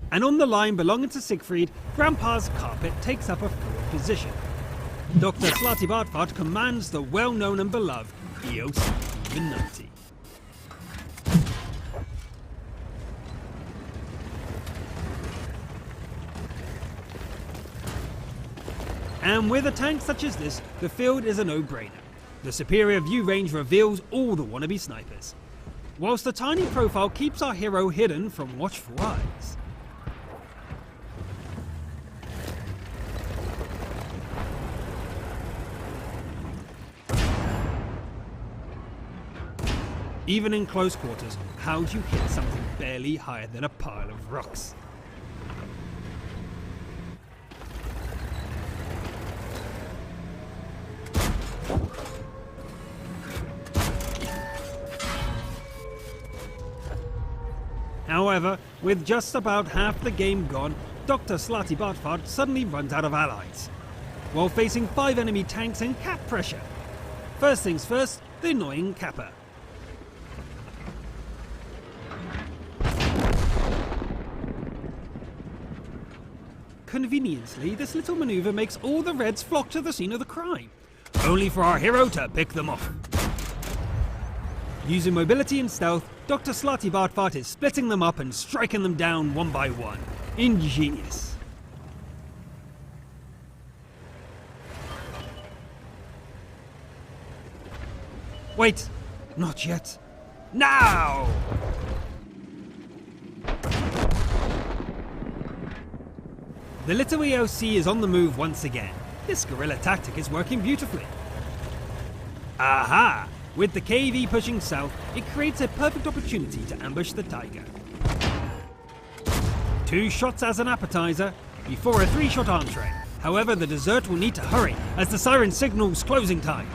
line belonging to Siegfried, Grandpa's carpet takes up a forward position. Dr. Slati Bartfart commands the well-known and beloved EOC even 90. And with a tank such as this, the field is a no-brainer. The superior view range reveals all the wannabe snipers, whilst the tiny profile keeps our hero hidden from watchful eyes. Even in close quarters, how do you hit something barely higher than a pile of rocks? However, with just about half the game gone, Dr. Slati Bartfart suddenly runs out of allies, while facing 5 enemy tanks and cap pressure. First things first, the annoying capper. Conveniently, this little maneuver makes all the Reds flock to the scene of the crime, only for our hero to pick them off. Using mobility and stealth, Dr. Slati Bartfart is splitting them up and striking them down one by one. Ingenious. Wait, not yet. Now! The little EOC is on the move once again. This guerrilla tactic is working beautifully. Aha! With the KV pushing south, it creates a perfect opportunity to ambush the Tiger. 2 shots as an appetizer, before a 3-shot entree. However, the dessert will need to hurry, as the siren signals closing time.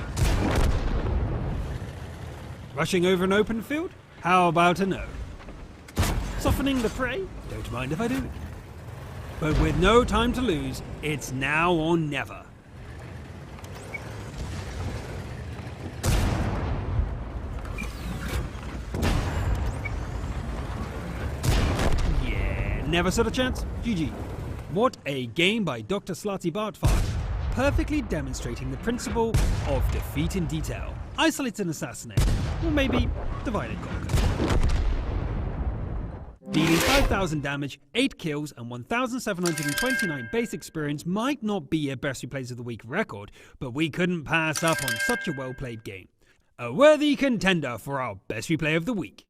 Rushing over an open field? How about a no? Softening the prey? Don't mind if I do. But with no time to lose, it's now or never. Never stood a chance? GG. What a game by Dr. Slati Bartfart, perfectly demonstrating the principle of defeat in detail. Isolate and assassinate, or maybe divide and conquer. Dealing 5,000 damage, 8 kills and 1,729 base experience might not be a Best Replays of the Week record, but we couldn't pass up on such a well-played game. A worthy contender for our Best Replay of the Week.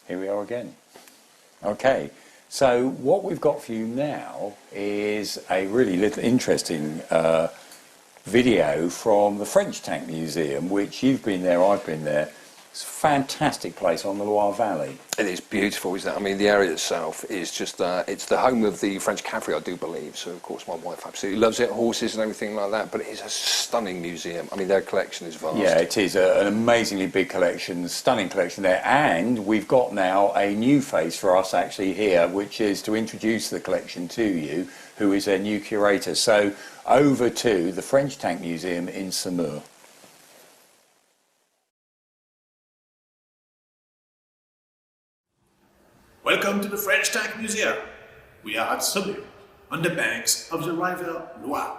Here we are again. Okay, so what we've got for you now is a really interesting video from the French Tank Museum, which you've been there, I've been there. It's a fantastic place on the Loire Valley. It is beautiful, isn't it? I mean, the area itself is just, it's the home of the French cavalry, I do believe. So, of course, my wife absolutely loves it, horses and everything like that. But it is a stunning museum. I mean, their collection is vast. Yeah, it is an amazingly big collection, stunning collection there. And we've got now a new face for us actually here, which is to introduce the collection to you, who is their new curator. So, over to the French Tank Museum in Saumur. Welcome to the French Tank Museum. We are at Saumur, on the banks of the river Loire.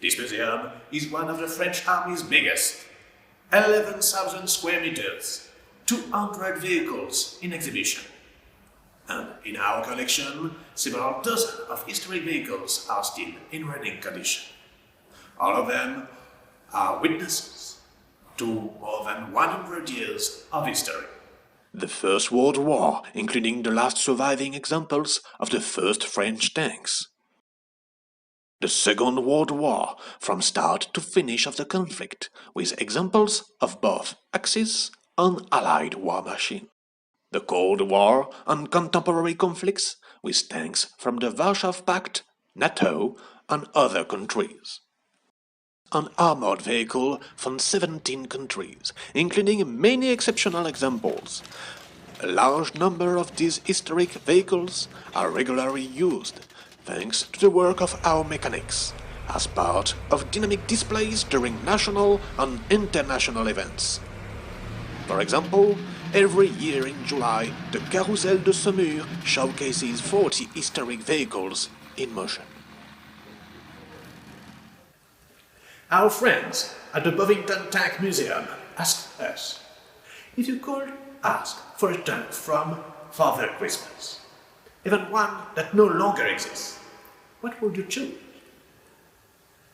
This museum is one of the French Army's biggest. 11,000 square meters, 200 vehicles in exhibition. And in our collection, several dozen of historic vehicles are still in running condition. All of them are witnesses to more than 100 years of history. The First World War, including the last surviving examples of the first French tanks. The Second World War, from start to finish of the conflict, with examples of both Axis and Allied war machine. The Cold War and contemporary conflicts, with tanks from the Warsaw Pact, NATO and other countries. An armored vehicle from 17 countries, including many exceptional examples. A large number of these historic vehicles are regularly used, thanks to the work of our mechanics, as part of dynamic displays during national and international events. For example, Every year in July, the Carrousel de Saumur showcases 40 historic vehicles in motion. Our friends at the Bovington Tank Museum asked us if you could ask for a tank from Father Christmas, even one that no longer exists, what would you choose?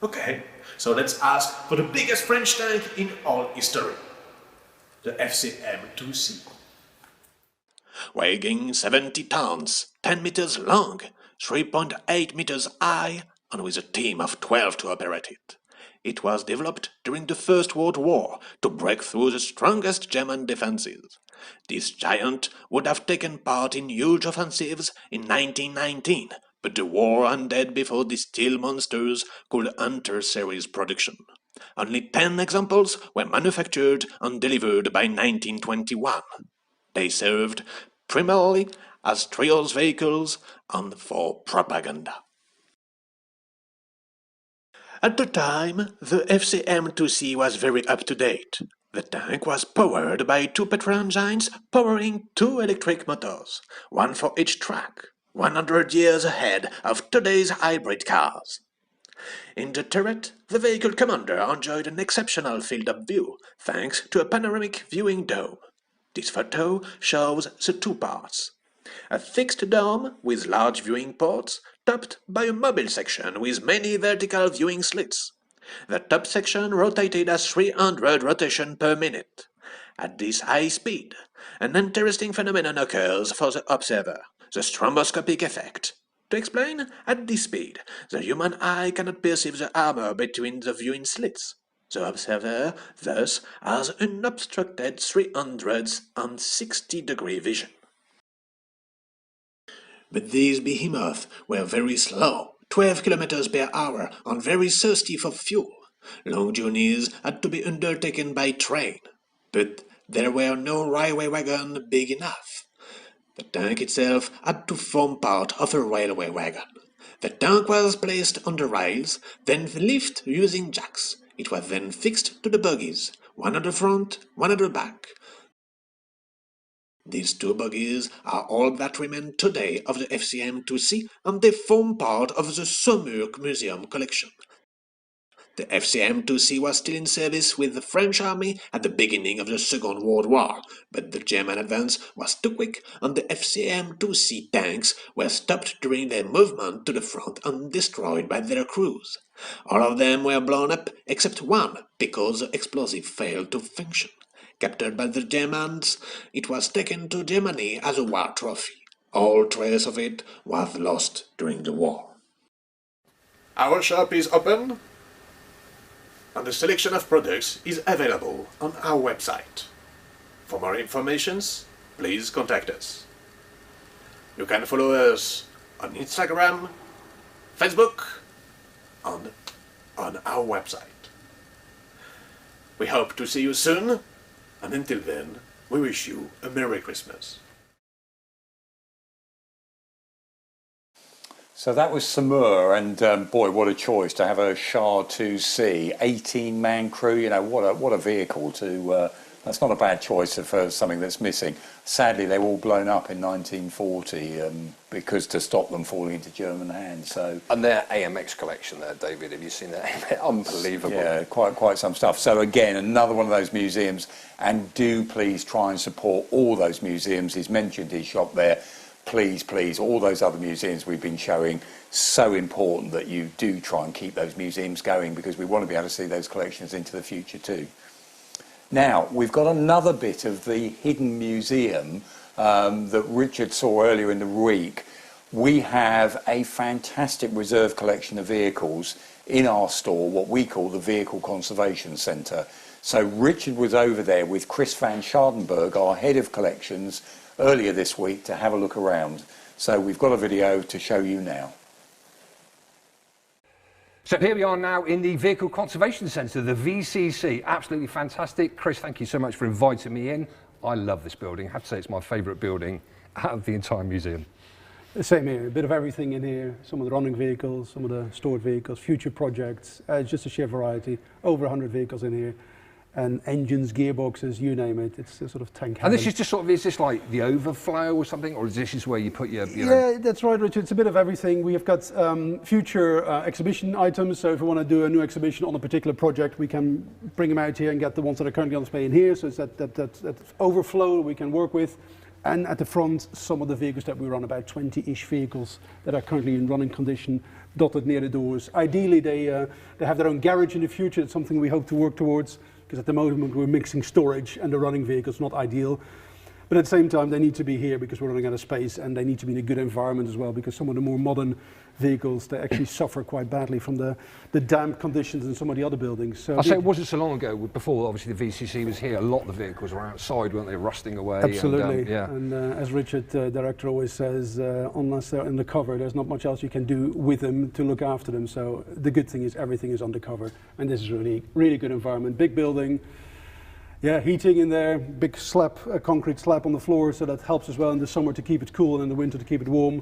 Okay, so let's ask for the biggest French tank in all history, the FCM2C. Weighing 70 tons, 10 meters long, 3.8 meters high, and with a team of 12 to operate it. It was developed during the First World War to break through the strongest German defenses. This giant would have taken part in huge offensives in 1919, but the war ended before the steel monsters could enter series production. Only 10 examples were manufactured and delivered by 1921. They served primarily as trials vehicles and for propaganda. At the time, the FCM2C was very up-to-date. The tank was powered by 2 petrol engines powering 2 electric motors, one for each track, 100 years ahead of today's hybrid cars. In the turret, the vehicle commander enjoyed an exceptional field of view thanks to a panoramic viewing dome. This photo shows the 2 parts. A fixed dome with large viewing ports, topped by a mobile section with many vertical viewing slits. The top section rotated at 300 rotations per minute. At this high speed, an interesting phenomenon occurs for the observer, the stroboscopic effect. To explain, at this speed, the human eye cannot perceive the armor between the viewing slits. The observer, thus, has unobstructed 360-degree vision. But these behemoths were very slow, 12 kilometers per hour, and very thirsty for fuel. Long journeys had to be undertaken by train, but there were no railway wagons big enough. The tank itself had to form part of a railway wagon. The tank was placed on the rails, then lifted using jacks. It was then fixed to the bogies, one at the front, one at the back. These 2 bogies are all that remain today of the FCM2C, and they form part of the Saumur Museum collection. The FCM2C was still in service with the French army at the beginning of the Second World War, but the German advance was too quick and the FCM2C tanks were stopped during their movement to the front and destroyed by their crews. All of them were blown up except one because the explosive failed to function. Captured by the Germans, it was taken to Germany as a war trophy. All trace of it was lost during the war. Our shop is open, and the selection of products is available on our website. For more information, please contact us. You can follow us on Instagram, Facebook, and on our website. We hope to see you soon, and until then, we wish you a Merry Christmas. So that was Saumur, and boy, what a choice to have a Char 2C, 18-man crew. You know, what a vehicle to. That's not a bad choice for something that's missing. Sadly, they were all blown up in 1940 because to stop them falling into German hands. So and their AMX collection there, David, have you seen that? Unbelievable. Yeah, quite some stuff. So again, another one of those museums, and do please try and support all those museums. He's mentioned his shop there. Please, all those other museums we've been showing, so important that you do try and keep those museums going, because we want to be able to see those collections into the future too. Now, we've got another bit of the hidden museum that Richard saw earlier in the week. We have a fantastic reserve collection of vehicles in our store, what we call the Vehicle Conservation Centre. So Richard was over there with Chris van Schadenberg, our head of collections, earlier this week to have a look around. So we've got a video to show you now. So here we are now in the Vehicle Conservation Centre, the VCC. Absolutely fantastic. Chris, thank you so much for inviting me in. I love this building. I have to say it's my favourite building out of the entire museum. Same here, a bit of everything in here. Some of the running vehicles, some of the stored vehicles, future projects, just a sheer variety. Over 100 vehicles in here. and engines, gearboxes, you name it. It's a sort of tank. And this heaven. is just sort of, is this like the overflow or something, or is this where you put your, Yeah, that's right, Richard. It's a bit of everything. We have got future exhibition items, so if we want to do a new exhibition on a particular project, we can bring them out here and get the ones that are currently on display in here, so it's that overflow we can work with. And at the front, some of the vehicles that we run, about 20-ish vehicles that are currently in running condition, dotted near the doors. Ideally, they have their own garage in the future. It's something we hope to work towards, because at the moment we're mixing storage and the running vehicles, not ideal. But at the same time, they need to be here because we're running out of space, and they need to be in a good environment as well, because some of the more modern vehicles, they actually suffer quite badly from the damp conditions in some of the other buildings. So I say it wasn't so long ago, before obviously the VCC was here, a lot of the vehicles were outside, weren't they, rusting away? Absolutely. And, as Richard, director, always says, unless they're in the cover, there's not much else you can do with them to look after them. So the good thing is everything is undercover, and this is really, really good environment. Big building. Yeah, heating in there, big slab, a concrete slab on the floor, so that helps as well in the summer to keep it cool and in the winter to keep it warm.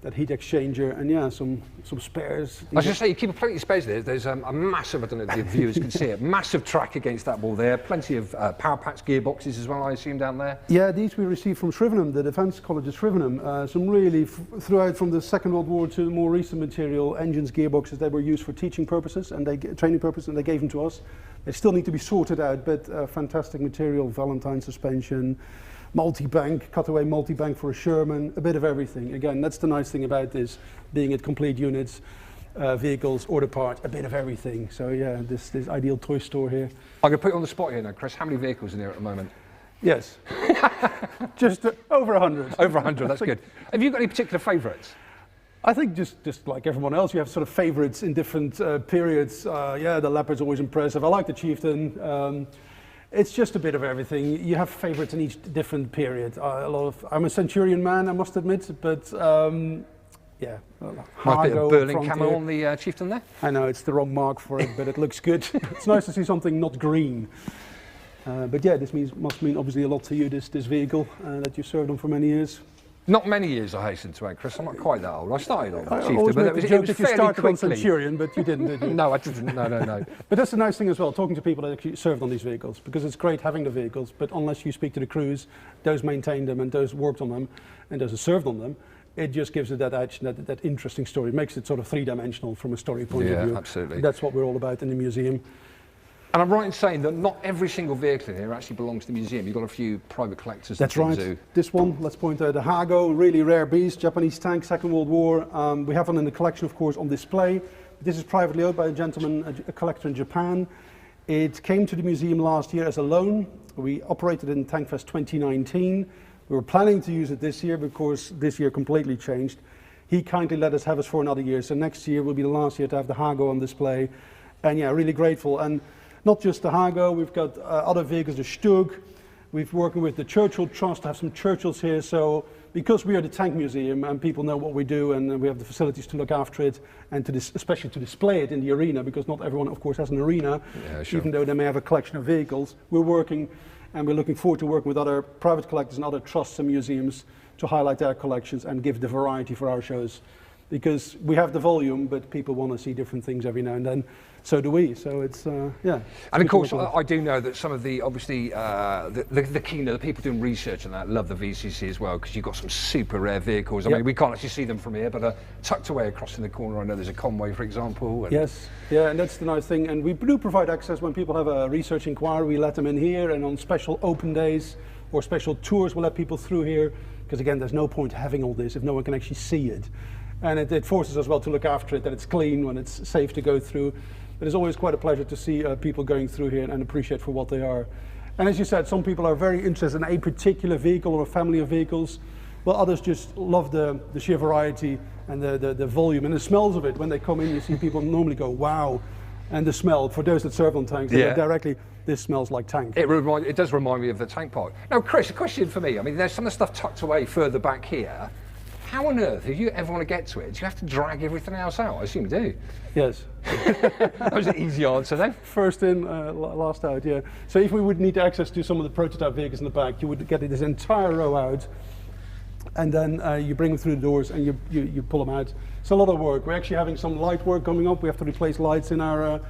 That heat exchanger, and yeah, some spares. I was just say, you keep plenty of space there. There's a massive, I don't know if the viewers can see it, massive track against that wall there. Plenty of power packs, gearboxes as well, I assume, down there. Yeah, these we received from Shrivenham, the Defence College of Shrivenham. Some really, throughout from the Second World War to more recent material, engines, gearboxes that were used for teaching purposes and training purposes, and they gave them to us. They still need to be sorted out, but fantastic material, Valentine suspension, multi-bank, cutaway multi-bank for a Sherman, a bit of everything. Again, that's the nice thing about this, being it complete units, vehicles, order parts, a bit of everything. So yeah, this ideal toy store here. I'm going to put you on the spot here now, Chris. How many vehicles in here at the moment? Yes, just over 100. Over 100, that's good. Have you got any particular favourites? I think just like everyone else, you have sort of favourites in different periods. Yeah, the Leopard's always impressive. I like the Chieftain. It's just a bit of everything. You have favourites in each different period. I'm a Centurion man, I must admit, but yeah. Might be a Berlin camo on the Chieftain there. I know, it's the wrong mark for it, but it looks good. It's nice to see something not green. But yeah, this must mean obviously a lot to you, this vehicle that you served on for many years. Not many years, I hasten to add, Chris. I'm not quite that old. I started on I Chieftain, always but make the joke that you started on Centurion, but you didn't, did you? No, I didn't. No. But that's the nice thing as well, talking to people that actually served on these vehicles, because it's great having the vehicles, but unless you speak to the crews, those maintained them and those worked on them and those who served on them, it just gives it that edge, that interesting story. It makes it sort of three-dimensional from a story point of view. Yeah, absolutely. That's what we're all about in the museum. And I'm right in saying that not every single vehicle in here actually belongs to the museum. You've got a few private collectors. That's right. This one, let's point out the Hago, really rare beast, Japanese tank, Second World War. We have one in the collection, of course, on display. This is privately owned by a gentleman, a collector in Japan. It came to the museum last year as a loan. We operated it in Tankfest 2019. We were planning to use it this year, but of course this year completely changed. He kindly let us have us for another year, so next year will be the last year to have the Hago on display. And yeah, really grateful. And not just the Hago, we've got other vehicles, the Stug. We've working with the Churchill Trust to have some Churchills here. So because we are the tank museum and people know what we do and we have the facilities to look after it and especially to display it in the arena, because not everyone, of course, has an arena, even though they may have a collection of vehicles. We're working and we're looking forward to working with other private collectors and other trusts and museums to highlight their collections and give the variety for our shows. Because we have the volume, but people want to see different things every now and then. So do we. So it's yeah. And of course, I do know that some of the obviously the keener, the people doing research and that love the VCC as well, because you've got some super rare vehicles. I mean, we can't actually see them from here, but tucked away across in the corner, I know there's a Conway, for example. And yes, yeah, and that's the nice thing. And we do provide access when people have a research inquiry. We let them in here, and on special open days or special tours, we'll let people through here. Because again, there's no point having all this if no one can actually see it. And it forces us well to look after it, that it's clean, when it's safe to go through. But it's always quite a pleasure to see people going through here and appreciate for what they are. And as you said, some people are very interested in a particular vehicle or a family of vehicles, while others just love the sheer variety and the volume and the smells of it. When they come in, you see people normally go, wow. And the smell, for those that serve on tanks, they go directly, this smells like tank. It does remind me of the tank park. Now, Chris, a question for me. I mean, there's some of the stuff tucked away further back here. How on earth, if you ever want to get to it, do you have to drag everything else out? I assume you do. Yes. That was an easy answer then. First in, last out, yeah. So if we would need access to some of the prototype vehicles in the back, you would get this entire row out, and then you bring them through the doors and you pull them out. It's a lot of work. We're actually having some light work coming up. We have to replace lights in our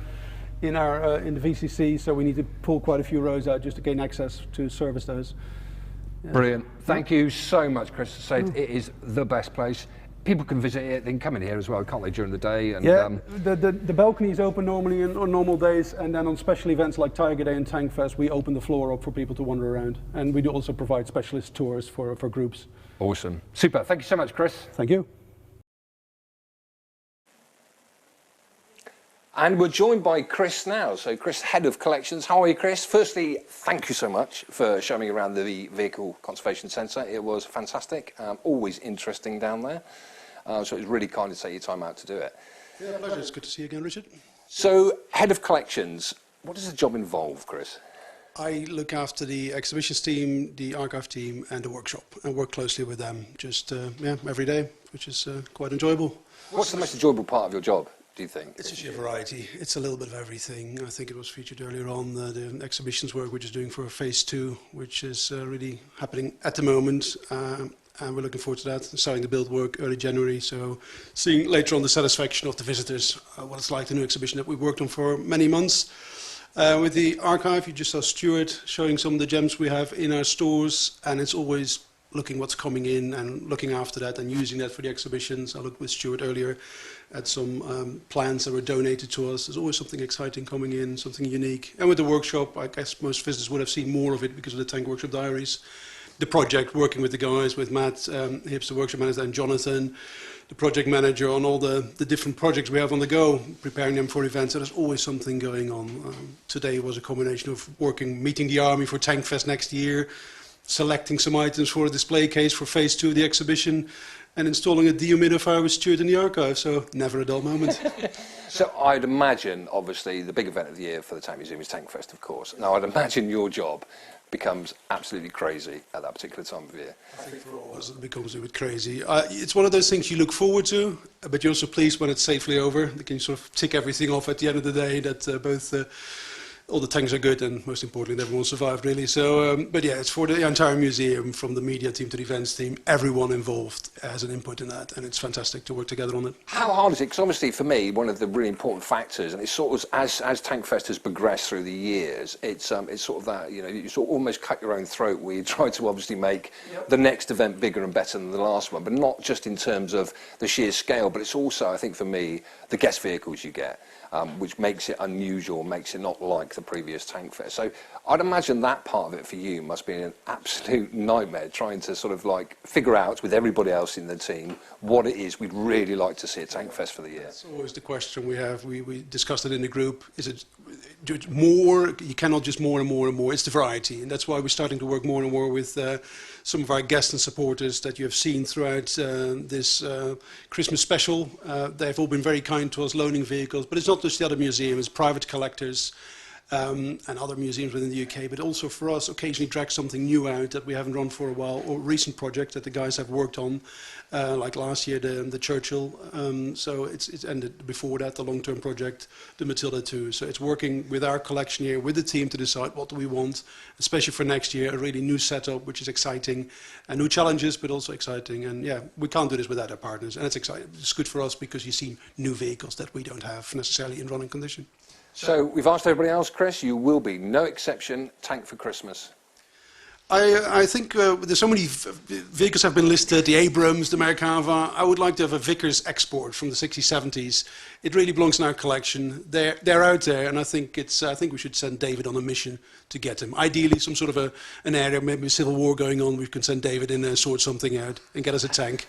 in the VCC, so we need to pull quite a few rows out just to gain access to service those. Yeah. Brilliant. Thank you so much, Chris. It is the best place. People can visit it, they can come in here as well, can't they, during the day? And, yeah, the balcony is open normally on normal days, and then on special events like Tiger Day and Tankfest, we open the floor up for people to wander around. And we do also provide specialist tours for groups. Awesome. Super. Thank you so much, Chris. Thank you. And we're joined by Chris now. So Chris, Head of Collections. How are you, Chris? Firstly, thank you so much for showing me around the Vehicle Conservation Centre. It was fantastic. Always interesting down there. So it was really kind to take your time out to do it. Yeah, pleasure. It's good to see you again, Richard. So, Head of Collections, what does the job involve, Chris? I look after the exhibitions team, the archive team, and the workshop, and work closely with them just every day, which is quite enjoyable. What's the most enjoyable part of your job, do you think? It's a sheer variety. It's a little bit of everything. I think it was featured earlier on, the exhibitions work we're just doing for phase 2, which is really happening at the moment. And we're looking forward to that, starting the build work early January. So seeing later on the satisfaction of the visitors, what it's like, the new exhibition that we worked on for many months. With the archive, you just saw Stuart showing some of the gems we have in our stores, and it's always looking what's coming in and looking after that and using that for the exhibitions. I looked with Stuart earlier at some plans that were donated to us. There's always something exciting coming in, something unique. And with the workshop, I guess most visitors would have seen more of it because of the Tank Workshop Diaries. The project, working with the guys, with Matt, Hips, the workshop manager, and Jonathan, the project manager, on all the different projects we have on the go, preparing them for events. So there's always something going on. Today was a combination of meeting the army for Tankfest next year, selecting some items for a display case for phase 2 of the exhibition, and installing a dehumidifier with Stuart in the archive. So never a dull moment. So I'd imagine, obviously, the big event of the year for the Tank Museum is Tankfest, of course. Now, I'd imagine your job becomes absolutely crazy at that particular time of year. I think for all of us it becomes a bit crazy. It's one of those things you look forward to, but you're also pleased when it's safely over. You can sort of tick everything off at the end of the day, that both all the tanks are good and most importantly everyone survived, really. So, but yeah, it's for the entire museum, from the media team to the events team. Everyone involved has an input in that, and it's fantastic to work together on it. How hard is it? Because obviously for me, one of the really important factors, and it's sort of as Tankfest has progressed through the years, it's sort of that, you know, you sort of almost cut your own throat where you try to obviously make the next event bigger and better than the last one, but not just in terms of the sheer scale, but it's also, I think for me, the guest vehicles you get. Which makes it unusual, makes it not like the previous Tankfest. So I'd imagine that part of it for you must be an absolute nightmare, trying to sort of like figure out with everybody else in the team what it is we'd really like to see at Tankfest for the year. That's always the question we have. We discussed it in the group. Is it more? You cannot just more and more and more. It's the variety, and that's why we're starting to work more and more with some of our guests and supporters that you have seen throughout this Christmas special. They've all been very kind to us, loaning vehicles, but it's not just the other museums, private collectors, and other museums within the UK, but also for us occasionally drag something new out that we haven't run for a while, or recent project that the guys have worked on, like last year the Churchill. So it's ended before that, the long-term project, the Matilda 2. So it's working with our collection here, with the team, to decide what do we want, especially for next year, a really new setup, which is exciting, and new challenges, but also exciting. And yeah, we can't do this without our partners, and it's exciting. It's good for us because you see new vehicles that we don't have necessarily in running condition. So we've asked everybody else, Chris, you will be, no exception, Tank for Christmas. I think there's so many vehicles have been listed, the Abrams, the Merkava. I would like to have a Vickers export from the 60s, 70s. It really belongs in our collection. They're out there, and I think we should send David on a mission to get them. Ideally, some sort of an area, maybe a civil war going on, we can send David in there, sort something out, and get us a tank.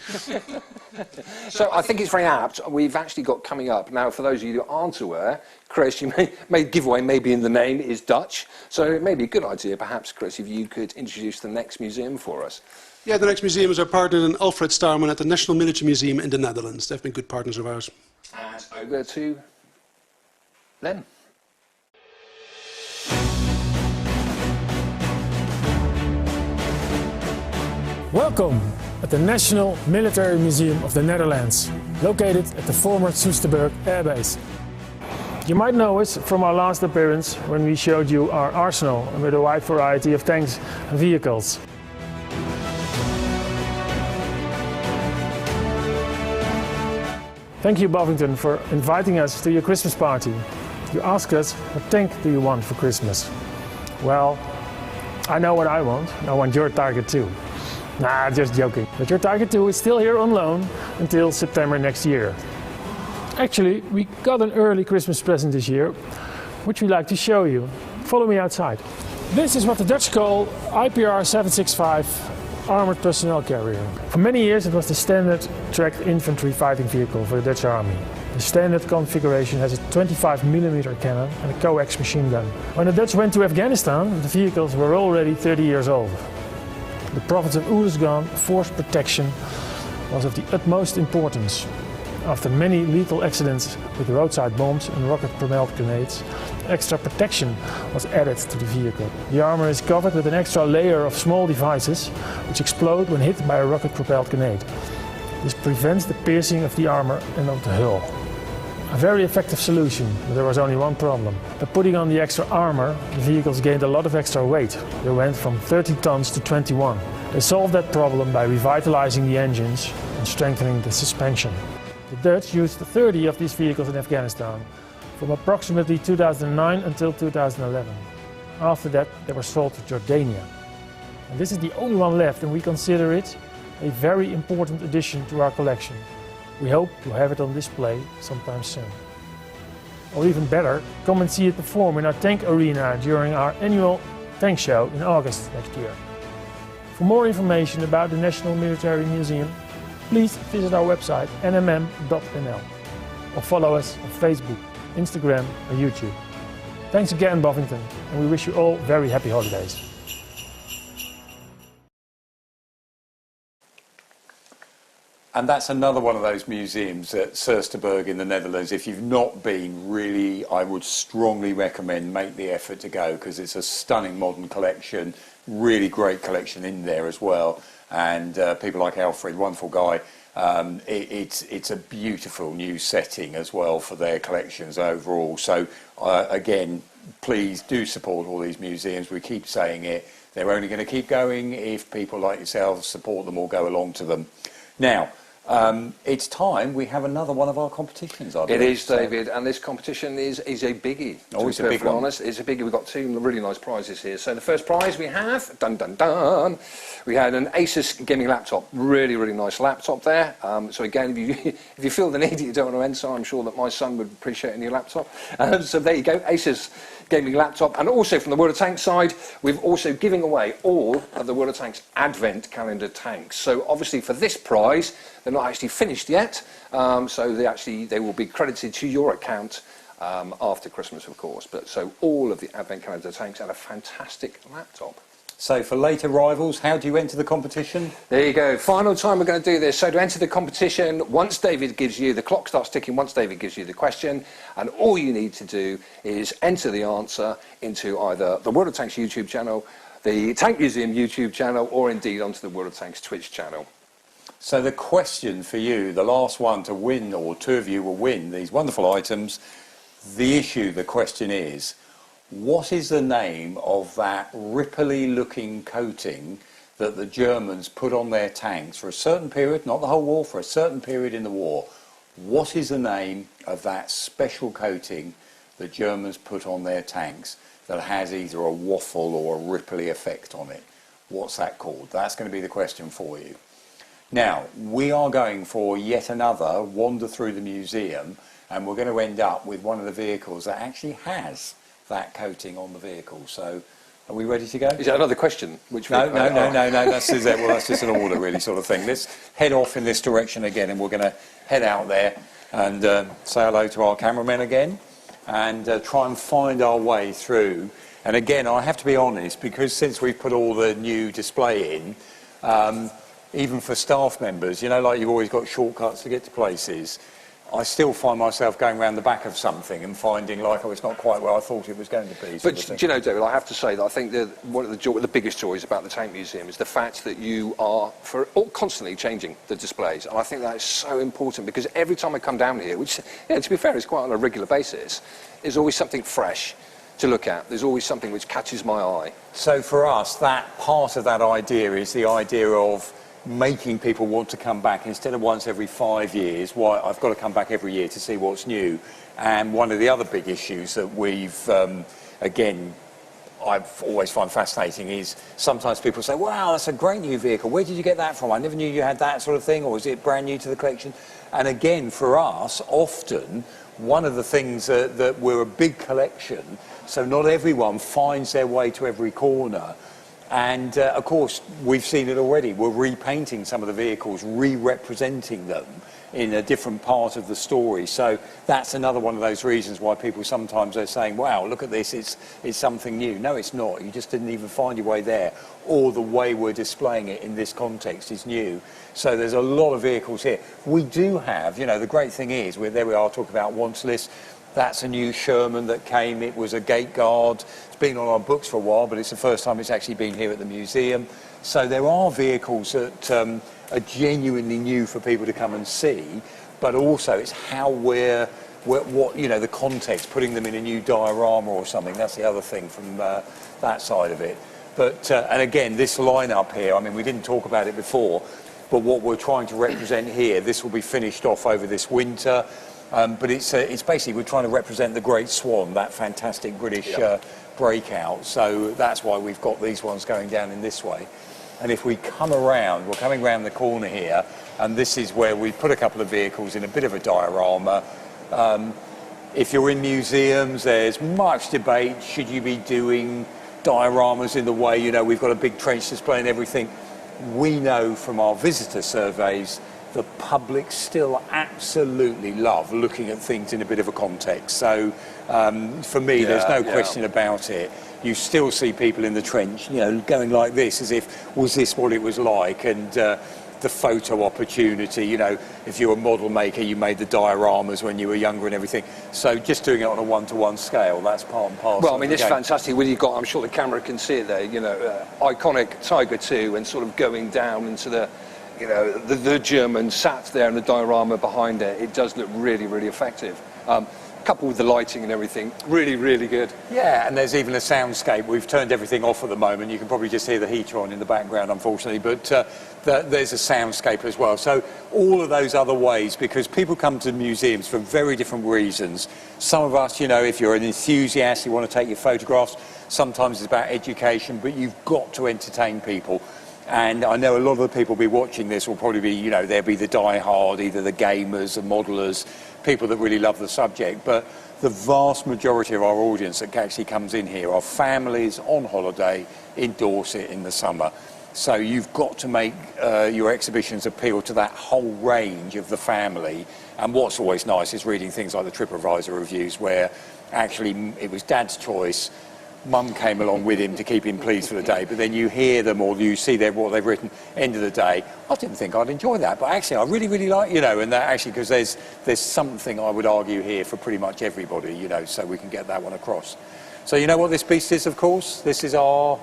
So I think it's very apt. We've actually got coming up, now for those of you who aren't aware, Chris, you may give away maybe in the name is Dutch, so it may be a good idea perhaps, Chris, if you could introduce the next museum for us. Yeah, the next museum is our partner in Alfred Starman at the National Military Museum in the Netherlands. They've been good partners of ours. And over to Len. Welcome at the National Military Museum of the Netherlands, located at the former Soesterberg Air Base. You might know us from our last appearance when we showed you our arsenal with a wide variety of tanks and vehicles. Thank you, Bovington, for inviting us to your Christmas party. You ask us, what tank do you want for Christmas? Well, I know what I want. I want your Target 2. Nah, just joking. But your Target 2 is still here on loan until September next year. Actually, we got an early Christmas present this year, which we'd like to show you. Follow me outside. This is what the Dutch call IPR 765 Armored Personnel Carrier. For many years it was the standard tracked infantry fighting vehicle for the Dutch Army. The standard configuration has a 25mm cannon and a coax machine gun. When the Dutch went to Afghanistan, the vehicles were already 30 years old. The province of Uruzgan force protection was of the utmost importance. After many lethal accidents with roadside bombs and rocket-propelled grenades, extra protection was added to the vehicle. The armor is covered with an extra layer of small devices which explode when hit by a rocket-propelled grenade. This prevents the piercing of the armor and of the hull. A very effective solution, but there was only one problem. By putting on the extra armor, the vehicles gained a lot of extra weight. They went from 30 tons to 21. They solved that problem by revitalizing the engines and strengthening the suspension. The Dutch used 30 of these vehicles in Afghanistan, from approximately 2009 until 2011. After that, they were sold to Jordanian. And this is the only one left, and we consider it a very important addition to our collection. We hope to have it on display sometime soon. Or even better, come and see it perform in our tank arena during our annual tank show in August next year. For more information about the National Military Museum, please visit our website nmm.nl or follow us on Facebook, Instagram or YouTube. Thanks again, Bovington, and we wish you all very happy holidays. And that's another one of those museums at Soesterberg in the Netherlands. If you've not been, really, I would strongly recommend make the effort to go, because it's a stunning modern collection, really great collection in there as well. And people like Alfred, wonderful guy. It's a beautiful new setting as well for their collections overall. So again, please do support all these museums. We keep saying it. They're only going to keep going if people like yourselves support them or go along to them. Now, it's time we have another one of our competitions, I believe. It is, David, and this competition is a biggie. Oh, it's a big one. Honest, it's a biggie. We've got two really nice prizes here. So the first prize we have, dun dun dun, we had an Asus gaming laptop. Really, really nice laptop there. So again, if you feel the need that you don't want to enter, I'm sure that my son would appreciate a new laptop. So there you go, Asus gaming laptop. And also from the World of Tanks side, we're also giving away all of the World of Tanks Advent calendar tanks. So obviously for this prize, they're not actually finished yet, so they will be credited to your account after Christmas, of course. But so all of the Advent calendar tanks and a fantastic laptop. So for late arrivals, how do you enter the competition? There you go. Final time we're going to do this. So to enter the competition, once David gives you, the clock starts ticking once David gives you the question, and all you need to do is enter the answer into either the World of Tanks YouTube channel, the Tank Museum YouTube channel, or indeed onto the World of Tanks Twitch channel. So the question for you, the last one to win, or two of you will win these wonderful items. The question is, what is the name of that ripply-looking coating that the Germans put on their tanks for a certain period, not the whole war, for a certain period in the war? What is the name of that special coating the Germans put on their tanks that has either a waffle or a ripply effect on it? What's that called? That's going to be the question for you. Now, we are going for yet another wander through the museum, and we're going to end up with one of the vehicles that actually has that coating on the vehicle. So, are we ready to go? Is that another question? Which No. That's just an order, really, sort of thing. Let's head off in this direction again, and we're going to head out there and say hello to our cameramen again, and try and find our way through. And again, I have to be honest, because since we've put all the new display in, even for staff members, you know, like you've always got shortcuts to get to places, I still find myself going around the back of something and finding like, oh, it's not quite where I thought it was going to be. But do you know, David, I have to say that I think that one of the biggest joys about the Tank Museum is the fact that you are constantly changing the displays. And I think that is so important, because every time I come down here, which, to be fair, is quite on a regular basis, there's always something fresh to look at. There's always something which catches my eye. So for us, that part of that idea is the idea of making people want to come back instead of once every 5 years. Why I've got to come back every year to see what's new. And one of the other big issues that we've, again, I've always found fascinating is sometimes people say, wow, that's a great new vehicle. Where did you get that from? I never knew you had that sort of thing, or is it brand new to the collection? And again, for us, often, one of the things that we're a big collection, so not everyone finds their way to every corner. And of course, we've seen it already. We're repainting some of the vehicles, re-representing them in a different part of the story. So that's another one of those reasons why people sometimes are saying, wow, look at this, it's something new. No, it's not. You just didn't even find your way there. Or the way we're displaying it in this context is new. So there's a lot of vehicles here. We do have, the great thing is, there we are talking about wants list. That's a new Sherman that came. It was a gate guard. It's been on our books for a while, but it's the first time it's actually been here at the museum. So there are vehicles that are genuinely new for people to come and see, but also it's how the context, putting them in a new diorama or something. That's the other thing from that side of it. But and again, this lineup here, I mean, we didn't talk about it before, but what we're trying to represent here, this will be finished off over this winter. But it's basically, we're trying to represent the Great Swan, that fantastic British breakout. So that's why we've got these ones going down in this way. And if we come around, we're coming around the corner here, and this is where we put a couple of vehicles in a bit of a diorama. If you're in museums, there's much debate. Should you be doing dioramas in the way, we've got a big trench display and everything. We know from our visitor surveys the public still absolutely love looking at things in a bit of a context. So for me, there's no question about it. You still see people in the trench, going like this, as if, was this what it was like? And the photo opportunity, if you're a model maker, you made the dioramas when you were younger and everything. So just doing it on a one-to-one scale, that's part and parcel. Well, I mean, it's fantastic. When you've got, I'm sure the camera can see it there, iconic Tiger II, and sort of going down into the German sat there and the diorama behind it. It does look really, really effective. Coupled with the lighting and everything, really, really good. Yeah, and there's even a soundscape. We've turned everything off at the moment. You can probably just hear the heater on in the background, unfortunately, but there's a soundscape as well. So all of those other ways, because people come to museums for very different reasons. Some of us, if you're an enthusiast, you want to take your photographs. Sometimes it's about education, but you've got to entertain people. And I know a lot of the people be watching this will probably be, there'll be the die-hard, either the gamers, the modelers, people that really love the subject. But the vast majority of our audience that actually comes in here are families on holiday in Dorset in the summer. So you've got to make your exhibitions appeal to that whole range of the family. And what's always nice is reading things like the TripAdvisor reviews, where actually it was Dad's choice. Mum came along with him to keep him pleased for the day, but then you hear them or you see what they've written. End of the day, I didn't think I'd enjoy that, but actually I really, really like, and that actually, because there's something I would argue here for pretty much everybody, so we can get that one across. So you know what this beast is, of course? This is our,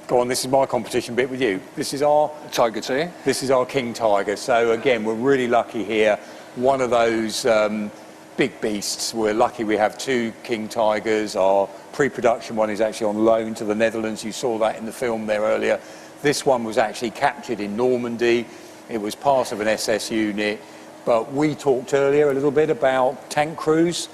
this is my competition bit with you. This is our Tiger II. This is our King Tiger. So again, we're really lucky here. One of those big beasts. We're lucky we have two King Tigers. Our pre-production one is actually on loan to the Netherlands. You saw that in the film there earlier. This one was actually captured in Normandy. It was part of an SS unit. But we talked earlier a little bit about tank crews.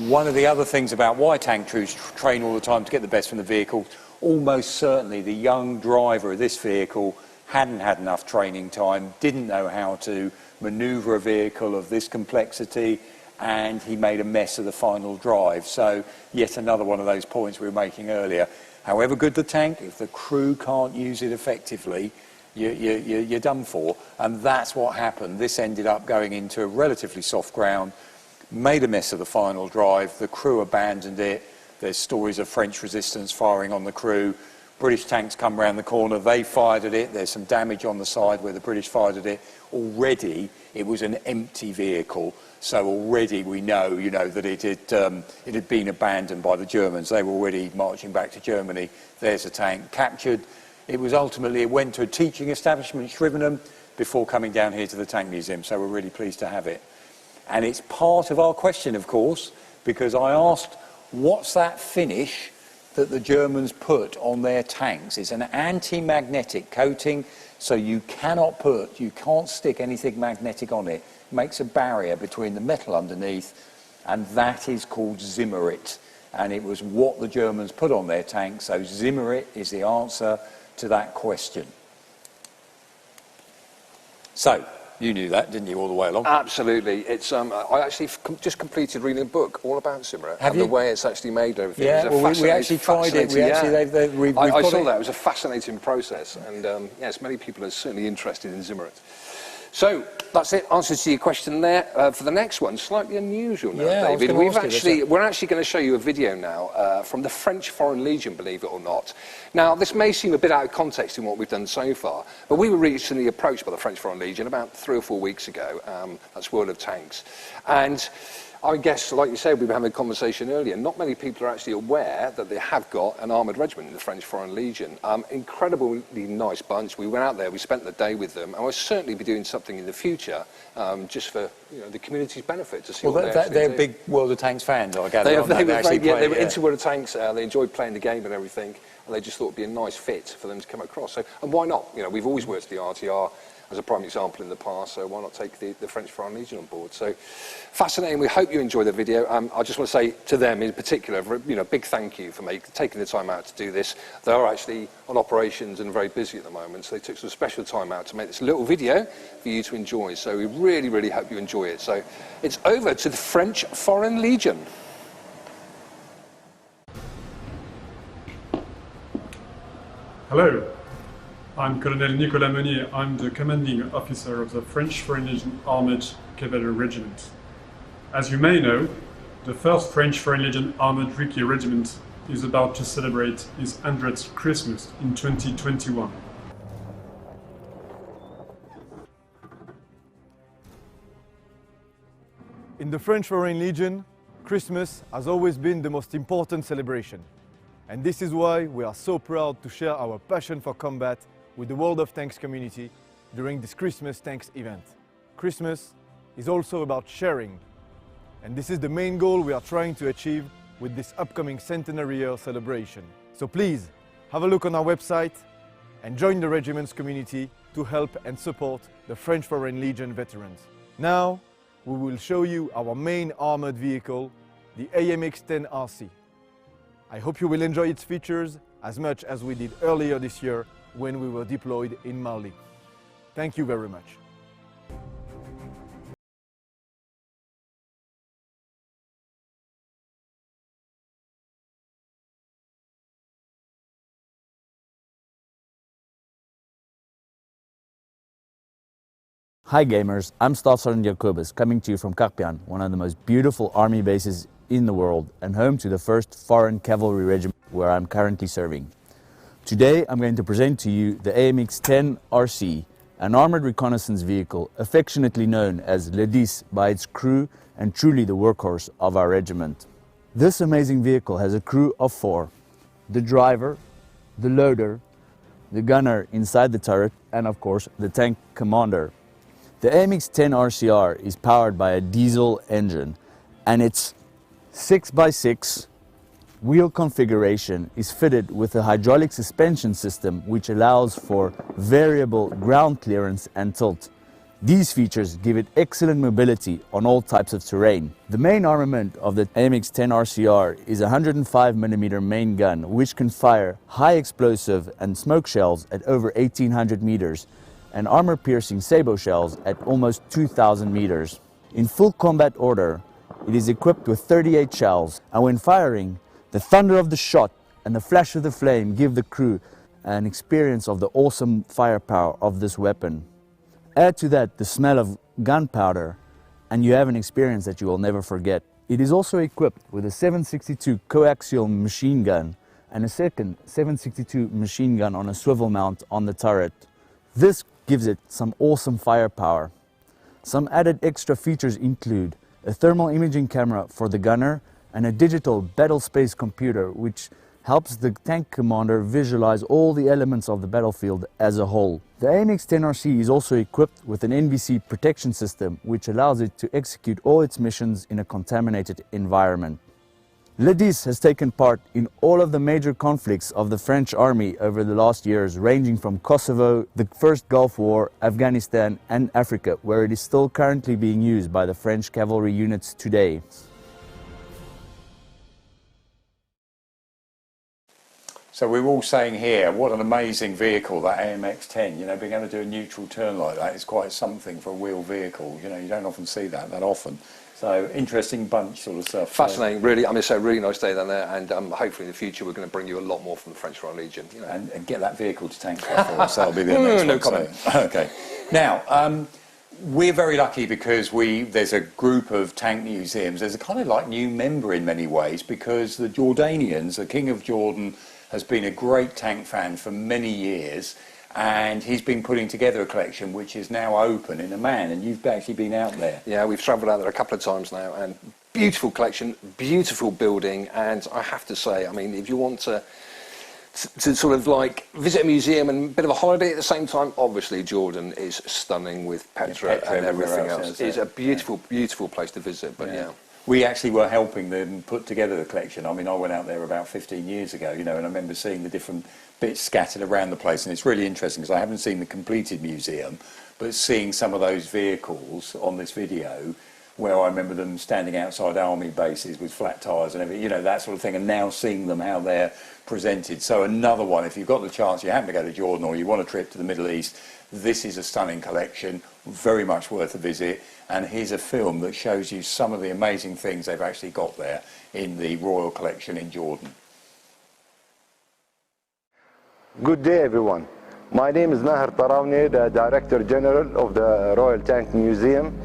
One of the other things about why tank crews train all the time to get the best from the vehicle, almost certainly the young driver of this vehicle hadn't had enough training time, didn't know how to manoeuvre a vehicle of this complexity, and he made a mess of the final drive. So yet another one of those points we were making earlier. However good the tank, if the crew can't use it effectively, you're done for. And that's what happened. This ended up going into a relatively soft ground, made a mess of the final drive, the crew abandoned it. There's stories of French resistance firing on the crew. British tanks come round the corner, they fired at it. There's some damage on the side where the British fired at it. Already it was an empty vehicle. So already we know, that it had been abandoned by the Germans. They were already marching back to Germany. There's a tank captured. It went to a teaching establishment, Shrivenham, before coming down here to the Tank Museum. So we're really pleased to have it. And it's part of our question, of course, because I asked, what's that finish that the Germans put on their tanks? It's an anti-magnetic coating. So you can't stick anything magnetic on it. It makes a barrier between the metal underneath, and that is called Zimmerit. And it was what the Germans put on their tanks, so Zimmerit is the answer to that question. So, you knew that, didn't you, all the way along? Absolutely. It's I actually just completed reading a book all about Zimmerit and the way it's actually made and everything. Yeah, we actually tried it. I saw that. It was a fascinating process, and yes, many people are certainly interested in Zimmerit. So that's it. Answer to your question there. For the next one, slightly unusual now, David. We're actually going to show you a video now from the French Foreign Legion, believe it or not. Now, this may seem a bit out of context in what we've done so far, but we were recently approached by the French Foreign Legion about 3 or 4 weeks ago. That's World of Tanks, and I guess, like you said, we were having a conversation earlier, not many people are actually aware that they have got an armoured regiment in the French Foreign Legion. Incredibly nice bunch. We went out there, we spent the day with them, and we'll certainly be doing something in the future just for the community's benefit to see what they're big World of Tanks fans, I gather. They were into World of Tanks, they enjoyed playing the game and everything, and they just thought it'd be a nice fit for them to come across. So, and why not? We've always worked at the RTR as a prime example in the past, so why not take the French Foreign Legion on board? So fascinating. We hope you enjoy the video. I just want to say to them in particular, big thank you for taking the time out to do this. They are actually on operations and very busy at the moment, so they took some special time out to make this little video for you to enjoy. So we really, really hope you enjoy it. So it's over to the French Foreign Legion. Hello. I'm Colonel Nicolas Meunier. I'm the commanding officer of the French Foreign Legion Armoured Cavalry Regiment. As you may know, the 1st French Foreign Legion Armoured Rookie Regiment is about to celebrate its 100th Christmas in 2021. In the French Foreign Legion, Christmas has always been the most important celebration. And this is why we are so proud to share our passion for combat with the World of Tanks community during this Christmas Tanks event. Christmas is also about sharing, and this is the main goal we are trying to achieve with this upcoming centenary year celebration. So please, have a look on our website and join the regiment's community to help and support the French Foreign Legion veterans. Now, we will show you our main armoured vehicle, the AMX-10 RC. I hope you will enjoy its features as much as we did earlier this year when we were deployed in Mali. Thank you very much. Hi gamers, I'm Staff Sergeant Jacobus, coming to you from Carpian, one of the most beautiful army bases in the world and home to the 1st Foreign Cavalry Regiment where I'm currently serving. Today I'm going to present to you the AMX-10 RC, an armoured reconnaissance vehicle affectionately known as Le 10 by its crew and truly the workhorse of our regiment. This amazing vehicle has a crew of 4, the driver, the loader, the gunner inside the turret and of course the tank commander. The AMX-10 RCR is powered by a diesel engine and its 6x6 wheel configuration is fitted with a hydraulic suspension system which allows for variable ground clearance and tilt. These features give it excellent mobility on all types of terrain. The main armament of the AMX-10 RCR is a 105mm main gun which can fire high explosive and smoke shells at over 1800 meters and armor-piercing sabot shells at almost 2000 meters. In full combat order, it is equipped with 38 shells, and when firing, the thunder of the shot and the flash of the flame give the crew an experience of the awesome firepower of this weapon. Add to that the smell of gunpowder, and you have an experience that you will never forget. It is also equipped with a 7.62 coaxial machine gun and a second 7.62 machine gun on a swivel mount on the turret. This gives it some awesome firepower. Some added extra features include a thermal imaging camera for the gunner and a digital battle space computer which helps the tank commander visualize all the elements of the battlefield as a whole. The AMX-10 RC is also equipped with an NBC protection system which allows it to execute all its missions in a contaminated environment. Ledis has taken part in all of the major conflicts of the French army over the last years, ranging from Kosovo, the First Gulf War, Afghanistan and Africa, where it is still currently being used by the French cavalry units today. So we were all saying here, what an amazing vehicle, that AMX-10. You know, being able to do a neutral turn like that is quite something for a wheeled vehicle. You know, you don't often see that often. So interesting bunch sort of stuff. Fascinating, really. I mean, it's a really nice day down there, and hopefully in the future we're going to bring you a lot more from the French Royal Legion. You know. And get that vehicle to Tankmas for us. That'll be the next one. No comment. So, okay. Now, we're very lucky because there's a group of tank museums. There's a kind of like new member in many ways, because the Jordanians, the King of Jordan, has been a great tank fan for many years, and he's been putting together a collection which is now open in Amman, and you've actually been out there. Yeah, we've travelled out there a couple of times now, and beautiful collection, beautiful building, and I have to say, I mean, if you want to sort of like visit a museum and a bit of a holiday at the same time, obviously Jordan is stunning with Petra and everything else. It's a beautiful, beautiful place to visit, but yeah. We actually were helping them put together the collection. I mean, I went out there about 15 years ago, you know, and I remember seeing the different bits scattered around the place, and it's really interesting because I haven't seen the completed museum, but seeing some of those vehicles on this video, where I remember them standing outside army bases with flat tyres and everything, you know, that sort of thing, and now seeing them how they're presented. So another one, if you've got the chance, you happen to go to Jordan or you want a trip to the Middle East, this is a stunning collection, very much worth a visit. And here's a film that shows you some of the amazing things they've actually got there in the Royal Collection in Jordan. Good day, everyone. My name is Maher Tarawni, the Director General of the Royal Tank Museum,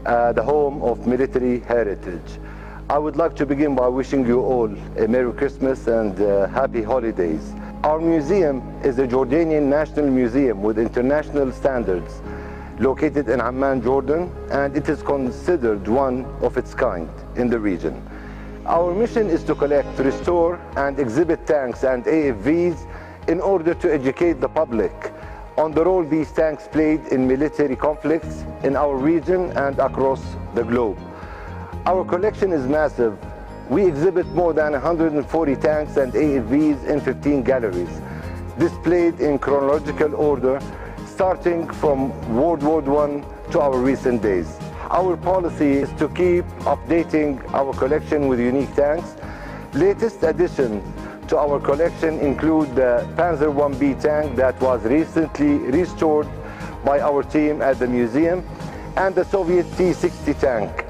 the home of military heritage. I would like to begin by wishing you all a Merry Christmas and Happy Holidays. Our museum is a Jordanian national museum with international standards, located in Amman, Jordan, and it is considered one of its kind in the region. Our mission is to collect, restore, and exhibit tanks and AFVs in order to educate the public on the role these tanks played in military conflicts in our region and across the globe. Our collection is massive. We exhibit more than 140 tanks and AFVs in 15 galleries, displayed in chronological order, starting from World War I to our recent days. Our policy is to keep updating our collection with unique tanks. Latest additions to our collection include the Panzer IB tank that was recently restored by our team at the museum, and the Soviet T-60 tank.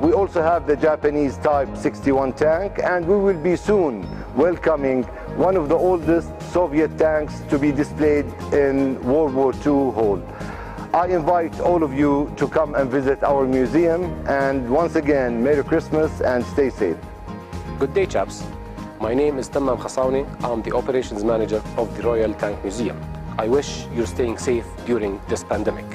We also have the Japanese Type 61 tank, and we will be soon welcoming one of the oldest Soviet tanks to be displayed in World War II Hall. I invite all of you to come and visit our museum, and once again, Merry Christmas and stay safe. Good day, chaps. My name is Tankmas Khasawni. I'm the Operations Manager of the Royal Tank Museum. I wish you're staying safe during this pandemic.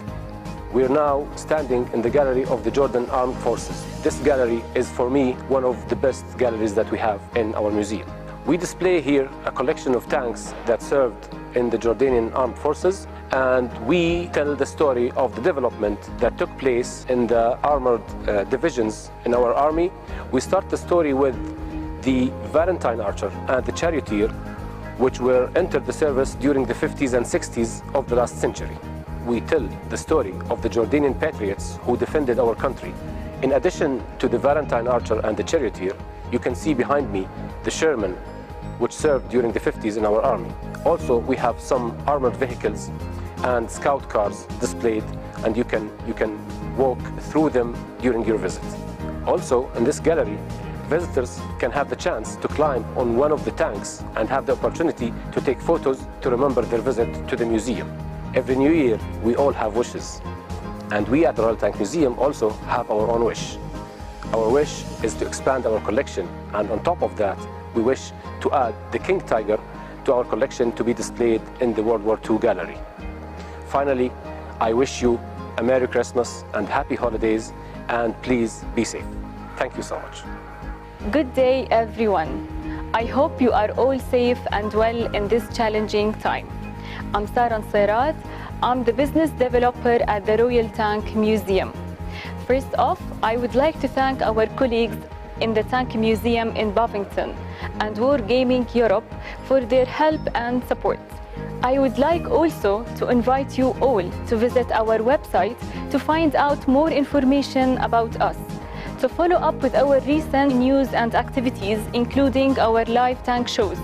We are now standing in the gallery of the Jordan Armed Forces. This gallery is, for me, one of the best galleries that we have in our museum. We display here a collection of tanks that served in the Jordanian Armed Forces, and we tell the story of the development that took place in the armored divisions in our army. We start the story with the Valentine Archer and the Charioteer, which were entered the service during the 50s and 60s of the last century. We tell the story of the Jordanian patriots who defended our country. In addition to the Valentine Archer and the Charioteer, you can see behind me the Sherman, which served during the 50s in our army. Also, we have some armored vehicles and scout cars displayed, and you can walk through them during your visit. Also, in this gallery, visitors can have the chance to climb on one of the tanks and have the opportunity to take photos to remember their visit to the museum. Every new year, we all have wishes. And we at the Royal Tank Museum also have our own wish. Our wish is to expand our collection, and on top of that, we wish to add the King Tiger to our collection to be displayed in the World War II gallery. Finally, I wish you a Merry Christmas and Happy Holidays, and please be safe. Thank you so much. Good day, everyone. I hope you are all safe and well in this challenging time. I'm Sara Nsirat. I'm the business developer at the Royal Tank Museum. First off, I would like to thank our colleagues in the Tank Museum in Bovington and Wargaming Europe for their help and support. I would like also to invite you all to visit our website to find out more information about us, to follow up with our recent news and activities, including our live tank shows,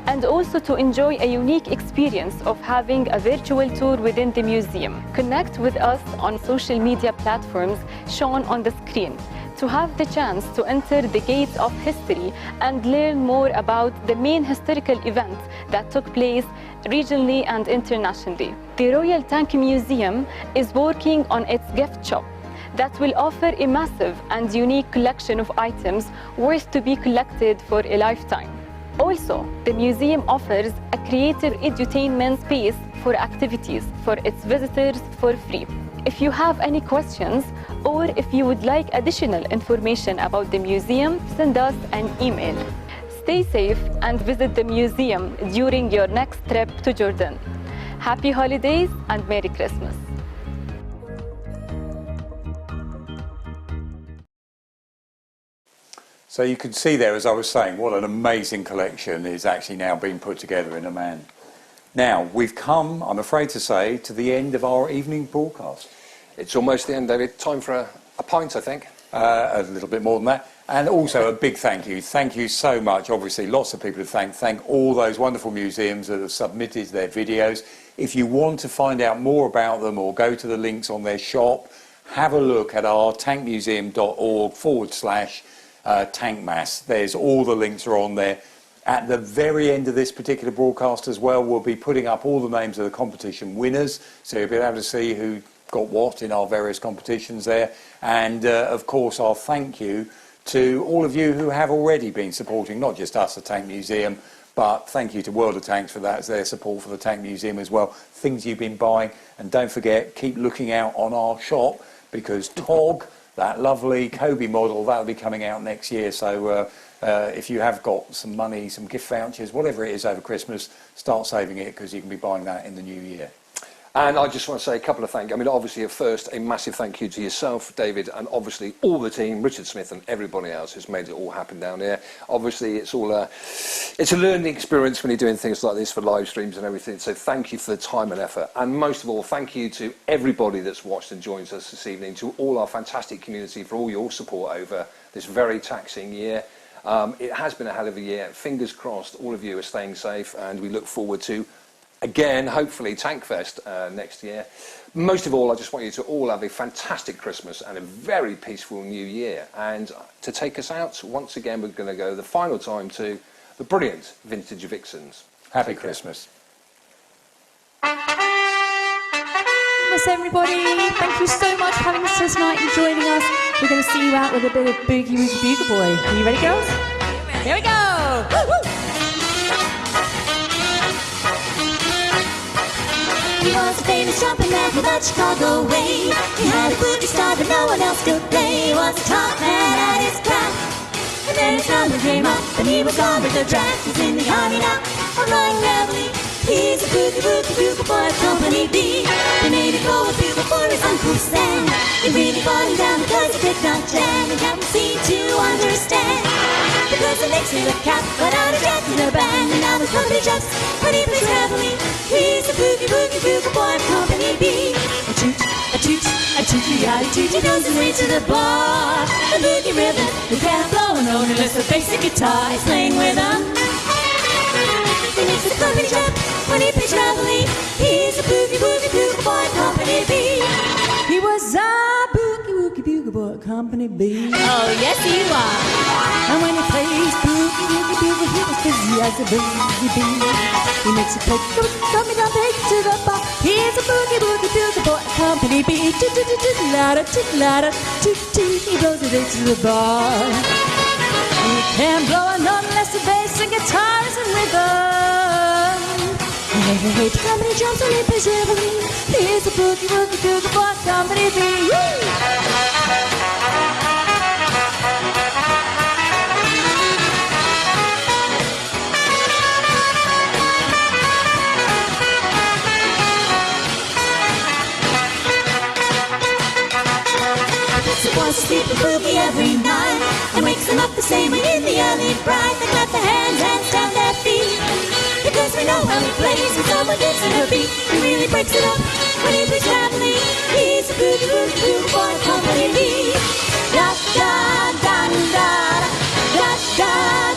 and also to enjoy a unique experience of having a virtual tour within the museum. Connect with us on social media platforms shown on the screen to have the chance to enter the gates of history and learn more about the main historical events that took place regionally and internationally. The Royal Tank Museum is working on its gift shop that will offer a massive and unique collection of items worth to be collected for a lifetime. Also, the museum offers a creative edutainment space for activities for its visitors for free. If you have any questions or if you would like additional information about the museum, send us an email. Stay safe and visit the museum during your next trip to Jordan. Happy holidays and Merry Christmas. So you can see there, as I was saying, what an amazing collection is actually now being put together in Amman. Now, we've come, I'm afraid to say, to the end of our evening broadcast. It's almost the end, David. Time for a pint, I think. A little bit more than that. And also a big thank you. Thank you so much. Obviously, lots of people to thank. Thank all those wonderful museums that have submitted their videos. If you want to find out more about them or go to the links on their shop, have a look at our tankmuseum.org/Tankmas. There's all the links are on there. At the very end of this particular broadcast as well, we'll be putting up all the names of the competition winners, so you'll be able to see who got what in our various competitions there. And of course, our thank you to all of you who have already been supporting, not just us, the Tank Museum, but thank you to World of Tanks for that, their support for the Tank Museum as well. Things you've been buying, and don't forget, keep looking out on our shop, because Tog, that lovely Kobe model, that'll be coming out next year. So if you have got some money, some gift vouchers, whatever it is over Christmas, start saving it, because you can be buying that in the new year. And I just want to say a couple of thank you. I mean, obviously, at first, a massive thank you to yourself, David, and obviously all the team, Richard Smith and everybody else who's made it all happen down here. Obviously, it's all it's a learning experience when you're doing things like this for live streams and everything. So thank you for the time and effort. And most of all, thank you to everybody that's watched and joins us this evening, to all our fantastic community for all your support over this very taxing year. It has been a hell of a year. Fingers crossed all of you are staying safe, and we look forward to, again, hopefully, Tankfest next year. Most of all, I just want you to all have a fantastic Christmas and a very peaceful New Year. And to take us out, once again, we're going to go the final time to the brilliant Vintage Vixens. Happy Christmas. Christmas, everybody. Thank you so much for having us tonight and joining us. We're going to see you out with a bit of Boogie Woogie Bugle Boy. Are you ready, girls? Here we go. Woo-woo. He was a famous jumping man from the Chicago way. He had a boogie style that no one else could play. He was a top man at his craft. And then his number came up, and he was gone with the draft. He's in the army now, running heavily. He's a boogie woogie bugle boy, Company B. They made a go with bugle for his Uncle Sam. He really brought him down because he could not jam. He hadn't seemed to understand. Because the next little cap got out of jack in a band. And now the company jumps when he plays heavily. He's a boogie woogie bugle boy, Company B. A toot, a toot, a toot, he goes his way to the bar. The boogie rhythm, the piano blowing on unless the basic guitar is playing with him. He makes the company jump when he plays heavily. He's a boogie woogie bugle boy, Company B. He was a Boogie Woogie Bugle Boy, Company B. Oh, yes, you are. And when he plays Boogie Woogie Bugle, he was busy as a boogie bee. He makes a take, coming down big to the bar. He's a Boogie Woogie Bugle Boy, Company B. Toot-toot-toot-toot-lada, toot-lada, toot-toot. He blows it into the bar. He can't blow a note unless the bass and guitar is in rhythm. Hey, hey, hey, the company jumps and he plays heavily. He's a Boogie Woogie Bugle Boy, Company B. He wants to sleep a boogie every night and wakes him up same when in the early pride. They clap their hands and stamp their feet. Because we know how he plays, when someone gets in a beat, he really breaks it up when he's traveling. He's a boogie boogie boogie boy, company B. Da da da da da da da.